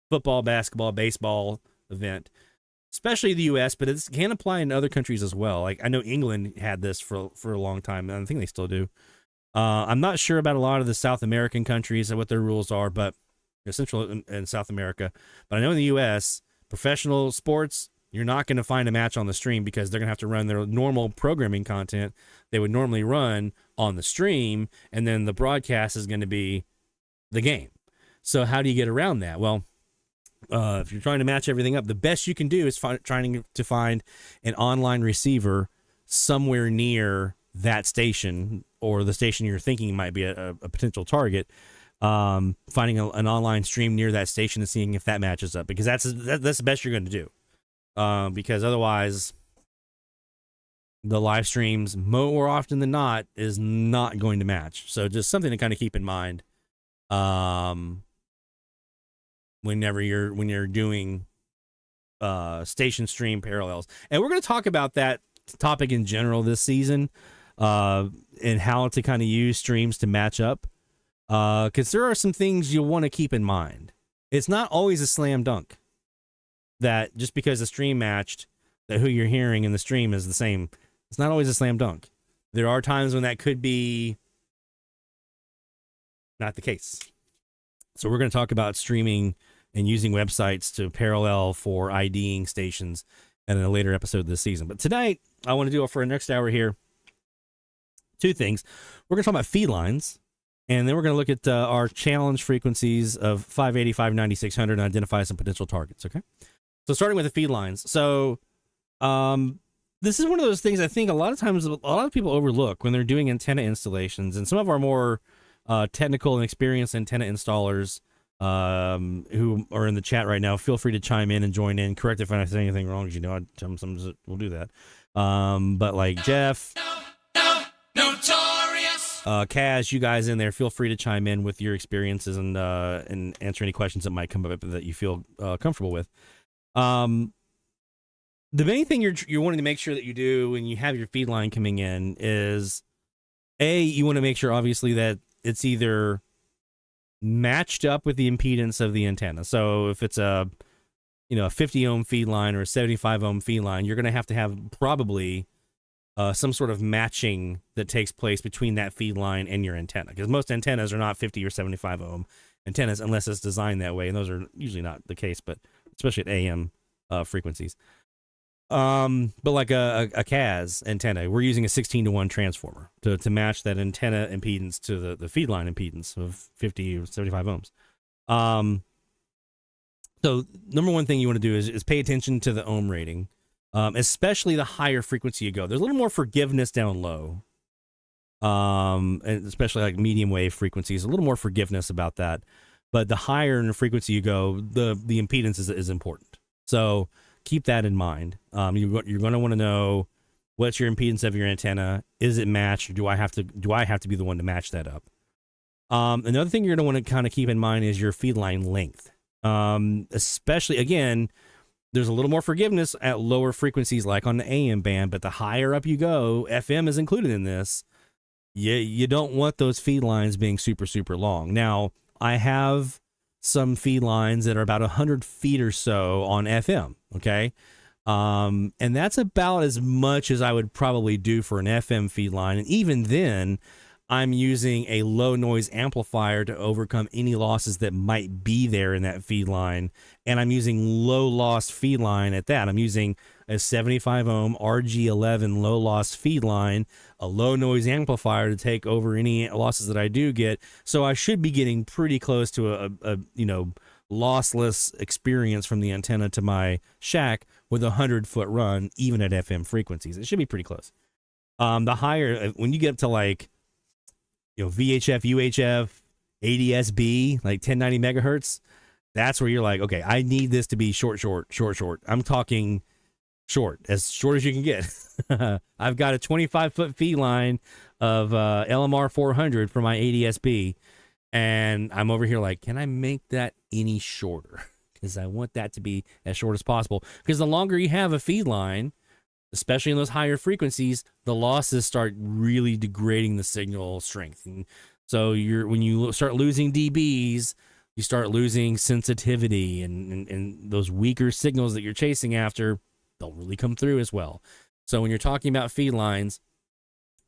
football, basketball, baseball event, especially the U.S., but it can apply in other countries as well. Like I know England had this for a long time, and I think they still do. I'm not sure about a lot of the South American countries and what their rules are, but Central and South America. But I know in the U.S., professional sports, you're not going to find a match on the stream because they're going to have to run their normal programming content they would normally run on the stream, and then the broadcast is going to be the game. So how do you get around that? Well, if you're trying to match everything up, the best you can do is trying to find an online receiver somewhere near that station or the station you're thinking might be a potential target. Finding an online stream near that station and seeing if that matches up, because that's the best you're going to do. Because otherwise, the live streams more often than not is not going to match. So just something to kind of keep in mind. Whenever you're doing station stream parallels, and we're going to talk about that topic in general this season, and how to kind of use streams to match up, because there are some things you'll want to keep in mind. It's not always a slam dunk that just because the stream matched, that who you're hearing in the stream is the same. It's not always a slam dunk. There are times when that could be not the case. So we're going to talk about streaming and using websites to parallel for IDing stations in a later episode this season. But tonight, I want to do it for our next hour here. Two things. We're going to talk about feed lines, and then we're going to look at our challenge frequencies of 580, 590, 600 and identify some potential targets, okay? So starting with the feed lines. So this is one of those things I think a lot of times a lot of people overlook when they're doing antenna installations, and some of our more technical and experienced antenna installers who are in the chat right now, feel free to chime in and join in. Correct if I say anything wrong, as you know, I sometimes will do that. But like Jeff, Notorious. Kaz, you guys in there, feel free to chime in with your experiences and answer any questions that might come up that you feel comfortable with. The main thing you're wanting to make sure that you do when you have your feed line coming in is, you want to make sure obviously that it's either matched up with the impedance of the antenna. So if it's a 50 ohm feed line or a 75 ohm feed line, you're going to have probably some sort of matching that takes place between that feed line and your antenna, because most antennas are not 50 or 75 ohm antennas unless it's designed that way, and those are usually not the case, but especially at AM frequencies. But like a Kaz antenna, we're using a 16-to-1 transformer to match that antenna impedance to the feed line impedance of 50 or 75 ohms. So number one thing you want to do is pay attention to the ohm rating, especially the higher frequency you go. There's a little more forgiveness down low, and especially like medium wave frequencies, a little more forgiveness about that. But the higher in the frequency you go, the impedance is important. So keep that in mind. You're going to want to know what's your impedance of your antenna. Is it matched? Or do I have to be the one to match that up? Another thing you're going to want to kind of keep in mind is your feed line length. Especially, again, there's a little more forgiveness at lower frequencies like on the AM band, but the higher up you go, FM is included in this. You don't want those feed lines being super, super long. Now, I have some feed lines that are about 100 feet or so on FM, okay? And that's about as much as I would probably do for an FM feed line. And even then, I'm using a low noise amplifier to overcome any losses that might be there in that feed line. And I'm using low loss feed line at that. I'm using a 75 ohm RG11 low loss feed line, a low noise amplifier to take over any losses that I do get. So I should be getting pretty close to a lossless experience from the antenna to my shack with a 100-foot run, even at FM frequencies. It should be pretty close. The higher, when you get up to like, VHF, UHF, ADS-B, like 1090 megahertz, That's where you're like, okay, I need this to be short. I'm talking short as you can get. I've got a 25-foot feed line of LMR 400 for my ADSB, and I'm over here like, can I make that any shorter? Because I want that to be as short as possible. Because the longer you have a feed line, especially in those higher frequencies, the losses start really degrading the signal strength. And so when you start losing dBs, you start losing sensitivity, and those weaker signals that you're chasing after don't really come through as well. So when you're talking about feed lines,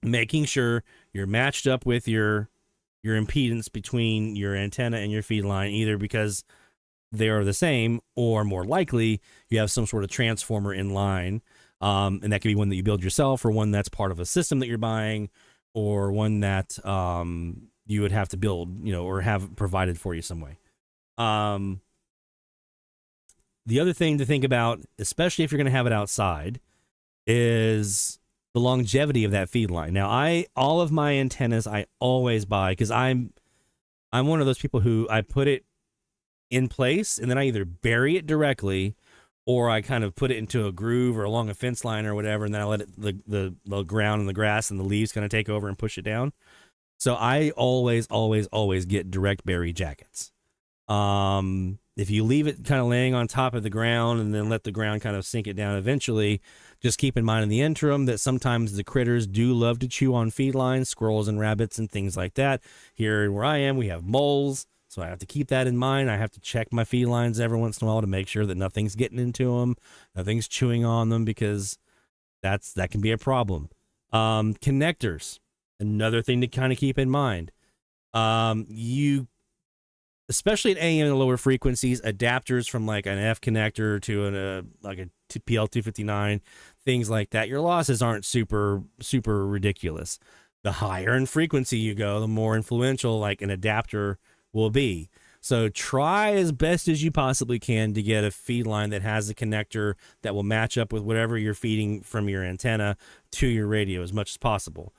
making sure you're matched up with your impedance between your antenna and your feed line, either because they are the same, or more likely you have some sort of transformer in line. And that could be one that you build yourself, or one that's part of a system that you're buying, or one that you would have to build, or have provided for you some way. The other thing to think about, especially if you're going to have it outside, is the longevity of that feed line. Now, all of my antennas I always buy, because I'm one of those people who I put it in place and then I either bury it directly, or I kind of put it into a groove or along a fence line or whatever, and then I let it, the ground and the grass and the leaves kind of take over and push it down. So I always get direct bury jackets. If you leave it kind of laying on top of the ground and then let the ground kind of sink it down eventually, just keep in mind in the interim that sometimes the critters do love to chew on feed lines, squirrels and rabbits and things like that. Here where I am, we have moles, so I have to keep that in mind. I have to check my feed lines every once in a while to make sure that nothing's getting into them, nothing's chewing on them, because that can be a problem. Connectors, another thing to kind of keep in mind. Especially at AM and lower frequencies, adapters from like an F connector to a PL259, things like that, your losses aren't super ridiculous. The higher in frequency you go, the more influential like an adapter will be. So try as best as you possibly can to get a feed line that has a connector that will match up with whatever you're feeding from your antenna to your radio as much as possible.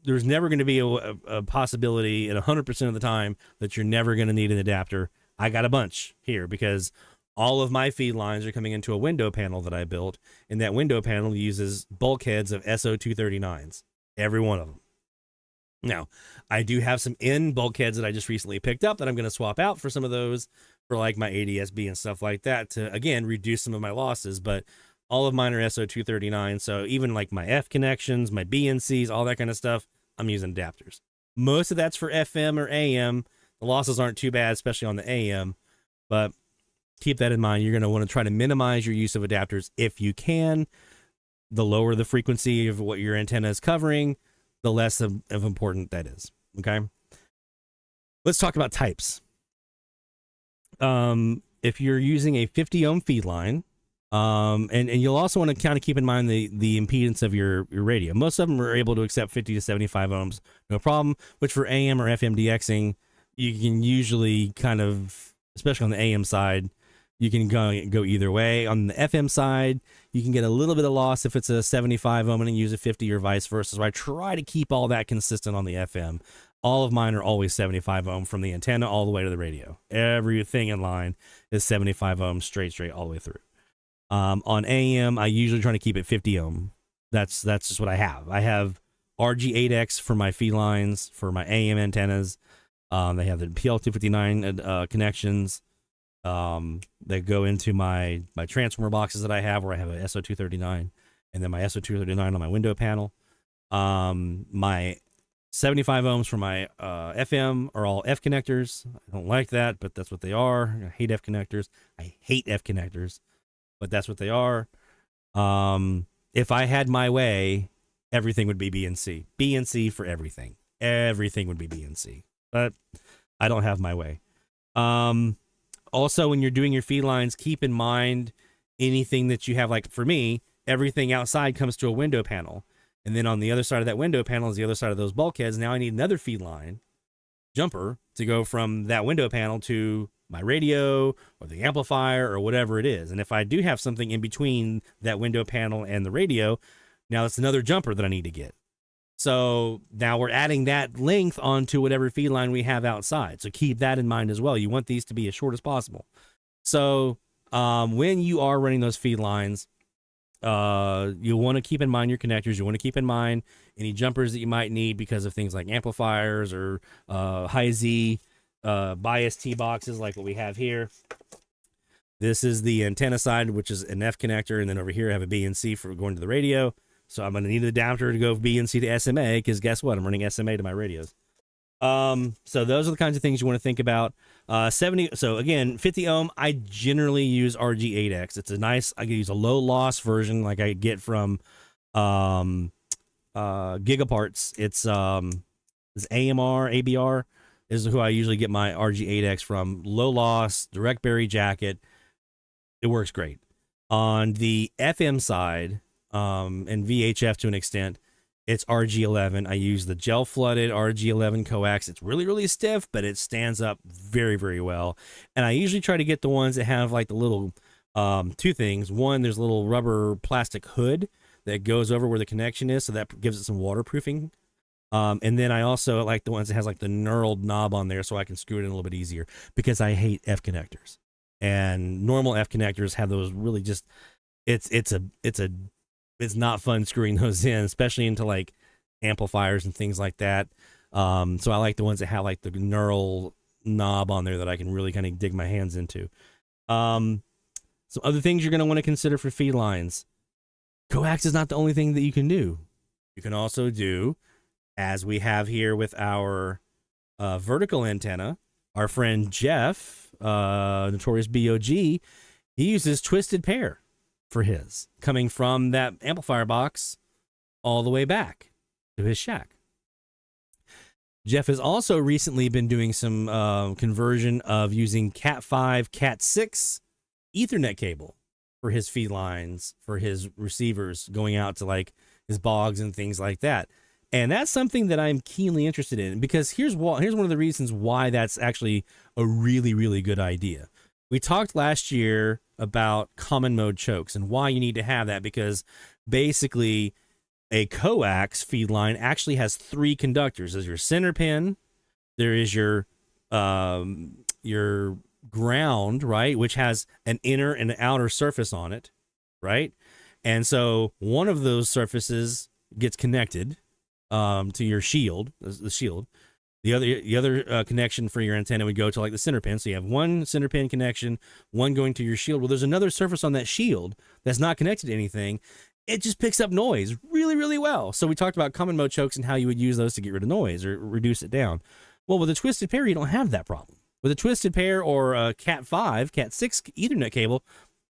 There's never going to be a possibility at 100% of the time that you're never going to need an adapter. I got a bunch here because all of my feed lines are coming into a window panel that I built, and that window panel uses bulkheads of SO239s, every one of them. Now, I do have some N bulkheads that I just recently picked up that I'm going to swap out for some of those for like my ADSB and stuff like that to, again, reduce some of my losses, but all of mine are SO239, so even like my F connections, my BNCs, all that kind of stuff, I'm using adapters. Most of that's for FM or AM. The losses aren't too bad, especially on the AM, but keep that in mind. You're going to want to try to minimize your use of adapters if you can. The lower the frequency of what your antenna is covering, the less of important that is. Okay. Let's talk about types. If you're using a 50 ohm feed line, and you'll also want to kind of keep in mind the impedance of your radio. Most of them are able to accept 50 to 75 ohms, no problem, which for AM or FM DXing, you can usually kind of, especially on the AM side, you can go either way. On the FM side, you can get a little bit of loss if it's a 75 ohm and use a 50 or vice versa. So I try to keep all that consistent on the FM. All of mine are always 75 ohm from the antenna all the way to the radio. Everything in line is 75 ohms straight all the way through. On AM, I usually try to keep it 50 ohm. That's just what I have. I have RG8X for my feed lines, for my AM antennas. They have the PL259 connections that go into my transformer boxes that I have, where I have a SO239, and then my SO239 on my window panel. My 75 ohms for my FM are all F connectors. I don't like that, but that's what they are. I hate F connectors. But that's what they are. If I had my way, everything would be BNC. BNC for everything. Everything would be BNC. But I don't have my way. Also, when you're doing your feed lines, keep in mind anything that you have. Like for me, everything outside comes to a window panel. And then on the other side of that window panel is the other side of those bulkheads. Now I need another feed line jumper to go from that window panel to my radio or the amplifier or whatever it is. And if I do have something in between that window panel and the radio, now it's another jumper that I need to get. So now we're adding that length onto whatever feed line we have outside. So keep that in mind as well. You want these to be as short as possible. So when you are running those feed lines, you want to keep in mind your connectors. You want to keep in mind any jumpers that you might need because of things like amplifiers or high Z bias T boxes like what we have here. This is the antenna side, which is an F connector, and then over here I have a B and C for going to the radio. So I'm going to need an adapter to go B and C to SMA because guess what? I'm running SMA to my radios. So those are the kinds of things you want to think about. 70. So again, 50 ohm. I generally use RG8X. It's a nice. I can use a low loss version like I get from Gigaparts. It's AMR, ABR is who I usually get my RG8X from. Low loss, direct berry jacket. It works great. On the FM side, and VHF to an extent, it's RG11. I use the gel flooded RG11 coax. It's really, really stiff, but it stands up very, very well. And I usually try to get the ones that have like the little, two things. One, there's a little rubber plastic hood that goes over where the connection is. So that gives it some waterproofing. And then I also like the ones that has like the knurled knob on there so I can screw it in a little bit easier because I hate F connectors. And normal F connectors have those really just, it's not fun screwing those in, especially into like amplifiers and things like that. So I like the ones that have like the knurl knob on there that I can really kind of dig my hands into. Some other things you're going to want to consider for feed lines. Coax is not the only thing that you can do. You can also do, as we have here with our vertical antenna, our friend Jeff, Notorious BOG, he uses twisted pair for his, coming from that amplifier box all the way back to his shack. Jeff has also recently been doing some conversion of using Cat5, Cat6 Ethernet cable for his feed lines, for his receivers going out to like his bogs and things like that. And that's something that I'm keenly interested in because here's one of the reasons why that's actually a really, really good idea. We talked last year about common mode chokes and why you need to have that because basically a coax feed line actually has three conductors. There's your center pin, there is your ground, right, which has an inner and an outer surface on it, right? And so one of those surfaces gets connected to your shield, the shield. The other connection for your antenna would go to like the center pin. So you have one center pin connection, one going to your shield. Well, there's another surface on that shield that's not connected to anything. It just picks up noise really, really well. So we talked about common mode chokes and how you would use those to get rid of noise or reduce it down. Well, with a twisted pair, you don't have that problem. With a twisted pair or a Cat5, Cat6 Ethernet cable,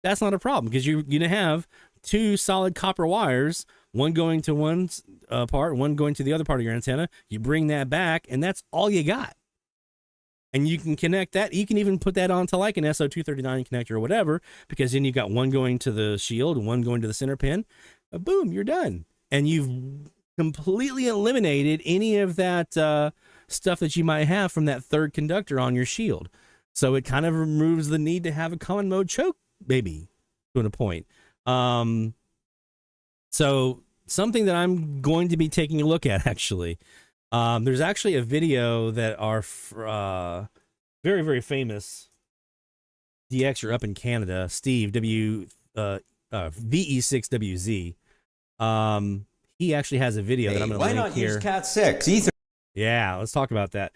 that's not a problem because you're going to have two solid copper wires, one going to one part, one going to the other part of your antenna. You bring that back, and that's all you got. And you can connect that. You can even put that onto like an SO239 connector or whatever, because then you've got one going to the shield and one going to the center pin. Boom, you're done. And you've completely eliminated any of that stuff that you might have from that third conductor on your shield. So it kind of removes the need to have a common mode choke, maybe, to a point. So something that I'm going to be taking a look at, actually. There's actually a video that our very, very famous DXer up in Canada, Steve, VE6WZ. He actually has a video that I'm going to link here. Why not use Cat6 Ether? Yeah, let's talk about that.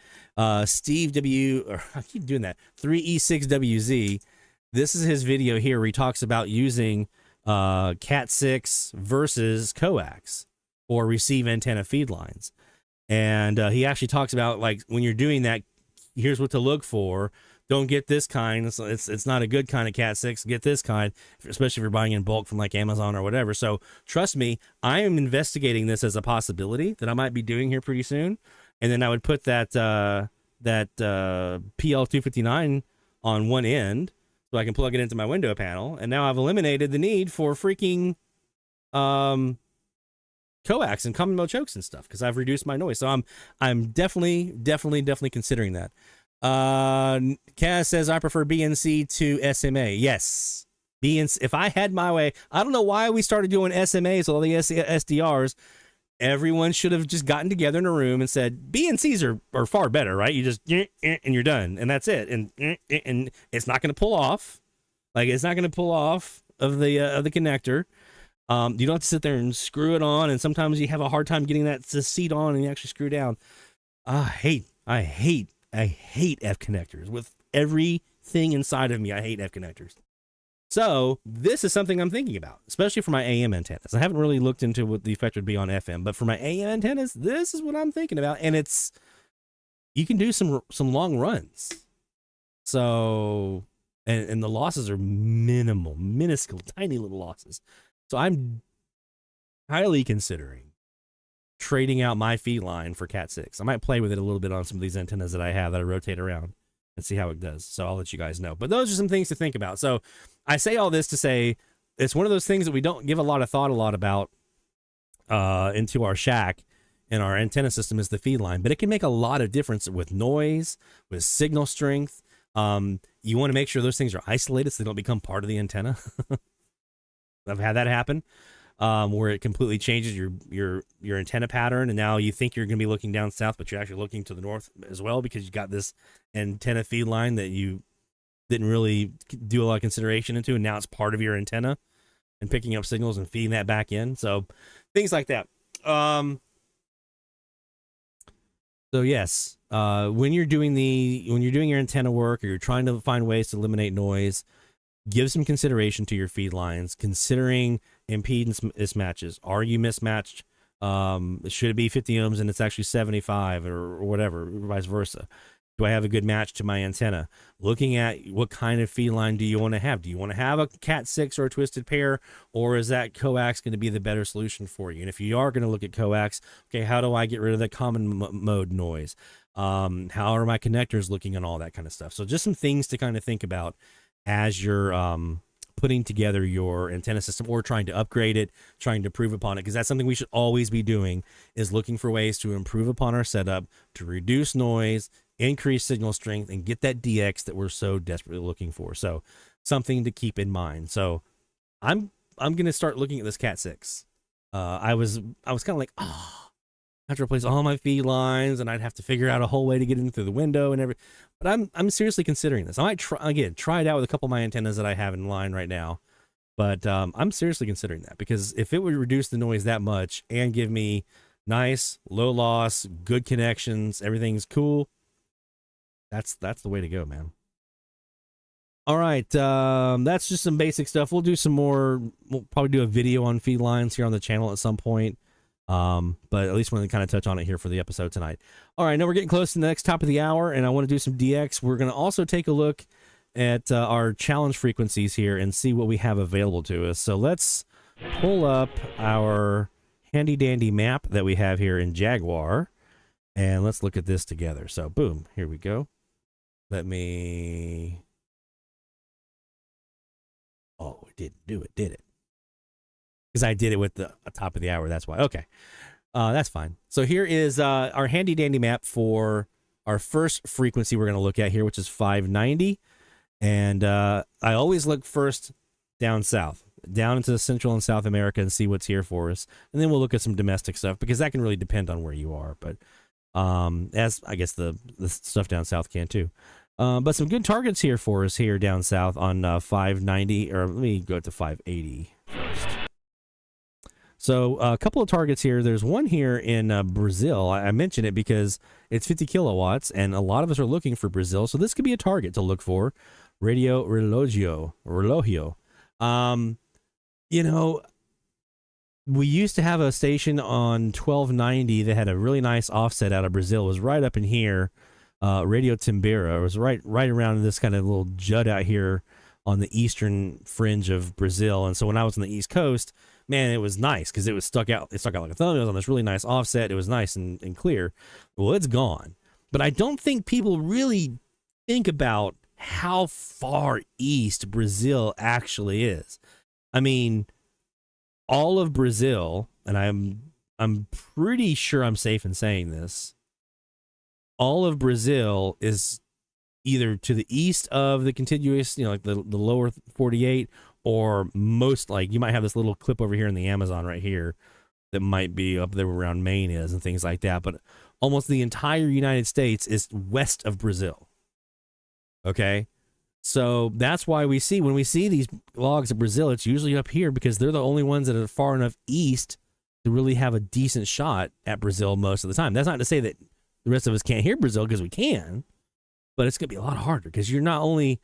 Steve I keep doing that. 3E6WZ. This is his video here where he talks about using Cat6 versus coax or receive antenna feed lines. And he actually talks about, like, when you're doing that, here's what to look for. Don't get this kind. It's not a good kind of Cat6. Get this kind, especially if you're buying in bulk from like Amazon or whatever. So trust me, I am investigating this as a possibility that I might be doing here pretty soon. And then I would put that PL259 on one end so I can plug it into my window panel. And now I've eliminated the need for freaking coax and common mode chokes and stuff because I've reduced my noise. So I'm definitely considering that. Kaz says I prefer BNC to SMA. Yes, BNC. If I had my way, I don't know why we started doing SMAs with all the SDRs. everyone should have just gotten together in a room and said, B and C's are far better, right? You just, and you're done. And that's it. And it's not going to pull off. Like, it's not going to pull off of the connector. You don't have to sit there and screw it on. And sometimes you have a hard time getting that seat on and you actually screw down. I hate F connectors with everything inside of me. I hate F connectors. So this is something I'm thinking about, especially for my AM antennas. I haven't really looked into what the effect would be on FM, but for my AM antennas, this is what I'm thinking about. And you can do some long runs. So, and the losses are minimal, minuscule, tiny little losses. So I'm highly considering trading out my feed line for Cat 6. I might play with it a little bit on some of these antennas that I have that I rotate around and see how it does. So I'll let you guys know. But those are some things to think about. So I say all this to say it's one of those things that we don't give a lot of thought about into our shack and our antenna system is the feed line. But it can make a lot of difference with noise, with signal strength. You want to make sure those things are isolated so they don't become part of the antenna. I've had that happen. Where it completely changes your antenna pattern, and now you think you're going to be looking down south, but you're actually looking to the north as well because you got this antenna feed line that you didn't really do a lot of consideration into, and now it's part of your antenna and picking up signals and feeding that back in. So things like that. So yes, when you're doing your antenna work or you're trying to find ways to eliminate noise, give some consideration to your feed lines, considering impedance mismatches. Are you mismatched? Should it be 50 ohms and it's actually 75 or whatever, or vice versa? Do I have a good match to my antenna? Looking at what kind of feed line do you want to have? Do you want to have a Cat 6 or a twisted pair, or is that coax going to be the better solution for you? And if you are going to look at coax, okay, how do I get rid of the common mode noise? How are my connectors looking and all that kind of stuff? So just some things to kind of think about as you're putting together your antenna system or trying to upgrade it, trying to improve upon it, because that's something we should always be doing, is looking for ways to improve upon our setup, to reduce noise, increase signal strength, and get that DX that we're so desperately looking for. So something to keep in mind. So I'm going to start looking at this Cat 6. I was kind of like, I have to replace all my feed lines, and I'd have to figure out a whole way to get in through the window and everything. But I'm seriously considering this. I might try it out with a couple of my antennas that I have in line right now. But I'm seriously considering that, because if it would reduce the noise that much and give me nice, low loss, good connections, everything's cool, that's the way to go, man. All right, that's just some basic stuff. We'll do some more. We'll probably do a video on feed lines here on the channel at some point. But at least wanted to kind of touch on it here for the episode tonight. All right, now we're getting close to the next top of the hour, and I want to do some DX. We're going to also take a look at our challenge frequencies here and see what we have available to us. So let's pull up our handy dandy map that we have here in Jaguar, and let's look at this together. So boom, here we go. Let me... Oh, it didn't do it, did it? Because I did it with the top of the hour. That's why. Okay. That's fine. So here is our handy dandy map for our first frequency we're going to look at here, which is 590. And I always look first down south, down into Central and South America, and see what's here for us. And then we'll look at some domestic stuff, because that can really depend on where you are. But as I guess the stuff down south can too. But some good targets here for us here down south on 590, or let me go to 580 first. So a couple of targets here. There's one here in Brazil. I mention it because it's 50 kilowatts, and a lot of us are looking for Brazil. So this could be a target to look for. Radio Relogio. You know, we used to have a station on 1290 that had a really nice offset out of Brazil. It was right up in here. Radio Timbira. It was right around this kind of little jut out here on the eastern fringe of Brazil. And so when I was on the East Coast, man, it was nice because it stuck out like a thumb. It was on this really nice offset. It was nice and clear. Well, it's gone. But I don't think people really think about how far east Brazil actually is. I mean, all of Brazil, and I'm pretty sure I'm safe in saying this, all of Brazil is either to the east of the contiguous, like the lower 48, or most, like you might have this little clip over here in the Amazon right here, that might be up there around Maine is and things like that. But almost the entire United States is west of Brazil. Okay. So that's why when we see these logs of Brazil, it's usually up here because they're the only ones that are far enough east to really have a decent shot at Brazil most of the time. That's not to say that the rest of us can't hear Brazil, because we can, but it's going to be a lot harder because you're having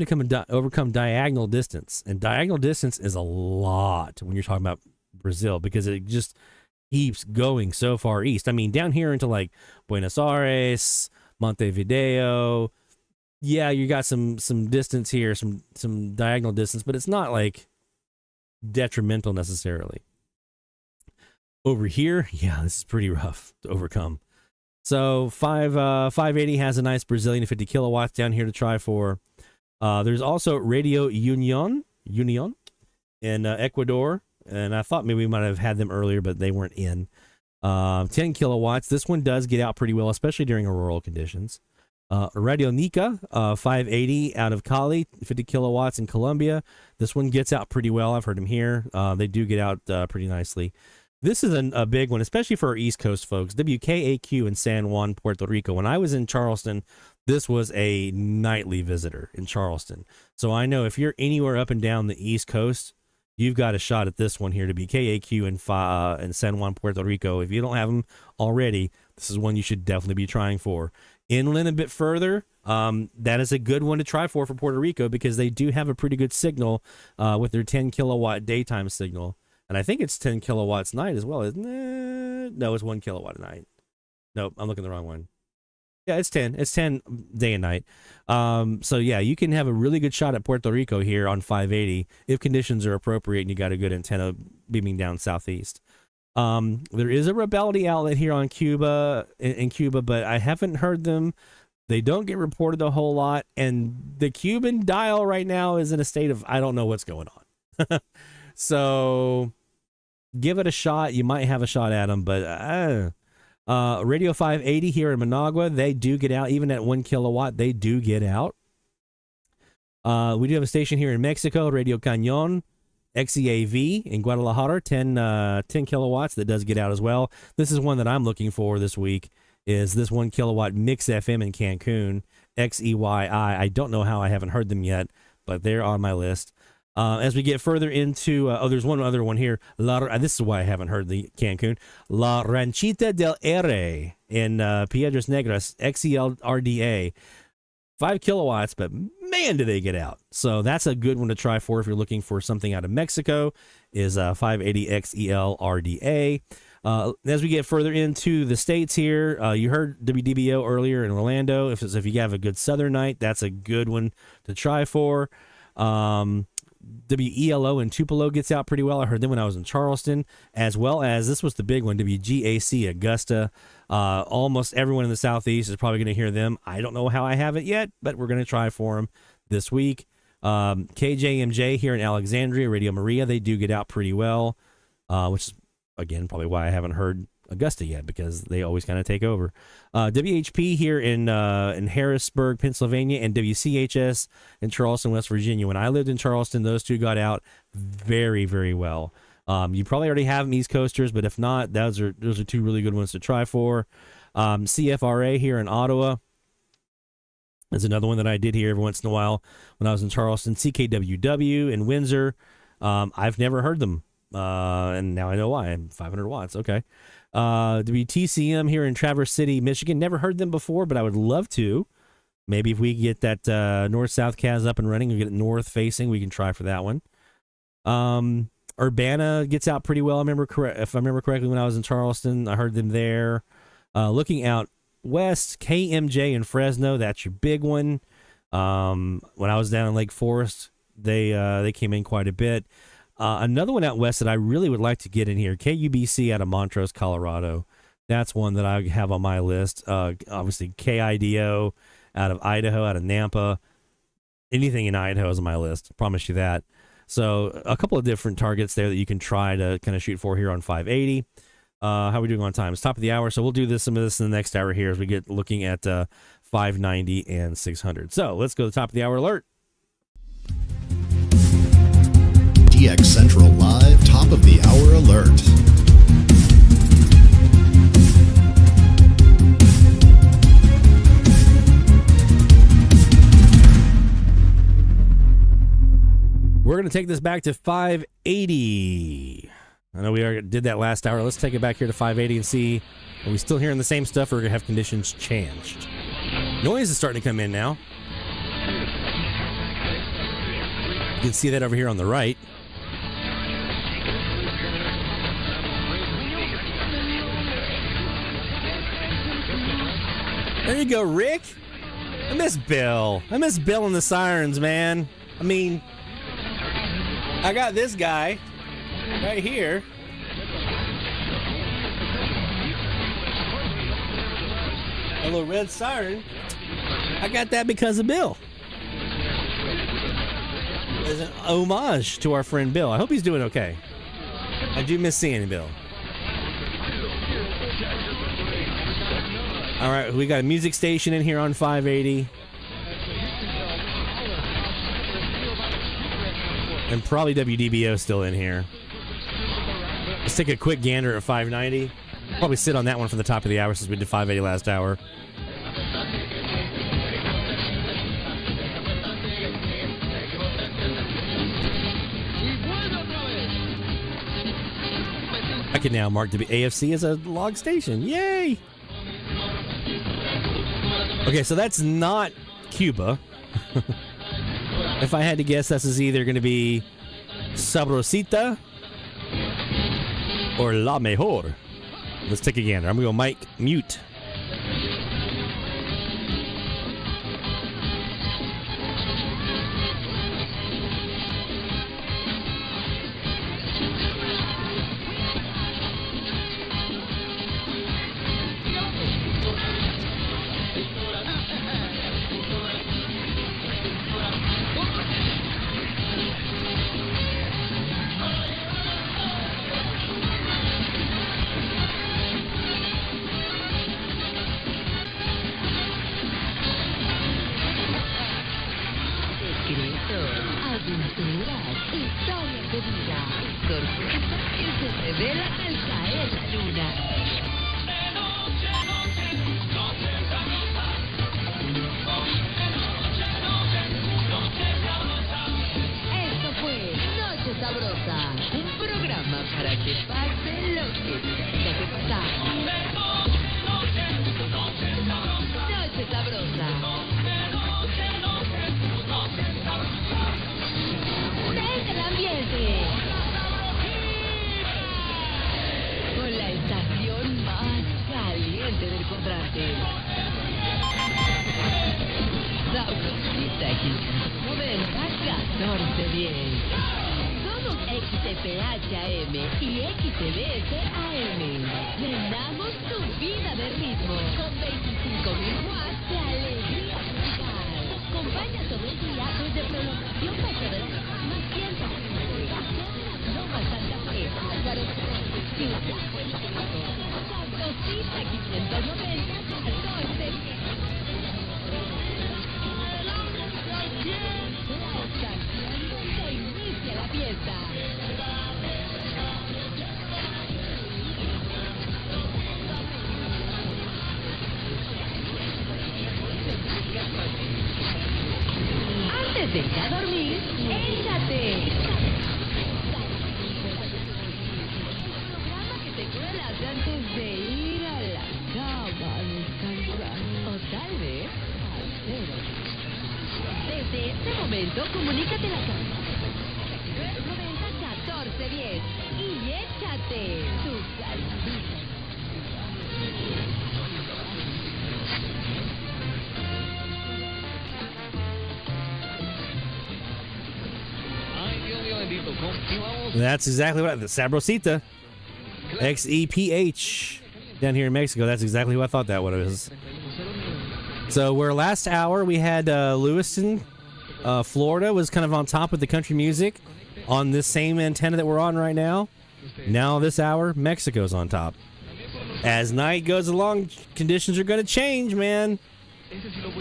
to overcome diagonal distance, and diagonal distance is a lot when you're talking about Brazil because it just keeps going so far east. I mean, down here into like Buenos Aires, Montevideo, yeah, you got some distance here, some diagonal distance, but it's not like detrimental necessarily. Over here, yeah, this is pretty rough to overcome. So 580 has a nice Brazilian 50 kilowatts down here to try for. There's also Radio Union in Ecuador, and I thought maybe we might have had them earlier, but they weren't in. 10 kilowatts. This one does get out pretty well, especially during auroral conditions. Radio Nica, 580 out of Cali, 50 kilowatts in Colombia. This one gets out pretty well. I've heard them here. They do get out pretty nicely. This is a big one, especially for our East Coast folks. WKAQ in San Juan, Puerto Rico. When I was in Charleston, this was a nightly visitor in Charleston. So I know if you're anywhere up and down the East Coast, you've got a shot at this one here, WKAQ in San Juan, Puerto Rico. If you don't have them already, this is one you should definitely be trying for. Inland a bit further, that is a good one to try for Puerto Rico because they do have a pretty good signal with their 10 kilowatt daytime signal. And I think it's 10 kilowatts night as well, isn't it? No, it's 1 kilowatt a night. Nope, I'm looking at the wrong one. Yeah, it's 10. It's 10 day and night. So yeah, you can have a really good shot at Puerto Rico here on 580 if conditions are appropriate and you got a good antenna beaming down southeast. There is a Rebelity outlet here on Cuba, in Cuba, but I haven't heard them. They don't get reported a whole lot, and the Cuban dial right now is in a state of I don't know what's going on. So give it a shot. You might have a shot at them, but Radio 580 here in Managua, they do get out. Even at 1 kilowatt, they do get out. We do have a station here in Mexico, Radio Cañon, XEAV in Guadalajara, 10 kilowatts. That does get out as well. This is one that I'm looking for this week, is this 1 kilowatt Mix FM in Cancun, XEYI. I don't know how I haven't heard them yet, but they're on my list. As we get further into, there's one other one here. This is why I haven't heard the Cancun. La Ranchita del Aire in Piedras Negras, XELRDA. 5 kilowatts, but man, do they get out. So that's a good one to try for if you're looking for something out of Mexico, is 580 XELRDA. As we get further into the States here, you heard WDBO earlier in Orlando. If you have a good southern night, that's a good one to try for. WELO in Tupelo gets out pretty well. I heard them when I was in Charleston, as well as this was the big one, WGAC Augusta. Almost everyone in the Southeast is probably going to hear them. I don't know how I have it yet, but we're going to try for them this week. KJMJ here in Alexandria, Radio Maria, they do get out pretty well, which is, again, probably why I haven't heard Augusta yet, because they always kind of take over. WHP here in Harrisburg, Pennsylvania, and WCHS in Charleston, West Virginia. When I lived in Charleston, those two got out very, very well. You probably already have them, East Coasters, but if not, those are two really good ones to try for. CFRA here in Ottawa is another one that I did hear every once in a while when I was in Charleston. CKWW in Windsor. I've never heard them, and now I know why. 500 watts, okay. WTCM here in Traverse City, Michigan. Never heard them before, but I would love to. Maybe if we get that north-south CAS up and running and get it north-facing, we can try for that one. Urbana gets out pretty well. If I remember correctly, when I was in Charleston, I heard them there. Looking out west, KMJ in Fresno, that's your big one. When I was down in Lake Forest, they came in quite a bit. Another one out west that I really would like to get in here, KUBC out of Montrose, Colorado. That's one that I have on my list. Obviously, KIDO out of Idaho, out of Nampa. Anything in Idaho is on my list. Promise you that. So a couple of different targets there that you can try to kind of shoot for here on 580. How are we doing on time? It's top of the hour, so we'll do some of this in the next hour here as we get looking at 590 and 600. So let's go to the top of the hour alert. DX Central Live top of the hour alert. We're going to take this back to 580. I know we already did that last hour. Let's take it back here to 580 and see, are we still hearing the same stuff or have conditions changed? Noise is starting to come in now. You can see that over here on the right. There you go, Rick. I miss Bill. I miss Bill and the sirens, man. I mean, I got this guy right here. A little red siren. I got that because of Bill. As an homage to our friend Bill. I hope he's doing okay. I do miss seeing Bill. All right, we got a music station in here on 580. And probably WDBO still in here. Let's take a quick gander at 590. Probably sit on that one for the top of the hour since we did 580 last hour. I can now mark AFC as a log station. Yay! Okay, so that's not Cuba. If I had to guess, this is either going to be Sabrosita or La Mejor. Let's take a gander. I'm going to go mic mute. Comunícate la 90-14-10 y échate tu salsita. That's exactly what the Sabrosita XEPH down here in Mexico. That's exactly what I thought that one was. So where last hour we had Lewiston, Florida was kind of on top with the country music on this same antenna that we're on right now. Now this hour, Mexico's on top. As night goes along, conditions are going to change, man.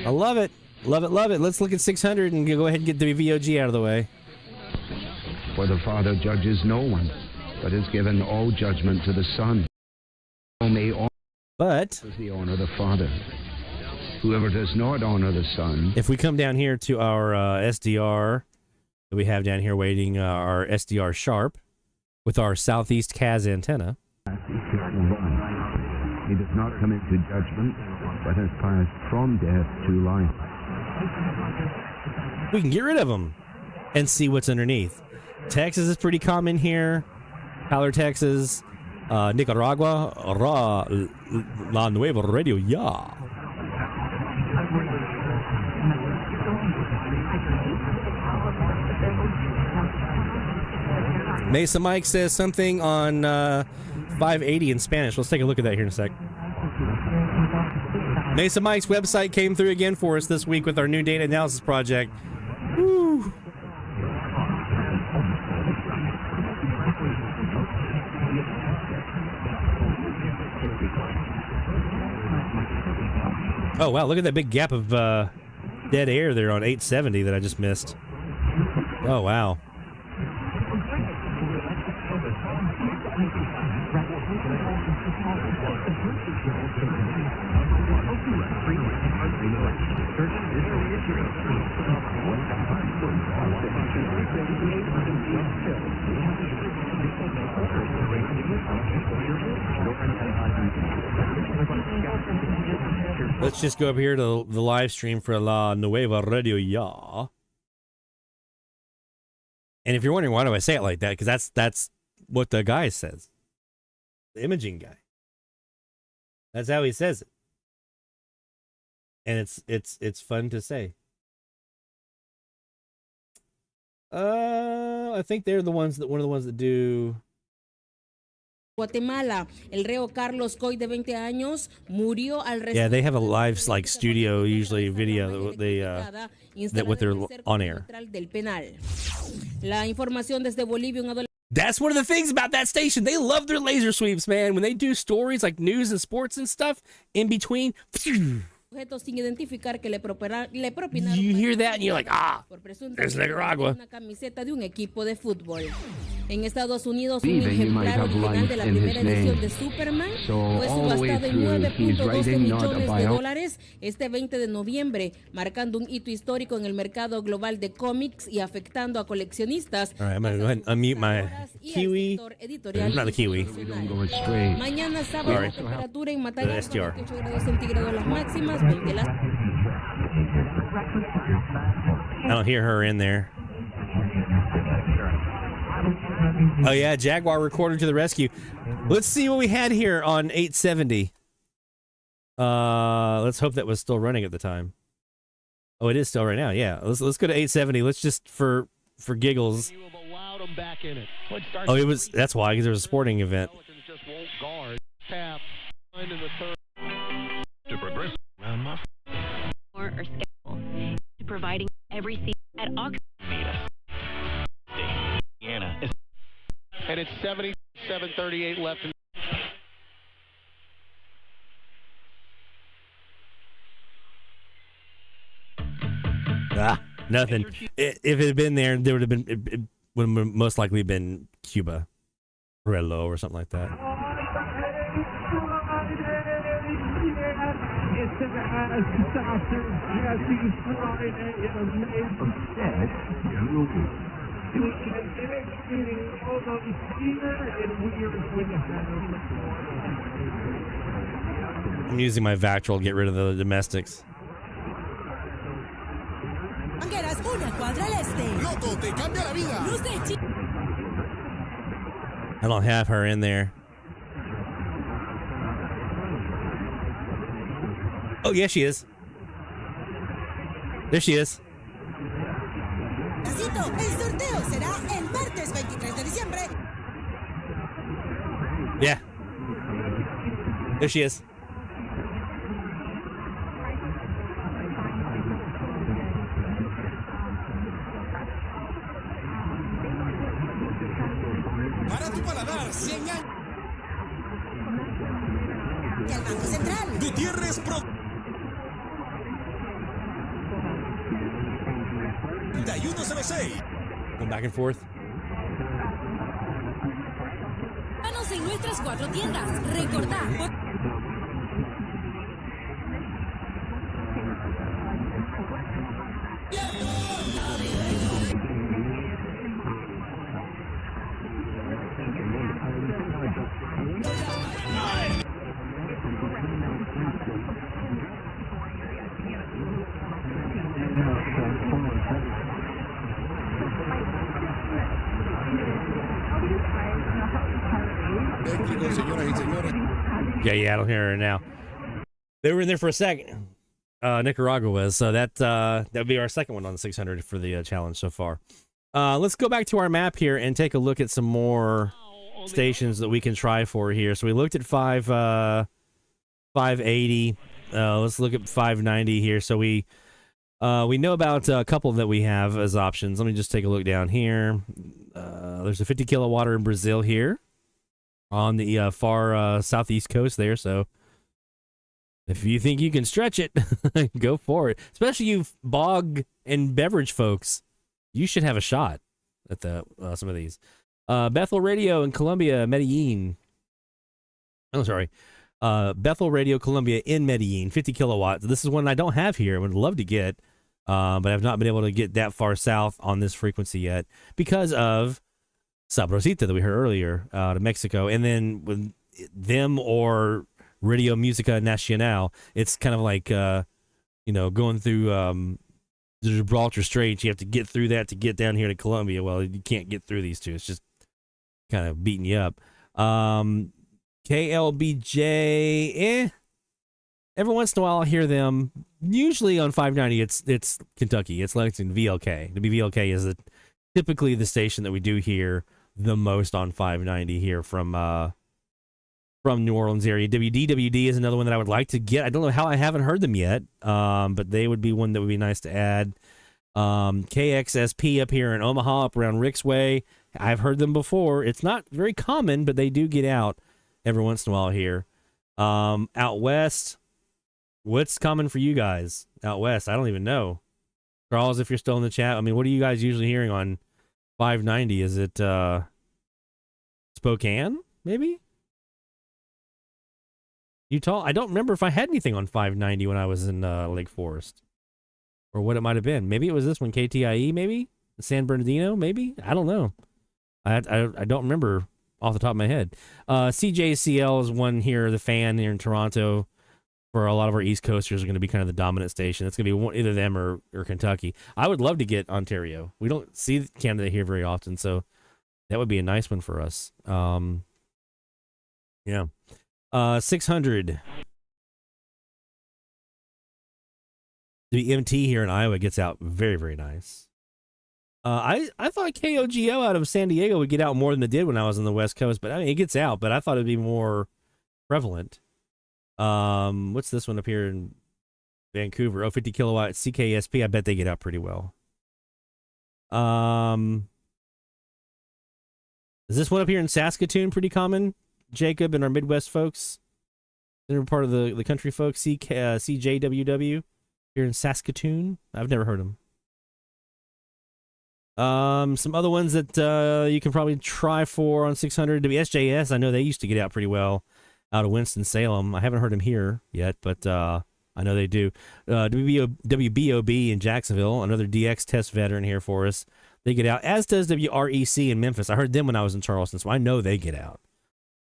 I love it. Love it, love it. Let's look at 600 and go ahead and get the VOG out of the way. For the Father judges no one, but has given all judgment to the Son. So may all But the honor the Father. Whoever does not honor the Son. if we come down here to our SDR that we have down here waiting, our SDR Sharp with our Southeast CAS antenna. He does not come into judgment, but has passed from death to life. We can get rid of them and see what's underneath. Texas is pretty common here. Tyler, Texas. Nicaragua. La Nueva Radio, yeah. Mesa Mike says something on 580 in Spanish. Let's take a look at that here in a sec. Mesa Mike's website came through again for us this week with our new data analysis project. Woo. Oh, wow, look at that big gap of dead air there on 870 that I just missed. Oh, wow. Let's just go up here to the live stream for La Nueva Radio, yeah. And if you're wondering why do I say it like that, because that's what the guy says, the imaging guy. That's how he says it, and it's fun to say. I think they're one of the ones that do. Guatemala, el reo Carlos Coy de 20 años murió al Yeah, they have a live like studio, usually video that they that with their on air. del penal. La información desde Bolivia, un adolescente. That's one of the things about that station. They love their laser sweeps, man. When they do stories like news and sports and stuff in between. Sin identificar que le propinaron You hear that and you're like, por presunta there's Nicaragua. una camiseta de un equipo de fútbol. En Estados Unidos, un Believe he might ejemplar have original life de la in his primera edición name. de Superman So fue all the way subastado en through, he's 9.12 writing not a millones de bio- dólares este 20 de noviembre, marcando un hito histórico en el mercado global de cómics y afectando a coleccionistas. All right, I'm going to go ahead and unmute my Kiwi. Not the Kiwi. Mañana sábado, Sorry. temperatura en The Matagalpa, SDR. 28 grados centígrados las máximas, 20 las... I don't hear her in there. Oh yeah, Jaguar recorder to the rescue. Let's see what we had here on 870. Let's hope that was still running at the time. Oh, it is still right now. Yeah, let's go to 870. Let's just for giggles. Oh, it was. That's why, because there was a sporting event. To progress around my or schedule to providing every seat at Oxford. Indiana. And it's 77:38 left. Nothing. If it had been there, there would have been. It would have most likely been Cuba, Rello, or something like that. I'm using my vactrol to get rid of the domestics. Mangueras, una cuadra al este. Loco, te cambia la vida. Luz de I don't have her in there. Oh, yeah, she is. There she is. Casito, el sorteo será el martes 23 de diciembre. Yeah. There she is. Para tu paladar, 100 años. Y al Banco Central. Gutiérrez Pro. 3106. Go back and forth. nuestras 4 tiendas. Recordá. Yeah, I don't hear her now. They were in there for a second. Nicaragua was, so that would be our second one on the 600 for the challenge so far. Let's go back to our map here and take a look at some more stations that we can try for here. So we looked at 580. Let's look at 590 here. So we know about a couple that we have as options. Let me just take a look down here. There's a 50 kilowatt in Brazil here on the far southeast coast there. So if you think you can stretch it, go for it. Especially you bog and beverage folks, you should have a shot at the some of these. Bethel Radio in Colombia, Medellin. Oh, sorry. Bethel Radio Colombia in Medellin, 50 kilowatts. This is one I don't have here. I would love to get, but I've not been able to get that far south on this frequency yet because of Sabrosita that we heard earlier to Mexico. And then with them or Radio Musica Nacional, it's kind of like, going through the Gibraltar Straits. You have to get through that to get down here to Colombia. Well, you can't get through these two. It's just kind of beating you up. KLBJ, every once in a while I'll hear them. Usually on 590, it's Kentucky. It's Lexington VLK. The VLK is typically the station that we do hear the most on 590 here from New Orleans area. WDWD is another one that I would like to get. I don't know how I haven't heard them yet, but they would be one that would be nice to add. KXSP up here in Omaha, up around Rick's Way. I've heard them before. It's not very common, but they do get out every once in a while here. Out west, what's common for you guys out west? I don't even know. Charles, if you're still in the chat, I mean, what are you guys usually hearing on 590? Is it Spokane, maybe? Utah? I don't remember if I had anything on 590 when I was in Lake Forest. Or what it might have been. Maybe it was this one, KTIE, maybe? San Bernardino, maybe? I don't know. I don't remember off the top of my head. CJCL is one here, the fan here in Toronto. For a lot of our East Coasters are going to be kind of the dominant station. It's going to be either them or Kentucky. I would love to get Ontario. We don't see Canada here very often, so that would be a nice one for us. Yeah. 600. The MT here in Iowa gets out very, very nice. I thought KOGO out of San Diego would get out more than it did when I was on the West Coast, but I mean, it gets out, but I thought it'd be more prevalent. What's this one up here in Vancouver? 50 kilowatt CKSP. I bet they get out pretty well. Is this one up here in Saskatoon pretty common? Jacob and our Midwest folks? They're part of the country folks. CJWW here in Saskatoon. I've never heard them. Some other ones that you can probably try for on 600. WSJS, I know they used to get out pretty well out of Winston-Salem. I haven't heard them here yet, but I know they do. WBOB in Jacksonville, another DX test veteran here for us. They get out, as does WREC in Memphis. I heard them when I was in Charleston, so I know they get out.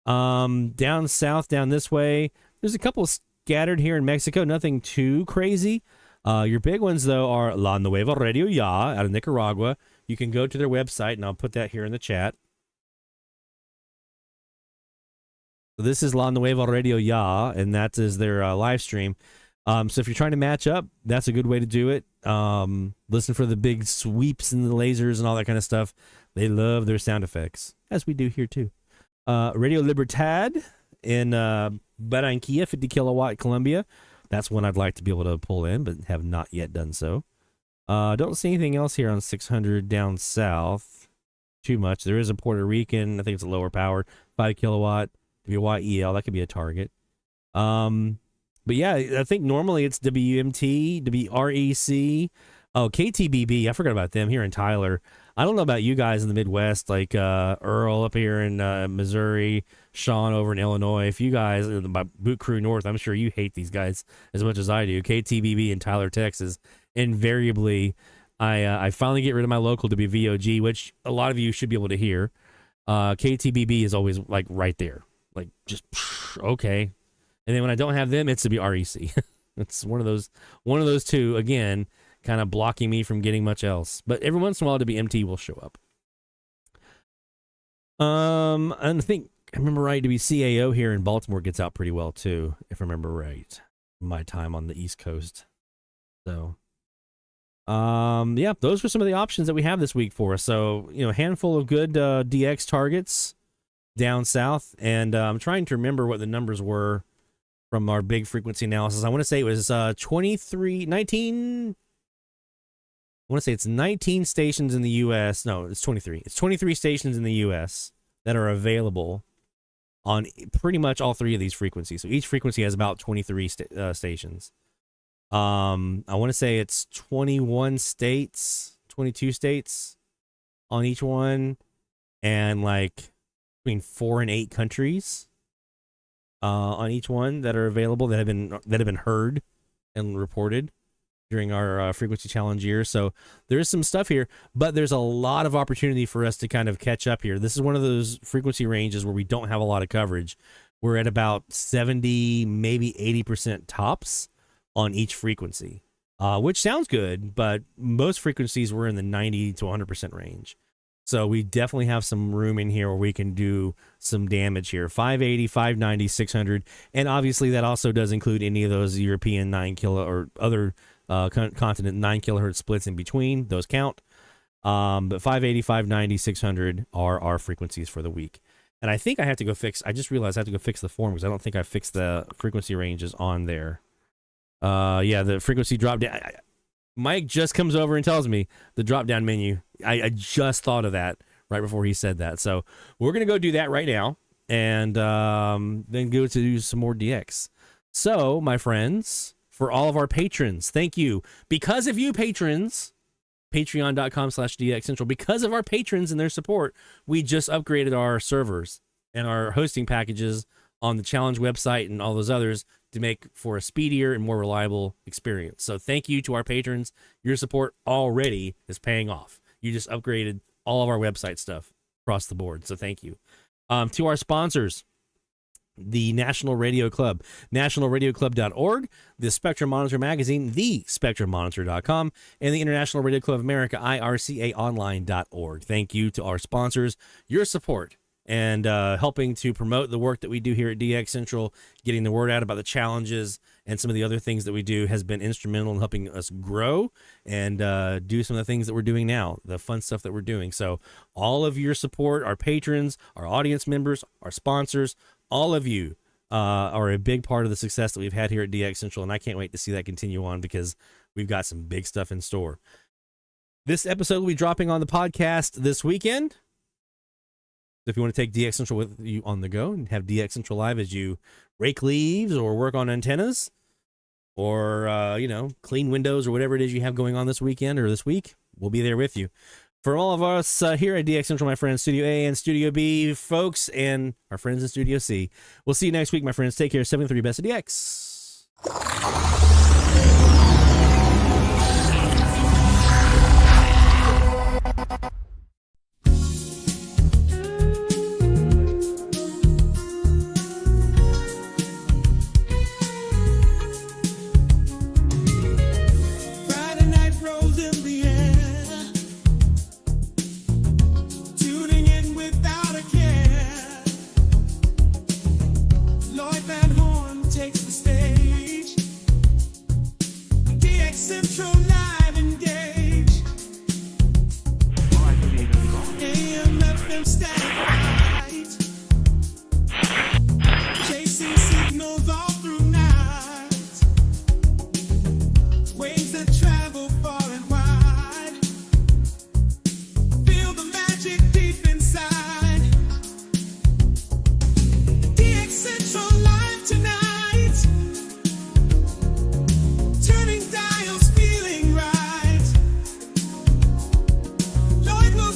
Down south, down this way, there's a couple scattered here in Mexico. Nothing too crazy. Your big ones, though, are La Nueva Radio Ya out of Nicaragua. You can go to their website, and I'll put that here in the chat. So this is La Nueva Radio Ya, and that is their live stream. So if you're trying to match up, that's a good way to do it. Listen for the big sweeps and the lasers and all that kind of stuff. They love their sound effects, as we do here, too. Radio Libertad in Barranquilla, 50 kilowatt Colombia. That's one I'd like to be able to pull in, but have not yet done so. Don't see anything else here on 600 down south too much. There is a Puerto Rican, I think it's a lower powered, 5 kilowatt WYEL. That could be a target. But yeah, I think normally it's WMT, WREC. Oh, KTBB. I forgot about them here in Tyler. I don't know about you guys in the Midwest, like Earl up here in Missouri, Sean over in Illinois. If you guys, my Boot Crew North, I'm sure you hate these guys as much as I do. KTBB in Tyler, Texas. Invariably, I finally get rid of my local to be VOG, which a lot of you should be able to hear. KTBB is always like right there, like just okay. And then when I don't have them, it's to be REC. It's one of those two again, kind of blocking me from getting much else. But every once in a while, WMT will show up. I think I remember right, WCAO here in Baltimore gets out pretty well too, if I remember right. My time on the East Coast. So, yeah, those were some of the options that we have this week for us. So, you know, a handful of good DX targets down south, and I'm trying to remember what the numbers were from our big frequency analysis. I want to say it was 19. I want to say it's 19 stations in the U.S. No, it's 23. It's 23 stations in the U.S. that are available on pretty much all three of these frequencies. So each frequency has about 23 stations. I want to say it's 21 states, 22 states on each one, and like between 4 and 8 countries on each one that are available that have been heard and reported during our frequency challenge year. So there's some stuff here, but there's a lot of opportunity for us to kind of catch up here. This is one of those frequency ranges where we don't have a lot of coverage. We're at about 70, maybe 80% tops on each frequency, which sounds good, but most frequencies were in the 90 to 100% range. So we definitely have some room in here where we can do some damage here. 580, 590, 600. And obviously that also does include any of those European 9 kilo or other continent 9 kilohertz splits in between. Those count. But 580, 590, 600 are our frequencies for the week. And I think I have to go fix, I just realized I have to go fix the form because I don't think I fixed the frequency ranges on there. Yeah, the frequency drop down. Mike just comes over and tells me the drop down menu. I just thought of that right before he said that. So we're going to go do that right now and then go to do some more DX. So, my friends, for all of our patrons, thank you. Because of you patrons, patreon.com/DXCentral, because of our patrons and their support, we just upgraded our servers and our hosting packages on the challenge website and all those others to make for a speedier and more reliable experience. So thank you to our patrons. Your support already is paying off. You just upgraded all of our website stuff across the board. So thank you. To our sponsors, the National Radio Club, nationalradioclub.org, the Spectrum Monitor magazine, thespectrummonitor.com, and the International Radio Club of America, ircaonline.org. Thank you to our sponsors. Your support and helping to promote the work that we do here at DX Central, getting the word out about the challenges and some of the other things that we do has been instrumental in helping us grow and do some of the things that we're doing now, the fun stuff that we're doing. So all of your support, our patrons, our audience members, our sponsors, all of you are a big part of the success that we've had here at DX Central, and I can't wait to see that continue on because we've got some big stuff in store. This episode will be dropping on the podcast this weekend. If you want to take DX Central with you on the go and have DX Central live as you rake leaves or work on antennas or, clean windows or whatever it is you have going on this weekend or this week, we'll be there with you. For all of us here at DX Central, my friends, Studio A and Studio B folks, and our friends in Studio C, we'll see you next week, my friends. Take care. 73 Best of DX. Friday night rolls in the air, tuning in without a care. Lloyd Van Horn takes the stage. DX Central live engage. AM FM static light, chasing signals all through night. Waves that travel far and wide. Feel the magic deep inside. DX Central live tonight. Turning dials, feeling right. Lloyd will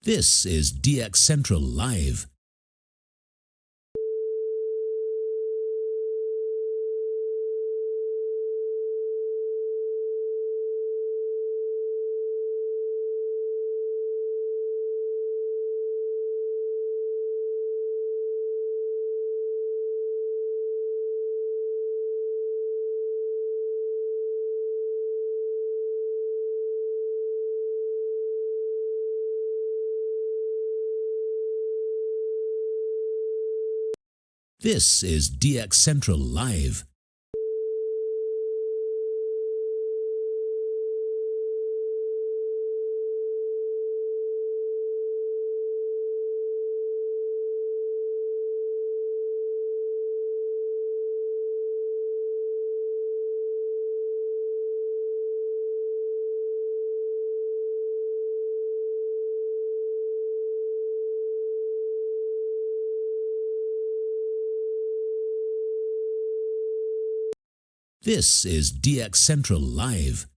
This is DX Central Live. This is DX Central Live. This is DX Central Live.